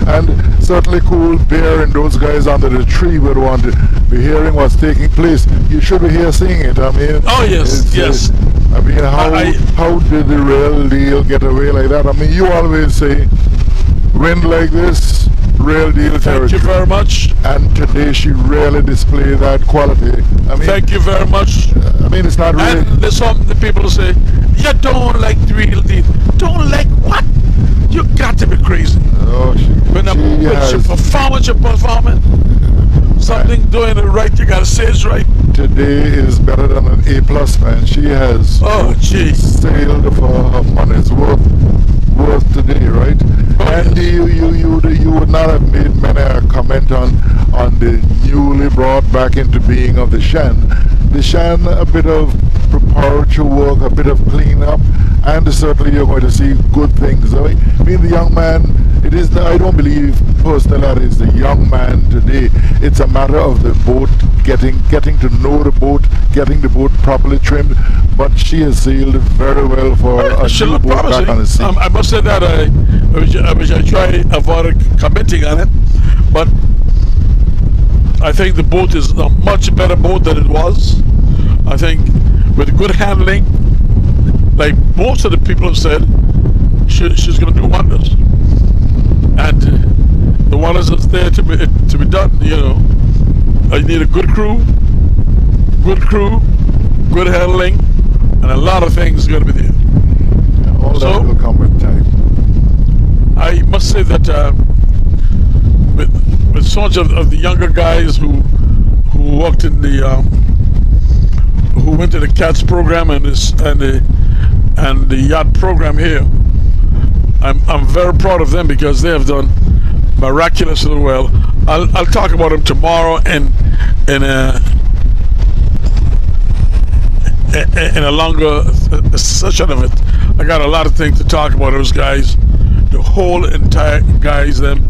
and certainly cool. Bear and those guys under the tree would want to be hearing what's taking place. You should be here seeing it. I mean, oh yes, yes. I mean, how did the real deal get away like that? I mean, you always say, wind like this, real deal territory. Thank you very much. And today she really displayed that quality. I mean, thank you very much. I mean, it's not really. And there's some the people who say, you don't like the real deal. Don't like what? You got to be crazy. Oh, when you're performing something, doing it right, you gotta say it's right. Today is better than an A+, man. She has sailed for her money's worth today, right? Oh, and yes. you would not have made many a comment on the newly brought back into being of the Shan. The Shan, a bit of preparatory work, a bit of cleanup, and certainly you're going to see good things. I mean, the young man, it is I don't believe personally that is the young man today. It's a matter of the boat, getting to know the boat, getting the boat properly trimmed. But she has sailed very well for a new boat back on the sea. I must say that I try avoid commenting on it, but I think the boat is a much better boat than it was. I think with good handling, like most of the people have said, she's going to do wonders. And the wonders is there to be done, you know. I need a good crew, good handling, and a lot of things are going to be there. All that will come with time. I must say that with so much of the younger guys who worked in the who went to the CATS program and the yacht program here, I'm very proud of them because they have done miraculously well. I'll talk about them tomorrow in a longer session of it. I got a lot of things to talk about those guys, the whole entire guys, them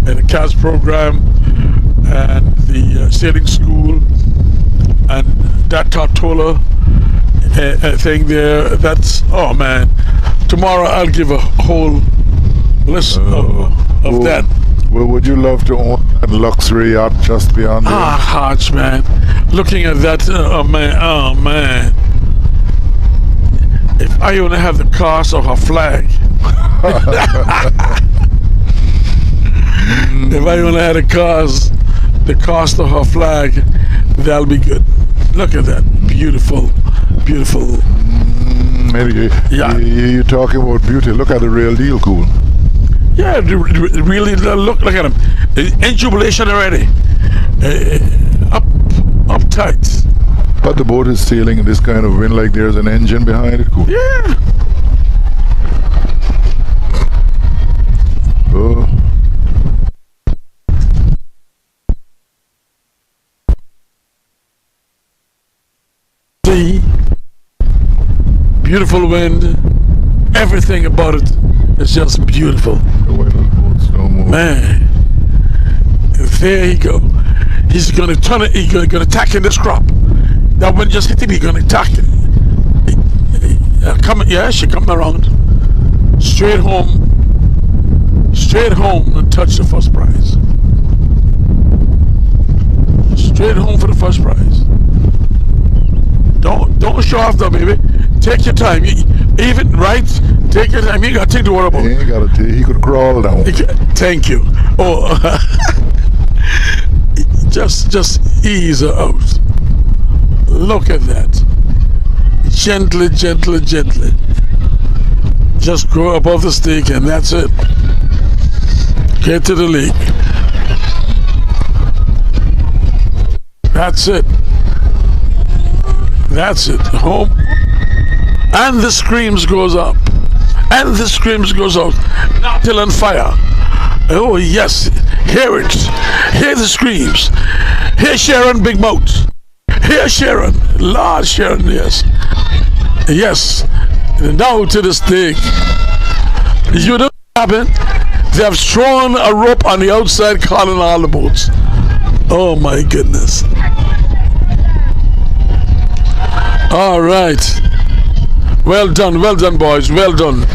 in the CAS program and the sailing school and that Tortola thing there. That's, oh man, tomorrow I'll give a whole list of that. Well, would you love to own a luxury yacht just beyond there? Ah, Hodge, man. Looking at that, oh man. If I only have the cost of her flag. If I only had the cost of her flag, that'll be good. Look at that. Beautiful. Maybe you're talking about beauty. Look at the real deal, cool. Yeah, really look at him. In jubilation already. Up tight. But the boat is sailing in this kind of wind like there's an engine behind it. Cool. Yeah. Oh. See, beautiful wind. Everything about it is just beautiful. Man, there you go. He's gonna turn it. He's gonna tack in this crop. That wind just hit him. He's gonna tack it. She coming around. Straight home and touch the first prize. Straight home for the first prize. Don't show off though, baby. Take your time. Even right. Take your time. You got to think to worry about. He ain't got to. He could crawl down. Thank you. Oh, just ease her out. Look at that. Gently. Just go above the stake and that's it. Get to the lake. That's it. That's it. Home. And the screams goes up. And the screams goes out. Not till on fire. Oh yes. Hear it. Hear the screams. Hear Sharon Big Mouth. Hear Sharon. Lord Sharon, yes. Yes. Now to the stake. You know what happened? They have thrown a rope on the outside calling all the boats. Oh my goodness. All right. Well done, boys. Well done.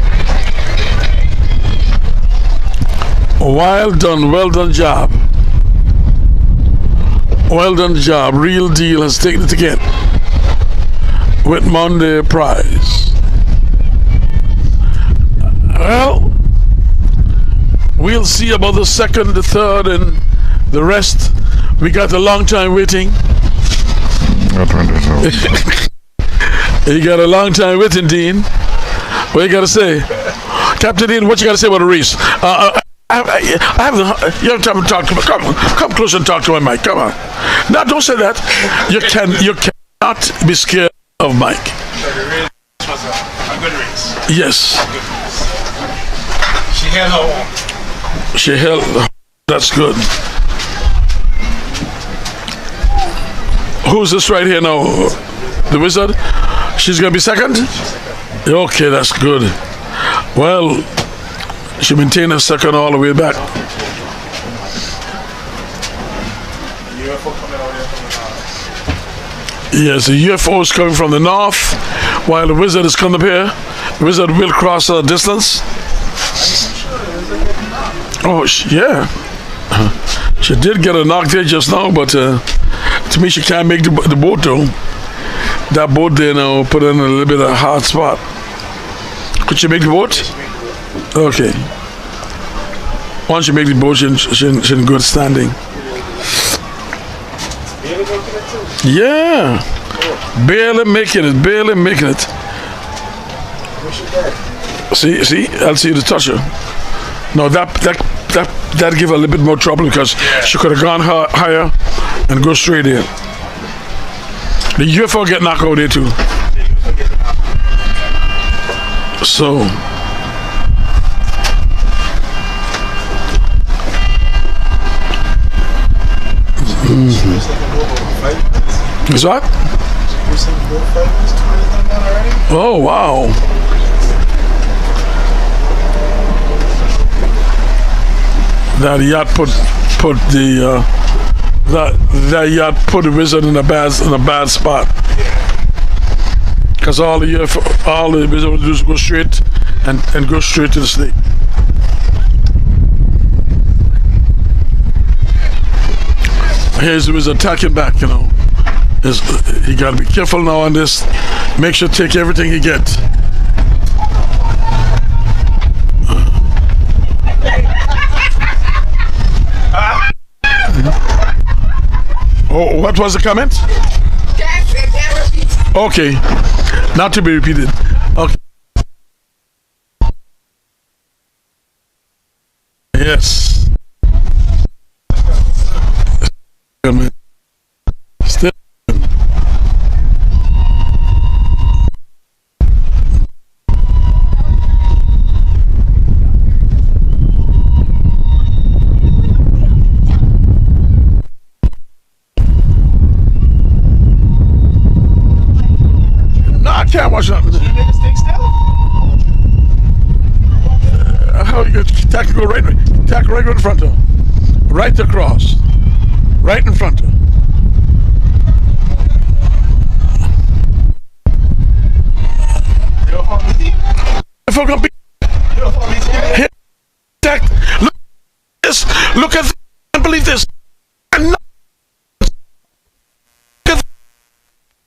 Well done job. Well done job. Real deal has taken it again. Whit Monday prize. Well, we'll see about the second, the third, and the rest. We got a long time waiting. You got a long time waiting, Dean. What you got to say? Captain Dean, what you got to say about the race? I have you have time to talk to me. Come close and talk to my mic. Come on. No, don't say that. You cannot be scared of Mike. The race was a good race. Yes. She held her own. She held. That's good. Who's this right here now? The wizard? She's gonna be second? Okay, that's good. Well, she maintained her second all the way back. Yes, the UFO is coming from the north, while the wizard is coming up here. The wizard will cross a distance. Oh, yeah. She did get a knock there just now, but to me, she can't make the boat though. That boat there now put in a little bit of a hard spot. Could she make the boat? Okay. Once you make the boat, she's in good standing. Yeah. Barely making it. See, I'll see you to touch her. No, that give her a little bit more trouble because she could have gone higher and go straight in. The UFO get knocked out there too. So is what? Oh wow. That yacht put the that yacht put the wizard in a bad spot. Because all the wizard would do is go straight and go straight to the snake. Here's the wizard attacking back, you know. He gotta be careful now on this. Make sure to take everything he gets. Oh, what was the comment? Okay, not to be repeated. Okay. Yes. Still. No, I can't watch nothing. You made a stick still? How you tackle right in front of her. Right across. Right in front of her. You're on the team? If I'm gonna be You're on the team? hit, attacked, look at this. Look at this. I can't believe this. And no- Look at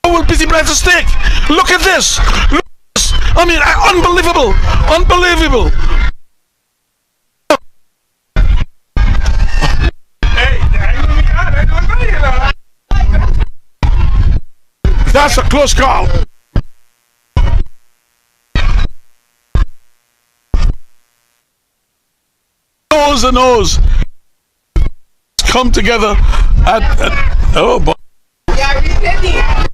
I will busy blind to stick. Look at this. Look at this. I mean, unbelievable. Unbelievable. Hey, I don't know, you know. That's a close call. Nose and nose come together at oh boy. Yeah, ready.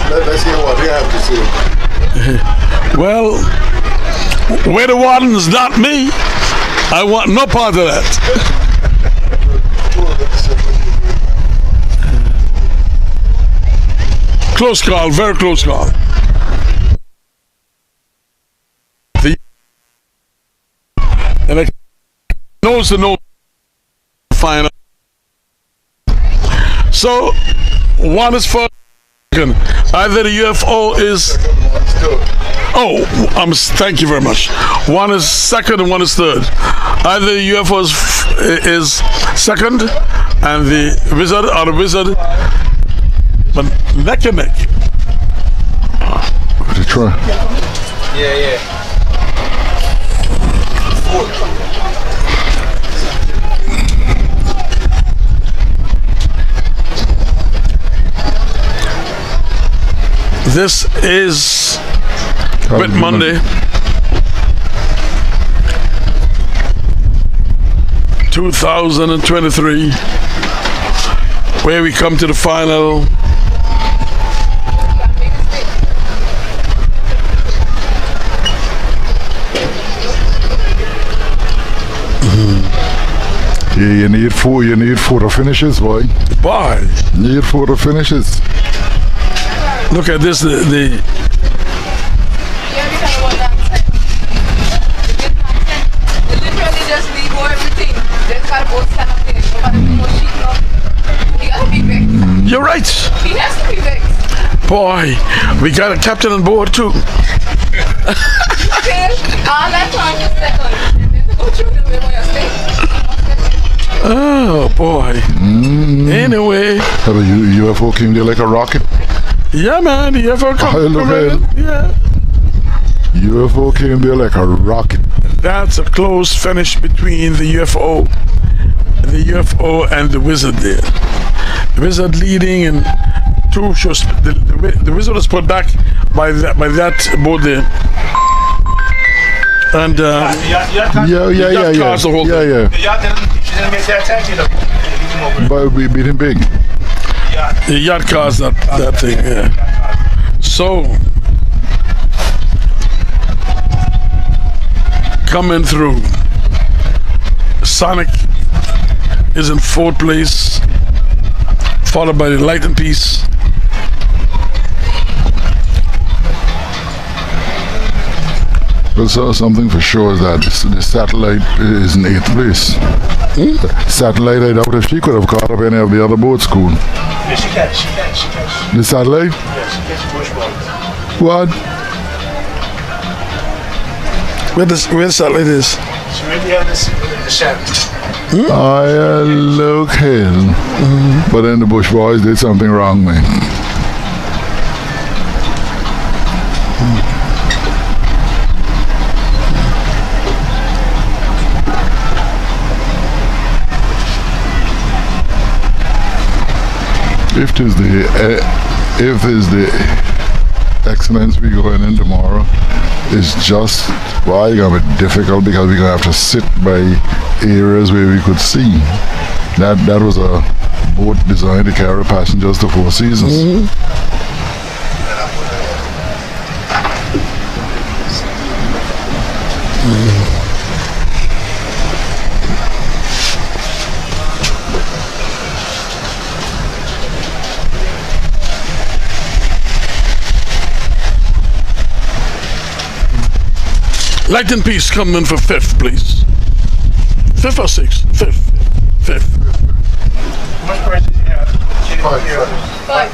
Let's hear what you have to say. Well, where the warden's not me. I want no part of that. Close call, very close call. And I nose to nose final. So one is for either the UFO is thank you very much. One is second and one is third. Either the UFO is second and the wizard or the wizard, but neck and neck. Would you try? Yeah. This is Whit Monday, 2023, where we come to the final. Yeah, you need four finishes, boy. Boy, You need four finishes. look at this. The Yeah, because of what I'm saying. They literally just leave all everything. They got both stand up there. Nobody do no shit now. He gotta be vexed. you're right, He has to be vexed. boy. We got a captain on board too. Okay? All that time for seconds. And then to go through the way where you're staying. Oh boy. Anyway, Have a UFO came there like a rocket. yeah, man. The UFO Oh, look at it. Yeah. UFO came there like a rocket. That's a close finish between the UFO and the wizard there. The wizard leading and two shows. The wizard was put back by that boat there. And Yeah. cars the whole Yeah. She didn't make that attack, you know. But we beat him big. the yacht cars that thing. Yeah. So coming through. Sonic is in fourth place, followed by the Light and Peace. But something for sure is that the satellite is in 8th place. Satellite, I doubt if she could have caught up any of the other boats, cool. Yeah, she catch. The satellite? Yeah, she catch bush balls. What? Where the satellite is? She really had this the shadow. I look hell. But then the Bush boys did something wrong, man. if is the excellence we going in tomorrow is just gonna be difficult because we're gonna have to sit by areas where we could see. That was a boat designed to carry passengers to Four Seasons. Light and Peace, come in for 5th, please. 5th or 6th? 5th. 5th. How much prices you have? Five.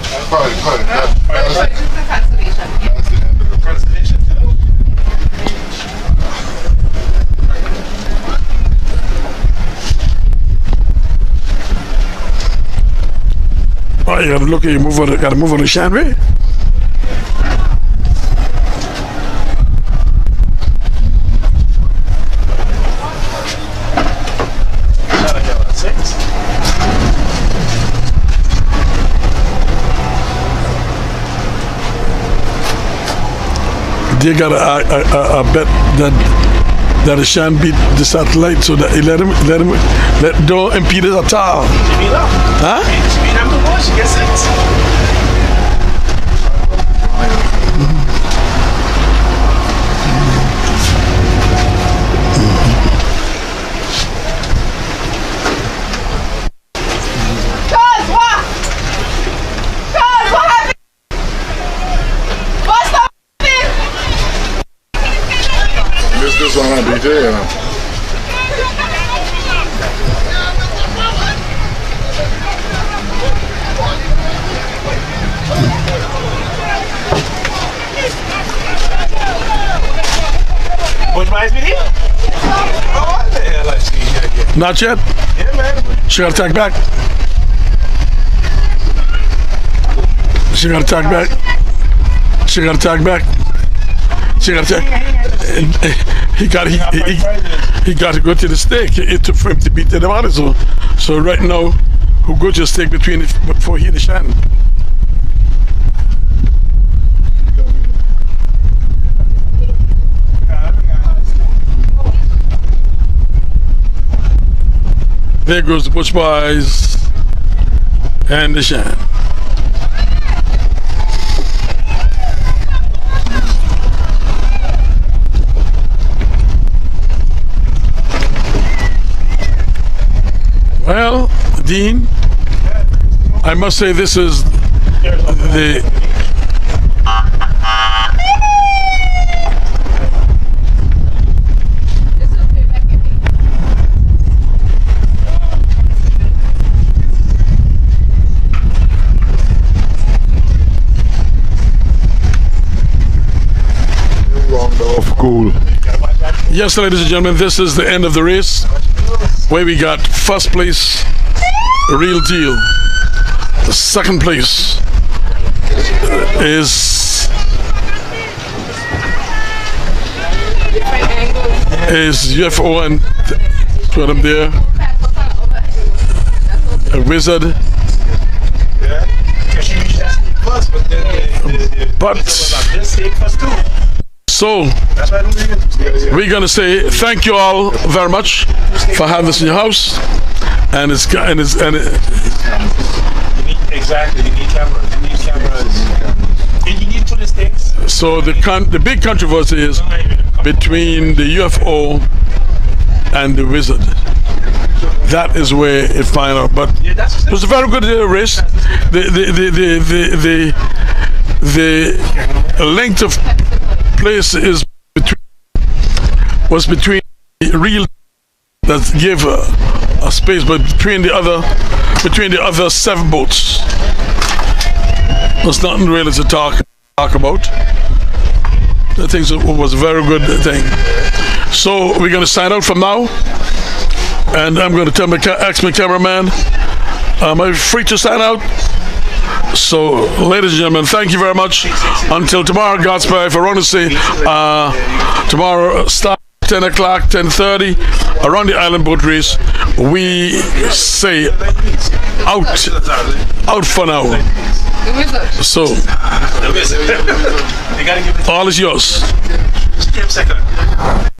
That's the cancellation. That's the end of the Cancellation too? Oh, you gotta look at you gotta move on the Shanway. They got a bet that it shan't beat the satellite, so that don't impede it at all. Huh? Speed up the boat, she gets it. This one on BJ, Which reminds me of you? Oh, what the hell I see here again? Not yet. Yeah, man. She gotta tack back. She gotta tack back. She gotta tack back. She gotta tack. He got to go to the stake. It took for him to beat the water. So right now, who go to the stake between it before he the Shannon? There goes the Bush Boys and the Shannon. Well, Dean, I must say this is the cool. Yes, ladies and gentlemen, this is the end of the race, where we got first place, Real Deal. The second place is UFO, and two of them there. A Wizard. Yeah. Because she reached that stake first, but then But this stake first too. so That's why I don't even stakes. we're gonna say thank you all very much for having us in your house, and You need, exactly, you need cameras. And you need 2 stakes. so the big controversy is between the UFO and the Wizard. That is where it find out. But Yeah, that's it was a very good race. The length of place was between Real that gave a space, but between the other 7 boats. There's nothing really to talk about. I think it was a very good thing. So we're going to sign out from now, and I'm going to tell ask my cameraman, am I free to sign out? So, ladies and gentlemen, thank you very much. Until tomorrow, God's Pray. For Ronnie say, tomorrow start 10 o'clock, 10:30, around the island boat race, we say out for now. The wizard. So, all is yours. Just give a second.